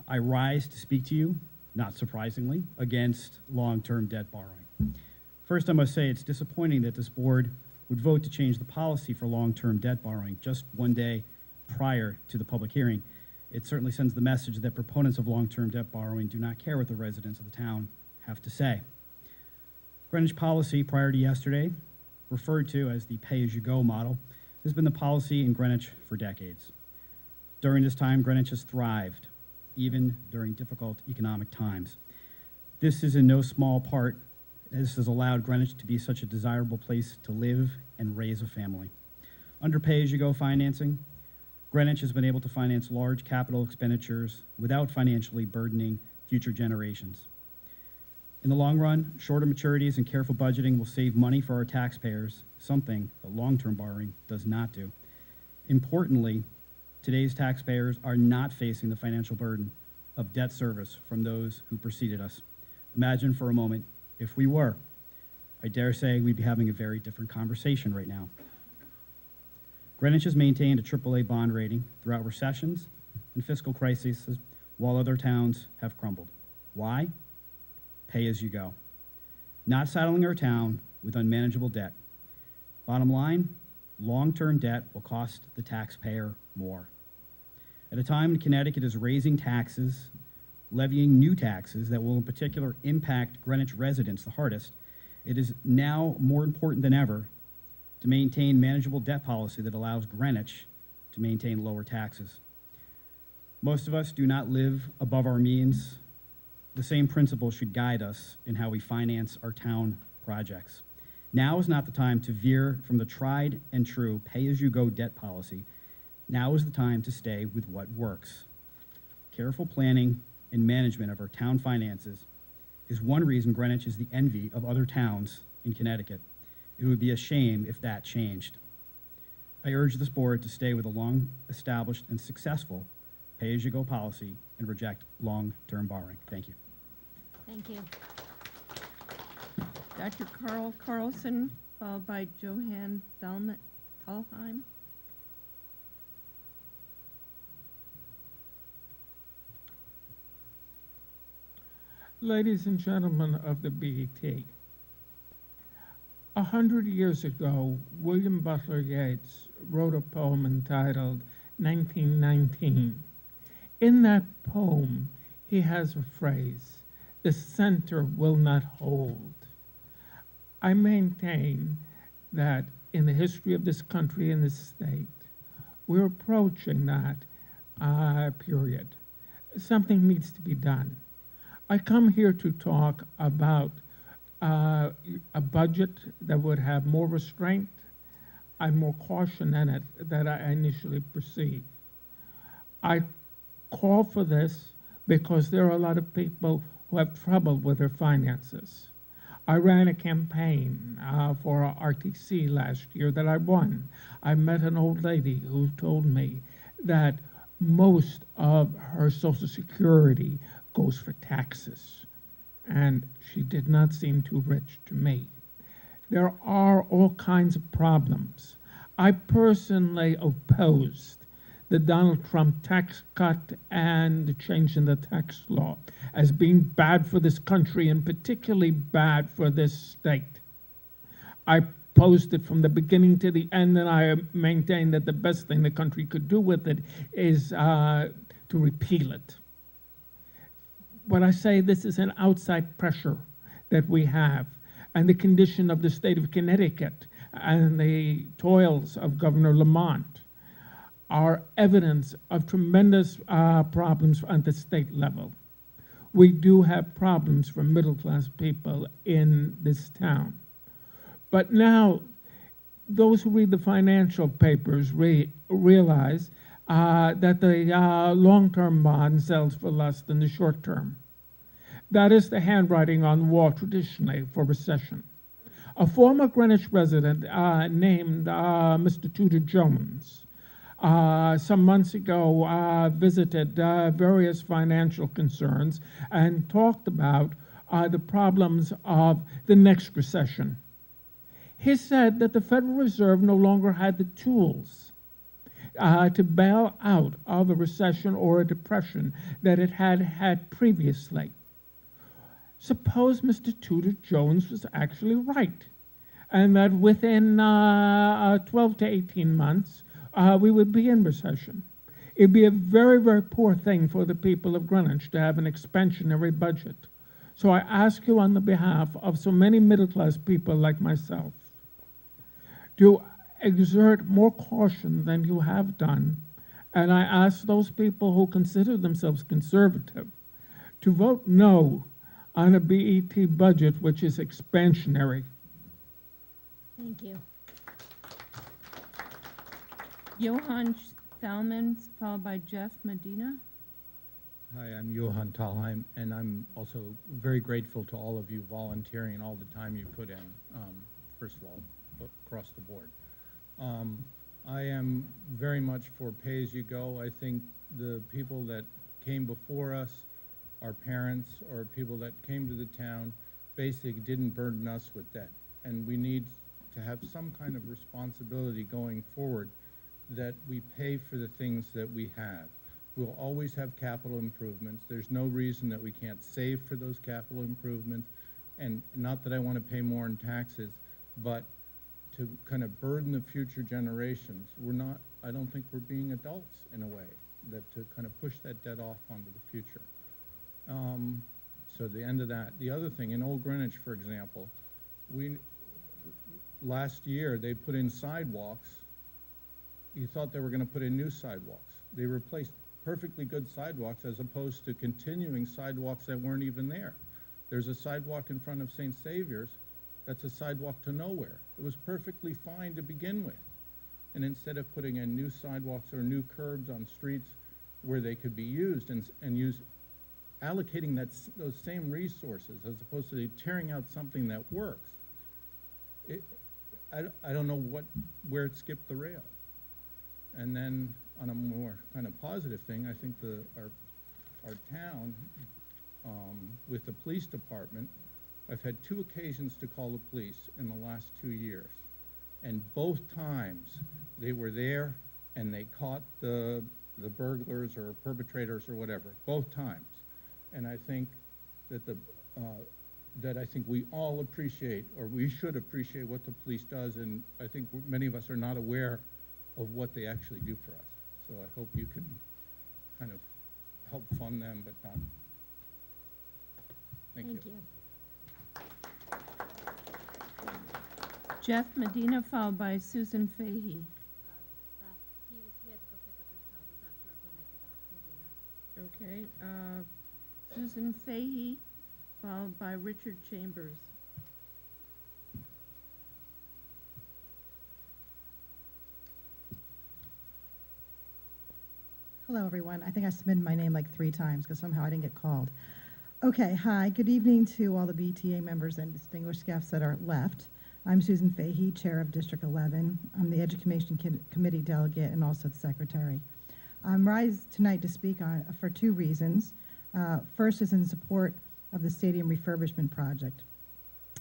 I rise to speak to you, not surprisingly, against long-term debt borrowing. First, I must say it's disappointing that this board would vote to change the policy for long-term debt borrowing just one day prior to the public hearing. It certainly sends the message that proponents of long-term debt borrowing do not care what the residents of the town have to say. Greenwich policy prior to yesterday, referred to as the pay-as-you-go model, has been the policy in Greenwich for decades. During this time, Greenwich has thrived, even during difficult economic times. This is in no small part, this has allowed Greenwich to be such a desirable place to live and raise a family. Under pay-as-you-go financing, Greenwich has been able to finance large capital expenditures without financially burdening future generations. In the long run, shorter maturities and careful budgeting will save money for our taxpayers, something that long-term borrowing does not do. Importantly, today's taxpayers are not facing the financial burden of debt service from those who preceded us. Imagine for a moment if we were. I dare say we'd be having a very different conversation right now. Greenwich has maintained a AAA bond rating throughout recessions and fiscal crises, while other towns have crumbled. Why? Pay as you go. Not saddling our town with unmanageable debt. Bottom line, long-term debt will cost the taxpayer more. At a time when Connecticut is raising taxes, levying new taxes that will in particular impact Greenwich residents the hardest, it is now more important than ever to maintain manageable debt policy that allows Greenwich to maintain lower taxes. Most of us do not live above our means. The same principle should guide us in how we finance our town projects. Now is not the time to veer from the tried and true pay-as-you-go debt policy. Now is the time to stay with what works. Careful planning and management of our town finances is one reason Greenwich is the envy of other towns in Connecticut. It would be a shame if that changed. I urge this board to stay with a long-established and successful pay-as-you-go policy and reject long-term borrowing. Thank you. Thank you. Dr. Carl Carlson, followed by Johann Thalheim. Ladies and gentlemen of the BET, 100 years ago, William Butler Yeats wrote a poem entitled 1919. In that poem, he has a phrase, "The center will not hold." I maintain that in the history of this country and this state, we're approaching that period. Something needs to be done. I come here to talk about a budget that would have more restraint and more caution in it than I initially perceived. I call for this because there are a lot of people who have trouble with their finances. I ran a campaign for RTC last year that I won. I met an old lady who told me that most of her Social Security goes for taxes, and she did not seem too rich to me. There are all kinds of problems. I personally opposed the Donald Trump tax cut and the change in the tax law as being bad for this country and particularly bad for this state. I opposed it from the beginning to the end, and I maintain that the best thing the country could do with it is to repeal it. When I say this is an outside pressure that we have, and the condition of the state of Connecticut and the toils of Governor Lamont are evidence of tremendous problems at the state level. We do have problems for middle-class people in this town. But now, those who read the financial papers realize that the long-term bond sells for less than the short term. That is the handwriting on the wall traditionally for recession. A former Greenwich resident named Mr. Tudor Jones some months ago visited various financial concerns and talked about the problems of the next recession. He said that the Federal Reserve no longer had the tools to bail out of a recession or a depression that it had had previously. Suppose Mr. Tudor Jones was actually right, and that within 12 to 18 months, we would be in recession. It'd be a very, very poor thing for the people of Greenwich to have an expansionary budget. So I ask you on the behalf of so many middle-class people like myself, to exert more caution than you have done, and I ask those people who consider themselves conservative to vote no on a BET budget which is expansionary. Thank you. Johann Thalman, followed by Jeff Medina. Hi, I'm Johann Thalheim, and I'm also very grateful to all of you volunteering and all the time you put in, first of all, across the board. I am very much for pay-as-you-go. I think the people that came before us, our parents, or people that came to the town, basically didn't burden us with debt. And we need to have some kind of responsibility going forward that we pay for the things that we have. We'll always have capital improvements. There's no reason that we can't save for those capital improvements. And not that I want to pay more in taxes, but to kind of burden the future generations. I don't think we're being adults in a way, that to kind of push that debt off onto the future. So the end of that. The other thing, in Old Greenwich, for example, last year they put in sidewalks. You thought they were going to put in new sidewalks. They replaced perfectly good sidewalks as opposed to continuing sidewalks that weren't even there. There's a sidewalk in front of St. Saviour's that's a sidewalk to nowhere. It was perfectly fine to begin with. And instead of putting in new sidewalks or new curbs on streets where they could be used and allocating those same resources as opposed to tearing out something that works, I don't know where it skipped the rail. And then on a more kind of positive thing, I think our town, with the police department, I've had 2 occasions to call the police in the last 2 years. And both times they were there and they caught the burglars or perpetrators or whatever, both times. And I think that I think we all appreciate, or we should appreciate, what the police does, and I think many of us are not aware of what they actually do for us. So I hope you can kind of help fund them, but not. Thank you. Jeff Medina, followed by Susan Fahey. He had to go pick up his child. He's not sure if he'll make it back. Medina. Okay. Susan Fahey, followed by Richard Chambers. Hello, everyone. I think I submitted my name like 3 times because somehow I didn't get called. Okay, hi. Good evening to all the BTA members and distinguished guests that are left. I'm Susan Fahey, Chair of District 11. I'm the Education Committee Delegate and also the Secretary. I'm rise tonight to speak for 2 reasons. First is in support of the stadium refurbishment project.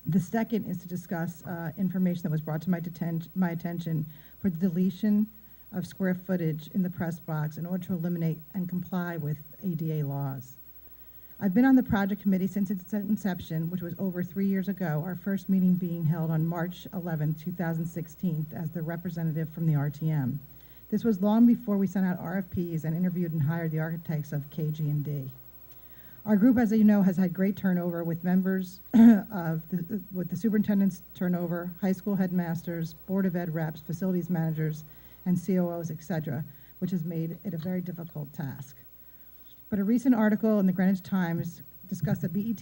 The second is to discuss information that was brought to my attention for the deletion of square footage in the press box in order to eliminate and comply with ADA laws. I've been on the project committee since its inception, which was over 3 years ago, our first meeting being held on March 11, 2016, as the representative from the RTM. This was long before we sent out RFPs and interviewed and hired the architects of KG&D. Our group, as you know, has had great turnover with members with the superintendent's turnover, high school headmasters, Board of Ed reps, facilities managers, and COOs, etc., which has made it a very difficult task. But a recent article in the Greenwich Times discussed the BET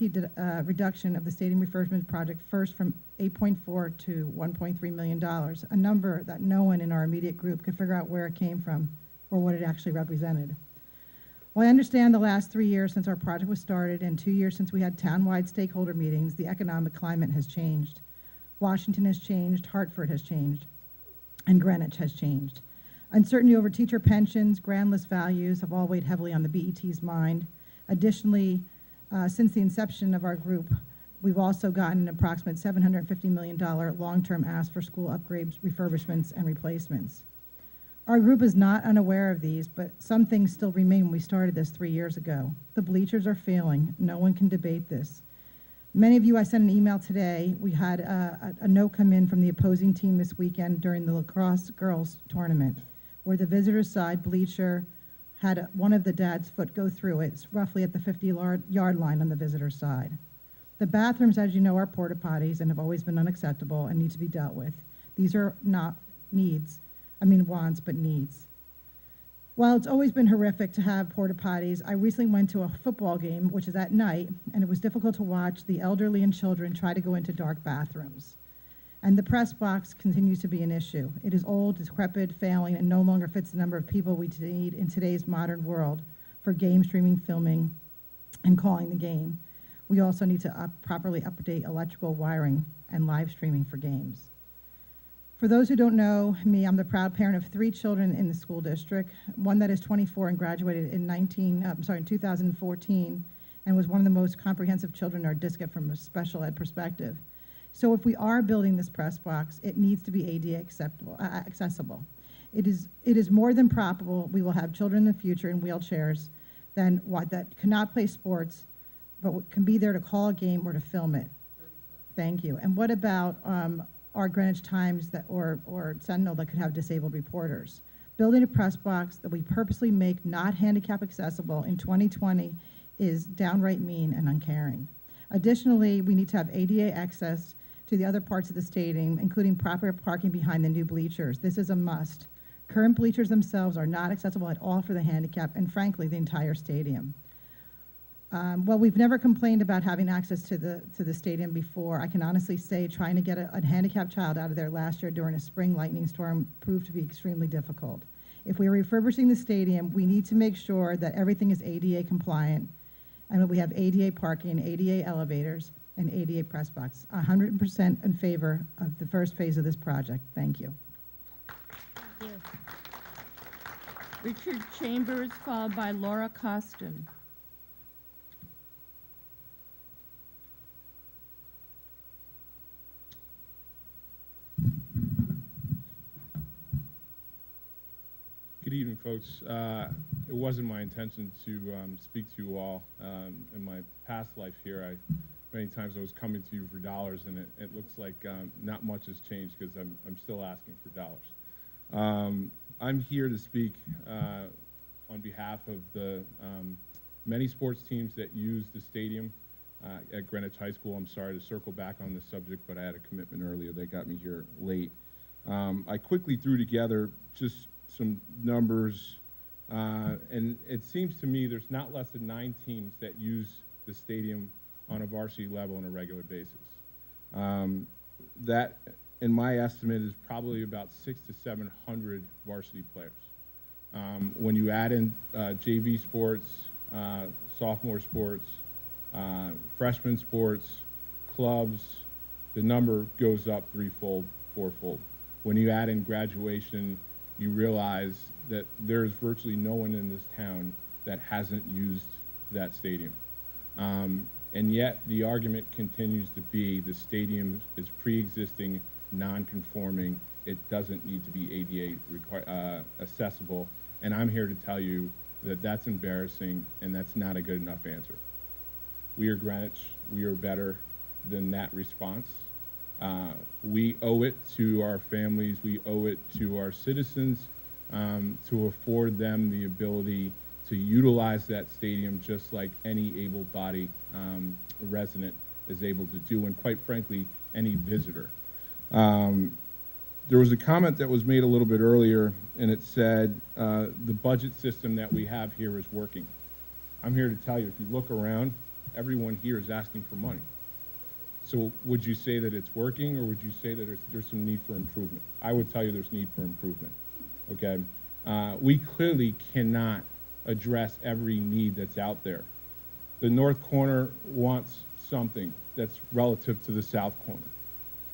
reduction of the stadium refurbishment project, first from $8.4 to $1.3 million, a number that no one in our immediate group could figure out where it came from or what it actually represented. While I understand the last 3 years since our project was started and 2 years since we had town-wide stakeholder meetings, the economic climate has changed. Washington has changed, Hartford has changed, and Greenwich has changed. Uncertainty over teacher pensions, grand list values have all weighed heavily on the BET's mind. Additionally, since the inception of our group, we've also gotten an approximate $750 million long-term ask for school upgrades, refurbishments, and replacements. Our group is not unaware of these, but some things still remain when we started this 3 years ago. The bleachers are failing. No one can debate this. Many of you, I sent an email today. We had a note come in from the opposing team this weekend during the lacrosse girls tournament, where the visitor's side bleacher had one of the dad's foot go through it. It's roughly at the 50-yard line on the visitor's side. The bathrooms, as you know, are porta potties and have always been unacceptable and need to be dealt with. These are not wants, but needs. While it's always been horrific to have porta potties, I recently went to a football game, which is at night, and it was difficult to watch the elderly and children try to go into dark bathrooms. And the press box continues to be an issue. It is old, decrepit, failing, and no longer fits the number of people we need in today's modern world for game streaming, filming, and calling the game. We also need to properly update electrical wiring and live streaming for games. For those who don't know me, I'm the proud parent of 3 children in the school district, one that is 24 and graduated in 2014, and was one of the most comprehensive children in our district from a special ed perspective. So if we are building this press box, it needs to be ADA accessible. It is more than probable we will have children in the future in wheelchairs that cannot play sports, but can be there to call a game or to film it. Thank you. And what about our Greenwich Times or Sentinel that could have disabled reporters? Building a press box that we purposely make not handicap accessible in 2020 is downright mean and uncaring. Additionally, we need to have ADA access to the other parts of the stadium, including proper parking behind the new bleachers. This is a must. Current bleachers themselves are not accessible at all for the handicap, and frankly, the entire stadium. Well, we've never complained about having access to the stadium before. I can honestly say trying to get a handicapped child out of there last year during a spring lightning storm proved to be extremely difficult. If we are refurbishing the stadium, we need to make sure that everything is ADA compliant and that we have ADA parking, ADA elevators, and ADA press box. 100% in favor of the first phase of this project. Thank you. Thank you. Richard Chambers, followed by Laura Costin. Good evening, folks. It wasn't my intention to speak to you all. In my past life here, many times I was coming to you for dollars, and it looks like not much has changed because I'm still asking for dollars. I'm here to speak on behalf of the many sports teams that use the stadium at Greenwich High School. I'm sorry to circle back on this subject, but I had a commitment earlier that got me here late. I quickly threw together just some numbers, and it seems to me there's not less than 9 teams that use the stadium on a varsity level on a regular basis. That, in my estimate, is probably about 600 to 700 varsity players. When you add in JV sports, sophomore sports, freshman sports, clubs, the number goes up 3-fold, 4-fold. When you add in graduation, you realize that there's virtually no one in this town that hasn't used that stadium. And yet the argument continues to be the stadium is pre-existing, non-conforming, it doesn't need to be ADA accessible, and I'm here to tell you that that's embarrassing and that's not a good enough answer. We are Greenwich, we are better than that response. We owe it to our families, we owe it to our citizens to afford them the ability to utilize that stadium just like any able-bodied resident is able to do, and quite frankly, any visitor. There was a comment that was made a little bit earlier, and it said the budget system that we have here is working. I'm here to tell you, if you look around, everyone here is asking for money. So would you say that it's working, or would you say that there's some need for improvement? I would tell you there's need for improvement, okay? We clearly cannot address every need that's out there. The north corner wants something that's relative to the south corner.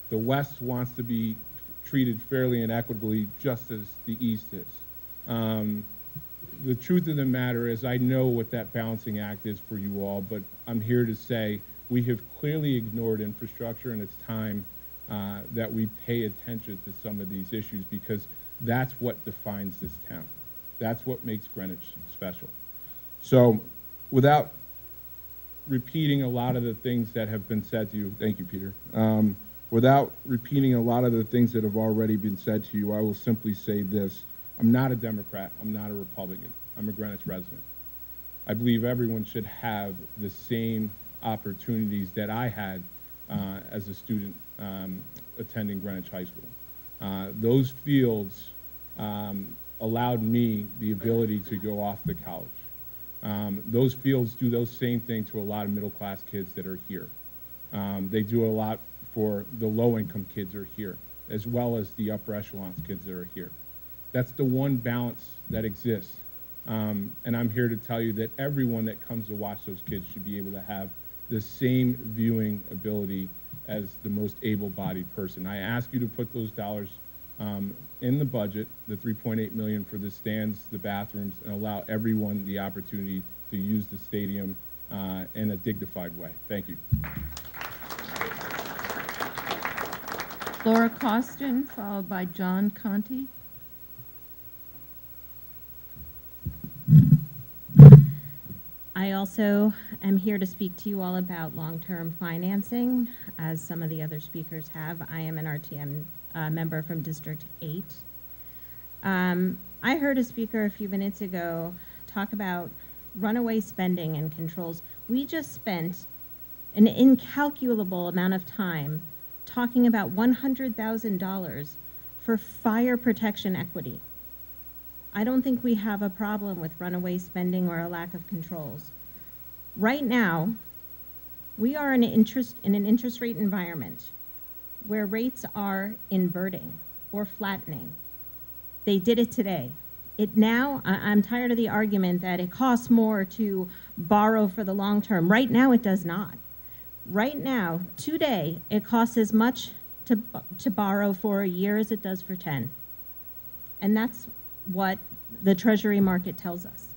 The West wants to be treated fairly and equitably, just as the East is. The truth of the matter is, I know what that balancing act is for you all, but I'm here to say we have clearly ignored infrastructure, and it's time that we pay attention to some of these issues, because that's what defines this town. That's what makes Greenwich special. So, without repeating a lot of the things that have been said to you, thank you, Peter. Without repeating a lot of the things that have already been said to you, I will simply say this. I'm not a Democrat. I'm not a Republican. I'm a Greenwich resident. I believe everyone should have the same opportunities that I had as a student attending Greenwich High School. Those fields allowed me the ability to go off to college. Those fields do those same things to a lot of middle-class kids that are here. They do a lot for the low-income kids that are here, as well as the upper echelons kids that are here. That's the one balance that exists. And I'm here to tell you that everyone that comes to watch those kids should be able to have the same viewing ability as the most able-bodied person. I ask you to put those dollars in the budget, the $3.8 million for the stands, the bathrooms, and allow everyone the opportunity to use the stadium in a dignified way. Thank you. Laura Costin, followed by John Conti. I also am here to speak to you all about long-term financing, as some of the other speakers have. I am an RTM member from District 8. I heard a speaker a few minutes ago talk about runaway spending and controls. We just spent an incalculable amount of time talking about $100,000 for fire protection equity. I don't think we have a problem with runaway spending or a lack of controls. Right now, we are in an interest rate environment where rates are inverting or flattening. They did it today. I'm tired of the argument that it costs more to borrow for the long term. Right now, it does not. Right now, today, it costs as much to borrow for a year as it does for 10. And that's what the Treasury market tells us.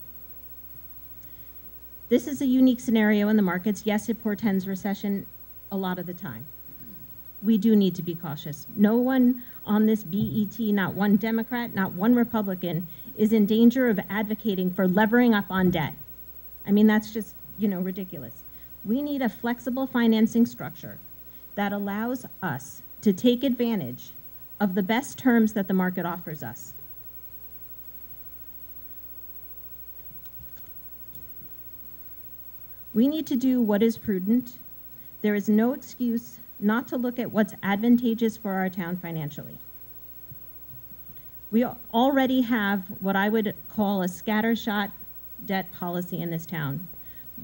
This is a unique scenario in the markets. Yes, it portends recession a lot of the time. We do need to be cautious. No one on this BET, not one Democrat, not one Republican, is in danger of advocating for levering up on debt. I mean, that's just, ridiculous. We need a flexible financing structure that allows us to take advantage of the best terms that the market offers us. We need to do what is prudent. There is no excuse not to look at what's advantageous for our town financially. We already have what I would call a scattershot debt policy in this town.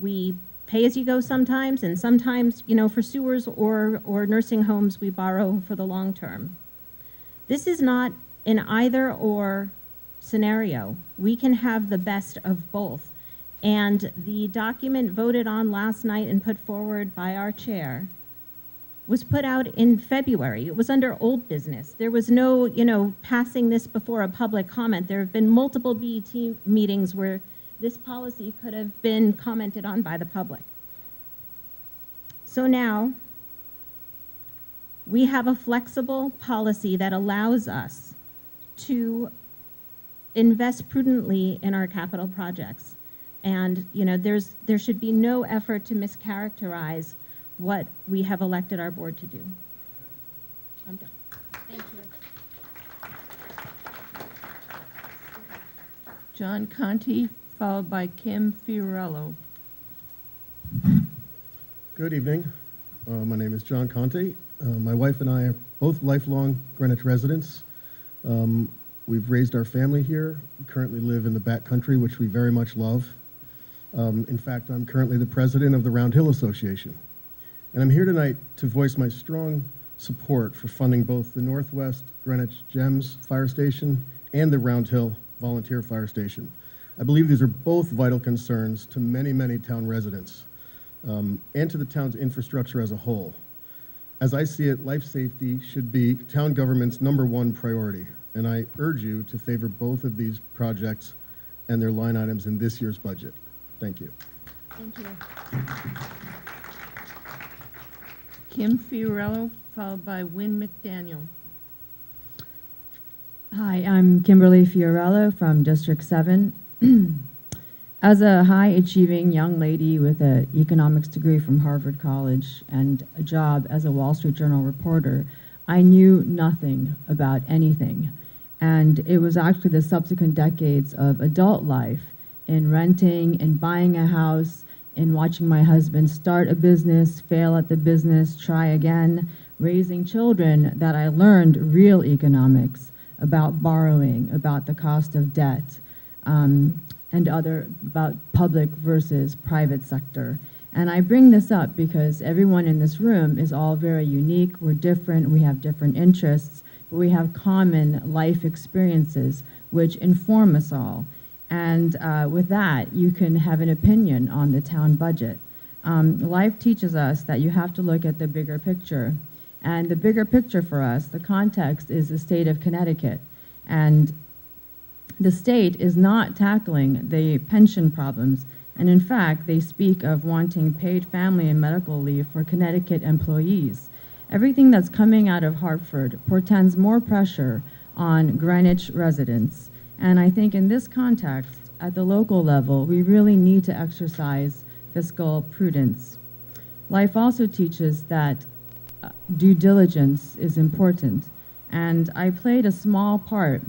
We pay as you go sometimes, and sometimes, for sewers or nursing homes, we borrow for the long term. This is not an either or scenario. We can have the best of both. And the document voted on last night and put forward by our chair was put out in February. It was under old business. There was no, passing this before a public comment. There have been multiple BET meetings where this policy could have been commented on by the public. So now, we have a flexible policy that allows us to invest prudently in our capital projects. And there should be no effort to mischaracterize what we have elected our board to do. I'm done. Thank you. John Conti, followed by Kim Fiorello. Good evening. My name is John Conti. My wife and I are both lifelong Greenwich residents. We've raised our family here. We currently live in the back country, which we very much love. In fact, I'm currently the president of the Round Hill Association. And I'm here tonight to voice my strong support for funding both the Northwest Greenwich GEMS Fire Station and the Round Hill Volunteer Fire Station. I believe these are both vital concerns to many, many town residents and to the town's infrastructure as a whole. As I see it, life safety should be town government's #1 priority, and I urge you to favor both of these projects and their line items in this year's budget. Thank you. Thank you. Kim Fiorello, followed by Wynn McDaniel. Hi, I'm Kimberly Fiorello from District 7. As a high-achieving young lady with an economics degree from Harvard College and a job as a Wall Street Journal reporter, I knew nothing about anything. And it was actually the subsequent decades of adult life in renting and buying a house, in watching my husband start a business, fail at the business, try again, raising children, that I learned real economics about borrowing, about the cost of debt, and about public versus private sector. And I bring this up because everyone in this room is all very unique. We're different, we have different interests, but we have common life experiences which inform us all. And with that, you can have an opinion on the town budget. Life teaches us that you have to look at the bigger picture. And the bigger picture for us, the context, is the state of Connecticut. And the state is not tackling the pension problems. And in fact, they speak of wanting paid family and medical leave for Connecticut employees. Everything that's coming out of Hartford portends more pressure on Greenwich residents. And I think in this context, at the local level, we really need to exercise fiscal prudence. Life also teaches that due diligence is important. And I played a small part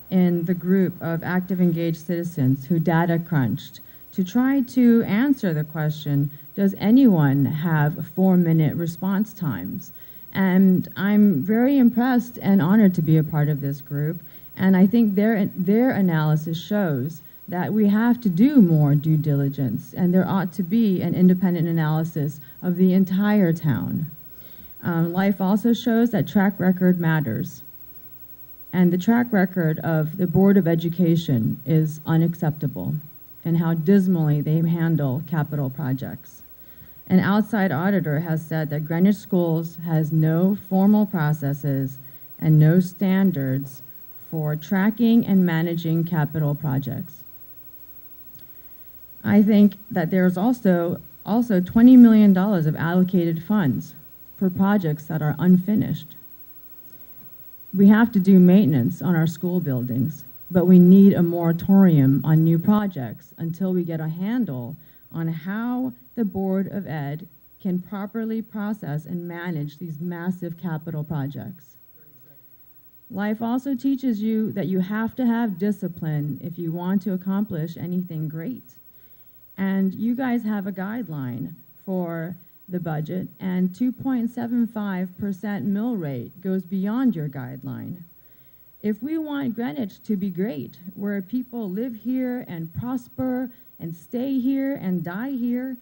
in the group of active engaged citizens who data crunched to try to answer the question, does anyone have 4-minute response times? And I'm very impressed and honored to be a part of this group. And I think their analysis shows that we have to do more due diligence, and there ought to be an independent analysis of the entire town. Life also shows that track record matters. And the track record of the Board of Education is unacceptable in how dismally they handle capital projects. An outside auditor has said that Greenwich Schools has no formal processes and no standards for tracking and managing capital projects. I think that there's also $20 million of allocated funds for projects that are unfinished. We have to do maintenance on our school buildings, but we need a moratorium on new projects until we get a handle on how the Board of Ed can properly process and manage these massive capital projects. Life also teaches you that you have to have discipline if you want to accomplish anything great. And you guys have a guideline for the budget, and 2.75% mill rate goes beyond your guideline. If we want Greenwich to be great, where people live here and prosper and stay here and die here,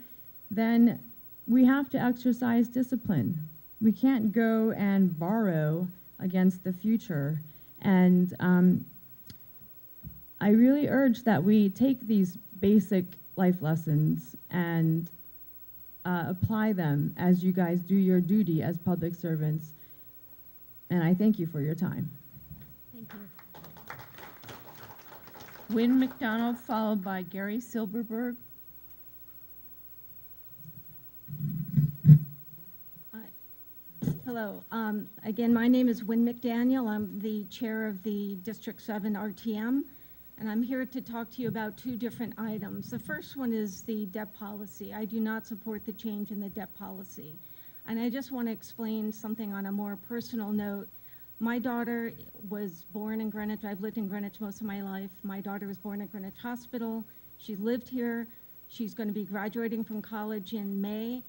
then we have to exercise discipline. We can't go and borrow against the future. And I really urge that we take these basic life lessons and apply them as you guys do your duty as public servants. And I thank you for your time. Thank you. Wynn McDonald, followed by Gary Silberberg. Hello. Again, my name is Wynn McDaniel. I'm the chair of the District 7 RTM, and I'm here to talk to you about 2 different items. The first one is the debt policy. I do not support the change in the debt policy. And I just want to explain something on a more personal note. My daughter was born in Greenwich. I've lived in Greenwich most of my life. My daughter was born at Greenwich Hospital. She lived here. She's going to be graduating from college in May,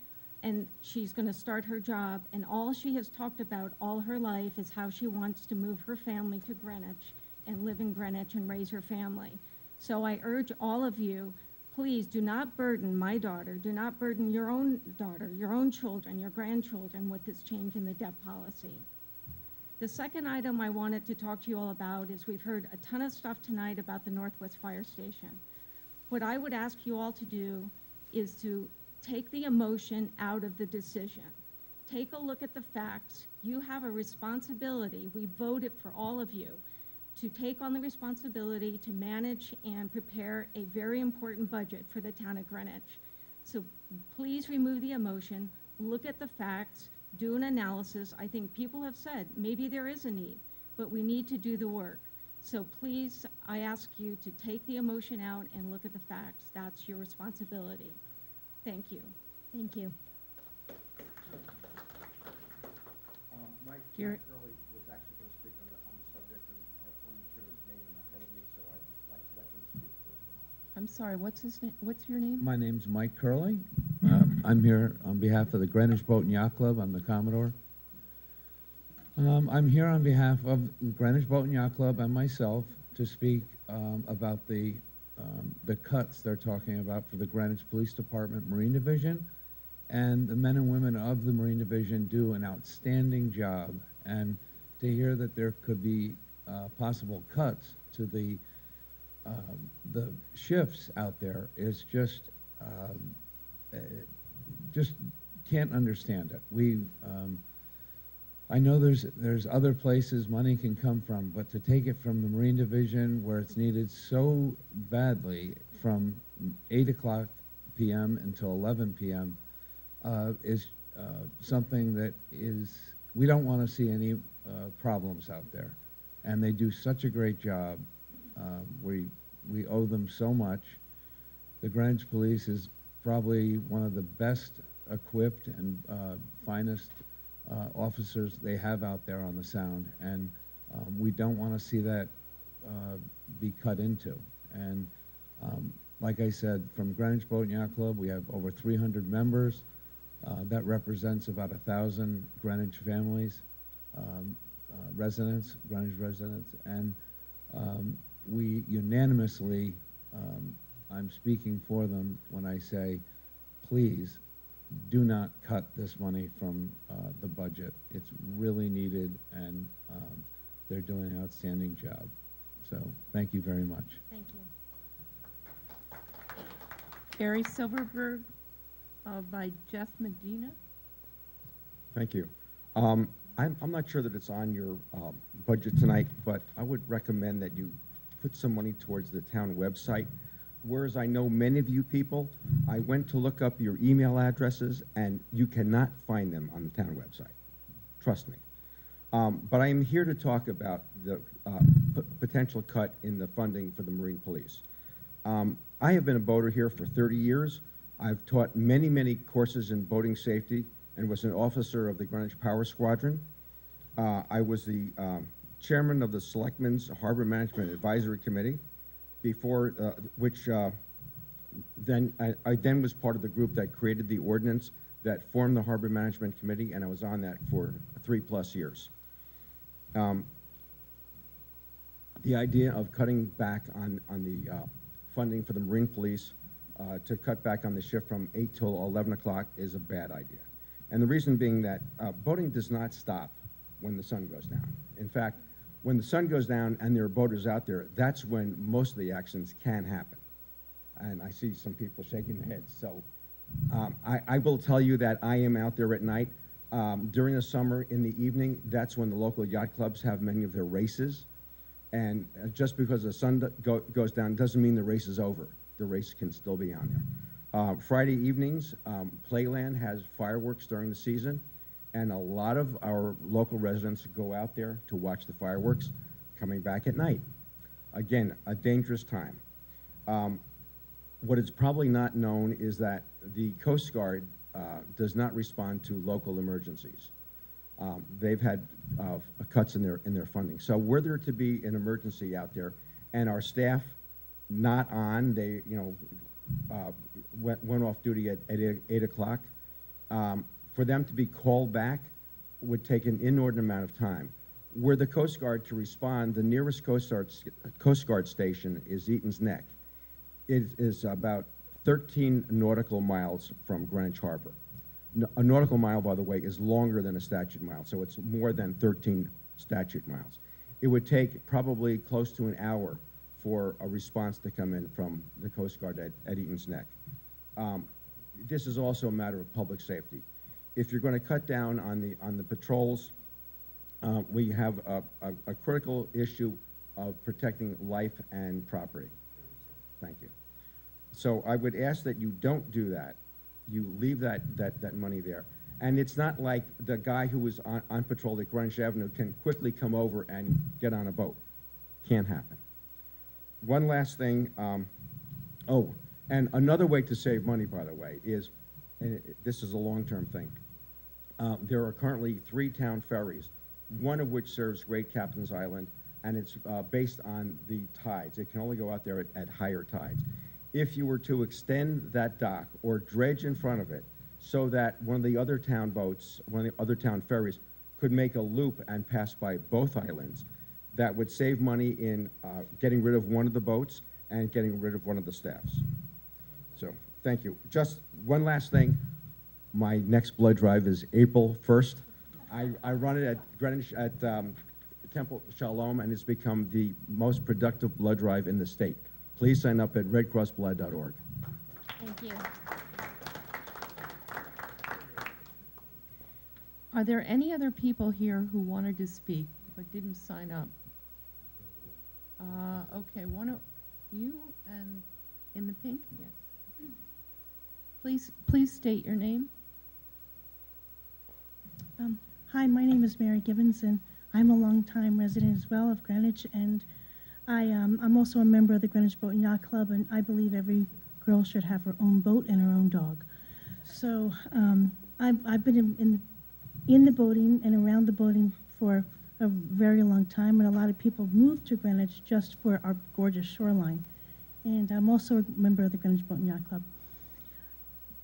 and she's going to start her job. And all she has talked about all her life is how she wants to move her family to Greenwich and live in Greenwich and raise her family. So I urge all of you, please do not burden my daughter, do not burden your own daughter, your own children, your grandchildren with this change in the debt policy. The second item I wanted to talk to you all about is we've heard a ton of stuff tonight about the Northwest Fire Station. What I would ask you all to do is to take the emotion out of the decision. take a look at the facts. You have a responsibility. We voted for all of you to take on the responsibility to manage and prepare a very important budget for the town of Greenwich. So please remove the emotion, look at the facts, do an analysis. I think people have said maybe there is a need, but we need to do the work. So please, I ask you to take the emotion out and look at the facts. That's your responsibility. Thank you. Thank you. Mike Garrett? Curley was actually going to speak on the subject, and I want to hear his name in ahead of me, so I'd like to let him speak first. I'm sorry, what's his name? What's your name? My name's Mike Curley. I'm here on behalf of the Greenwich Boat and Yacht Club. I'm the Commodore. I'm here on behalf of Greenwich Boat and Yacht Club and myself to speak about the cuts they're talking about for the Greenwich Police Department Marine Division. And the men and women of the Marine Division do an outstanding job. And to hear that there could be possible cuts to the shifts out there is just can't understand it. I know there's other places money can come from, but to take it from the Marine Division where it's needed so badly from 8 o'clock p.m. until 11 p.m. Is something that we don't want to see any problems out there. And they do such a great job. We owe them so much. The Greenwich Police is probably one of the best equipped and finest officers they have out there on the Sound, and we don't want to see that be cut into. And like I said, from Greenwich Boat and Yacht Club, we have over 300 members. That represents about 1,000 Greenwich families, residents, Greenwich residents, and we unanimously, I'm speaking for them when I say, please do not cut this money from the budget. It's really needed, and they're doing an outstanding job. So thank you very much. Thank you. Gary Silverberg by Jeff Medina. Thank you. I'm not sure that it's on your budget tonight, but I would recommend that you put some money towards the town website. Whereas I know many of you people, I went to look up your email addresses, and you cannot find them on the town website. Trust me. But I am here to talk about the potential cut in the funding for the Marine Police. I have been a boater here for 30 years. I've taught many, many courses in boating safety and was an officer of the Greenwich Power Squadron. I was the chairman of the Selectmen's Harbor Management Advisory Committee, before which then I then was part of the group that created the ordinance that formed the Harbor Management Committee, and I was on that for 3+ years. The idea of cutting back on the funding for the Marine Police to cut back on the shift from 8 till 11 o'clock is a bad idea. And the reason being that boating does not stop when the sun goes down. In fact, when the sun goes down and there are boaters out there, that's when most of the accidents can happen. And I see some people shaking their heads. So I will tell you that I am out there at night. During the summer, in the evening, that's when the local yacht clubs have many of their races. And just because the sun goes down doesn't mean the race is over. The race can still be on there. Friday evenings, Playland has fireworks during the season. And a lot of our local residents go out there to watch the fireworks coming back at night. Again, a dangerous time. What is probably not known is that the Coast Guard does not respond to local emergencies. They've had cuts in their funding. So were there to be an emergency out there and our staff not on, they went off duty at 8 o'clock, for them to be called back would take an inordinate amount of time. Were the Coast Guard to respond, the nearest Coast Guard station is Eaton's Neck. It is about 13 nautical miles from Greenwich Harbor. A nautical mile, by the way, is longer than a statute mile, so it's more than 13 statute miles. It would take probably close to an hour for a response to come in from the Coast Guard at Eaton's Neck. This is also a matter of public safety. if you're going to cut down on the patrols, we have a critical issue of protecting life and property. Thank you. So I would ask that you don't do that. You leave that money there. And it's not like the guy who was on patrol at Greenwich Avenue can quickly come over and get on a boat. Can't happen. One last thing. Oh, and another way to save money, by the way, is, and this is a long-term thing. There are currently 3 town ferries, one of which serves Great Captain's Island, and it's based on the tides. It can only go out there at higher tides. If you were to extend that dock or dredge in front of it so that one of the other town boats, one of the other town ferries, could make a loop and pass by both islands, that would save money in getting rid of one of the boats and getting rid of one of the staffs. So, thank you. Just one last thing. My next blood drive is April 1st. I run it at Greenwich, at Temple Shalom, and it's become the most productive blood drive in the state. Please sign up at redcrossblood.org. Thank you. Are there any other people here who wanted to speak but didn't sign up? Okay, one of you and in the pink? Yes. Please state your name. Hi, my name is Mary Gibbons, and I'm a longtime resident as well of Greenwich, and I'm also a member of the Greenwich Boat and Yacht Club, and I believe every girl should have her own boat and her own dog. So I've been in the boating and around the boating for a very long time, and a lot of people move to Greenwich just for our gorgeous shoreline. And I'm also a member of the Greenwich Boat and Yacht Club.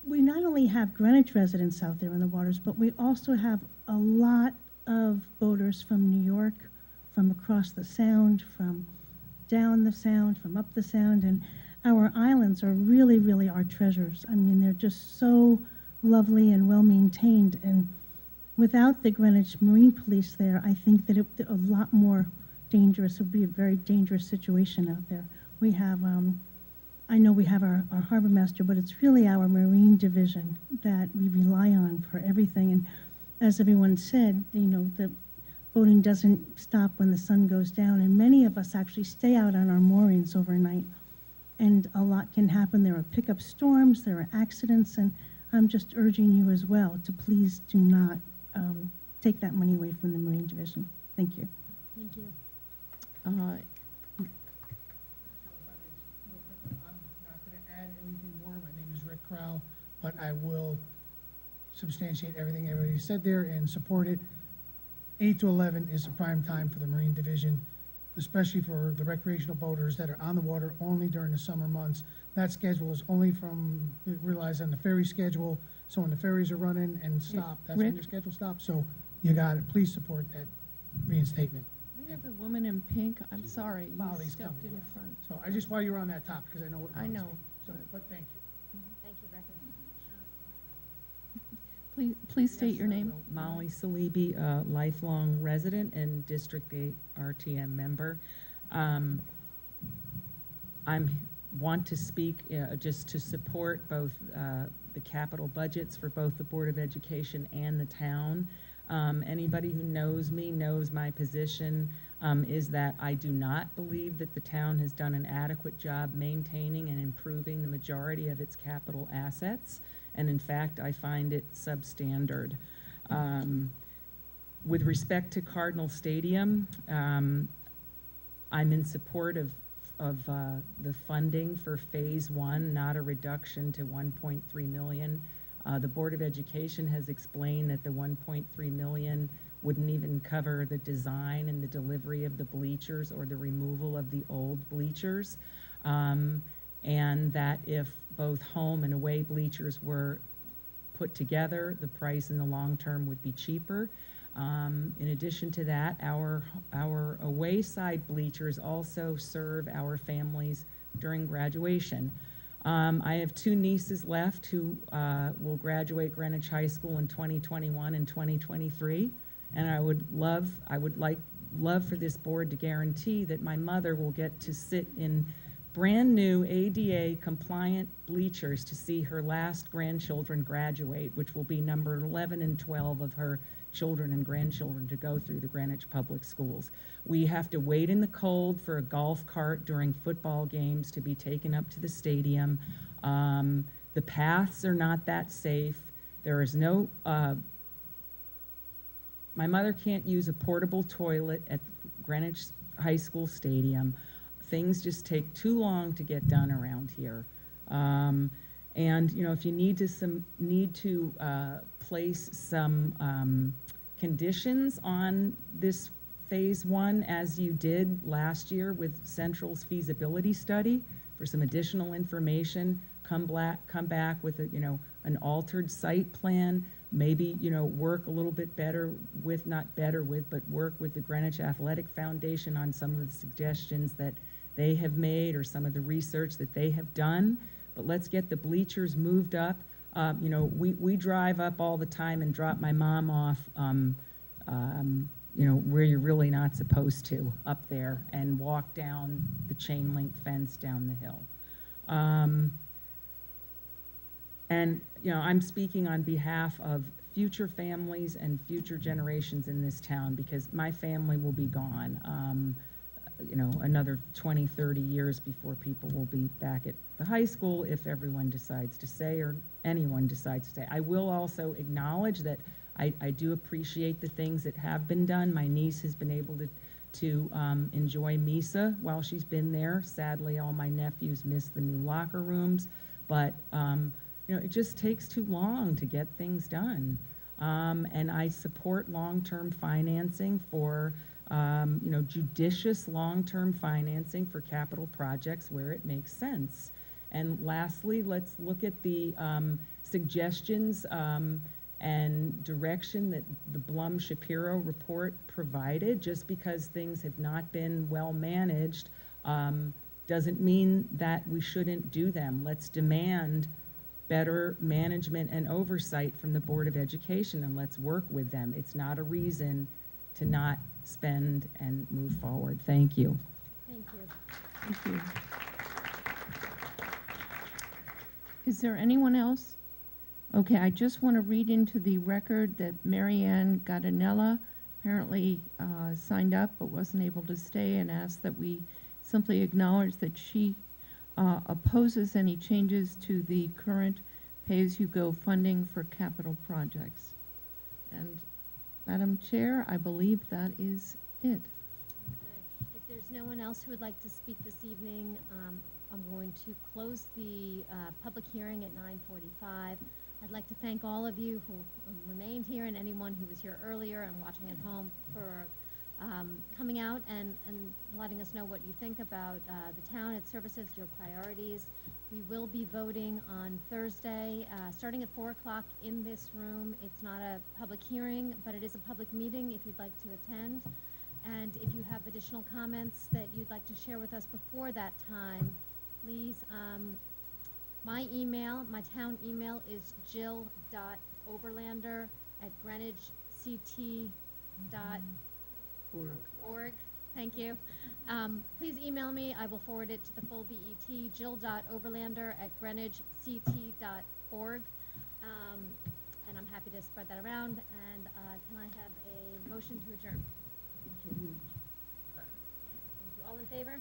We not only have Greenwich residents out there in the waters, but we also have a lot of boaters from New York, from across the Sound, from down the Sound, from up the Sound, and our islands are really, really our treasures. I mean, they're just so lovely and well maintained, and without the Greenwich Marine Police there, I think that a lot more dangerous. It would be a very dangerous situation out there. We have, I know we have our harbor master, but it's really our Marine Division that we rely on for everything. And as everyone said, you know, the boating doesn't stop when the sun goes down, and many of us actually stay out on our moorings overnight. And a lot can happen. There are pickup storms, there are accidents, and I'm just urging you as well to please do not take that money away from the Marine Division. Thank you. Thank you. I'm not going to add anything more. My name is Rick Crowell, but I will substantiate everything everybody said there and support it. 8 to 11 is a prime time for the Marine Division, especially for the recreational boaters that are on the water only during the summer months. That schedule is only it relies on the ferry schedule. So when the ferries are running and stop, that's when your schedule stops. So you got it. Please support that reinstatement. We have a woman in pink. I'm sorry, you Molly's stepped coming, in yeah. front. So I just, while you're on that topic, because I know what I know. So, but thank you. Thank you, Rebecca. Please state your name. Molly Salibi, lifelong resident and District 8 RTM member. I want to speak just to support both the capital budgets for both the Board of Education and the town. Anybody who knows me knows my position is that I do not believe that the town has done an adequate job maintaining and improving the majority of its capital assets. And in fact, I find it substandard. With respect to Cardinal Stadium, I'm in support of the funding for Phase 1, not a reduction to 1.3 million. The Board of Education has explained that the 1.3 million wouldn't even cover the design and the delivery of the bleachers or the removal of the old bleachers. And that if both home and away bleachers were put together, the price in the long term would be cheaper. In addition to that, our away side bleachers also serve our families during graduation. I have 2 nieces left who will graduate Greenwich High School in 2021 and 2023, and I would love for this board to guarantee that my mother will get to sit in brand-new ADA compliant bleachers to see her last grandchildren graduate, which will be number 11 and 12 of her children and grandchildren to go through the Greenwich Public Schools. We have to wait in the cold for a golf cart during football games to be taken up to the stadium. The paths are not that safe. There is no, my mother can't use a portable toilet at Greenwich High School Stadium. Things just take too long to get done around here. And you know, if you need to place some conditions on this phase one, as you did last year with Central's feasibility study, for some additional information, come back with a, you know, an altered site plan. Maybe, you know, work a little bit better with, not better with, but work with the Greenwich Athletic Foundation on some of the suggestions that they have made or some of the research that they have done. But let's get the bleachers moved up. You know, we drive up all the time and drop my mom off, you know, where you're really not supposed to, up there, and walk down the chain link fence down the hill. And, you know, I'm speaking on behalf of future families and future generations in this town, because my family will be gone, you know, another 20, 30 years before people will be back at the high school, if everyone decides to stay or anyone decides to stay. I will also acknowledge that I do appreciate the things that have been done. My niece has been able to enjoy MISA while she's been there. Sadly, all my nephews miss the new locker rooms, but you know, it just takes too long to get things done. And I support long-term financing for, you know, judicious long-term financing for capital projects where it makes sense. And lastly, let's look at the suggestions and direction that the Blum-Shapiro report provided. Just because things have not been well managed doesn't mean that we shouldn't do them. Let's demand better management and oversight from the Board of Education, and let's work with them. It's not a reason to not spend and move forward. Thank you. Thank you. Thank you. Is there anyone else? Okay, I just want to read into the record that Marianne Gadanella apparently signed up but wasn't able to stay, and asked that we simply acknowledge that she opposes any changes to the current pay-as-you-go funding for capital projects. And Madam Chair, I believe that is it. Okay. If there's no one else who would like to speak this evening, I'm going to close the public hearing at 9:45. I'd like to thank all of you who remained here, and anyone who was here earlier and watching at home, for coming out and letting us know what you think about the town, its services, your priorities. We will be voting on Thursday, starting at 4 o'clock in this room. It's not a public hearing, but it is a public meeting if you'd like to attend. And if you have additional comments that you'd like to share with us before that time, please, my town email is jill.overlander@greenwichct.org. Thank you. Please email me. I will forward it to the full BET, jill.overlander@greenwichct.org. And I'm happy to spread that around. And can I have a motion to adjourn? Thank you. All in favor?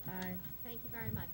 Aye. Thank you very much.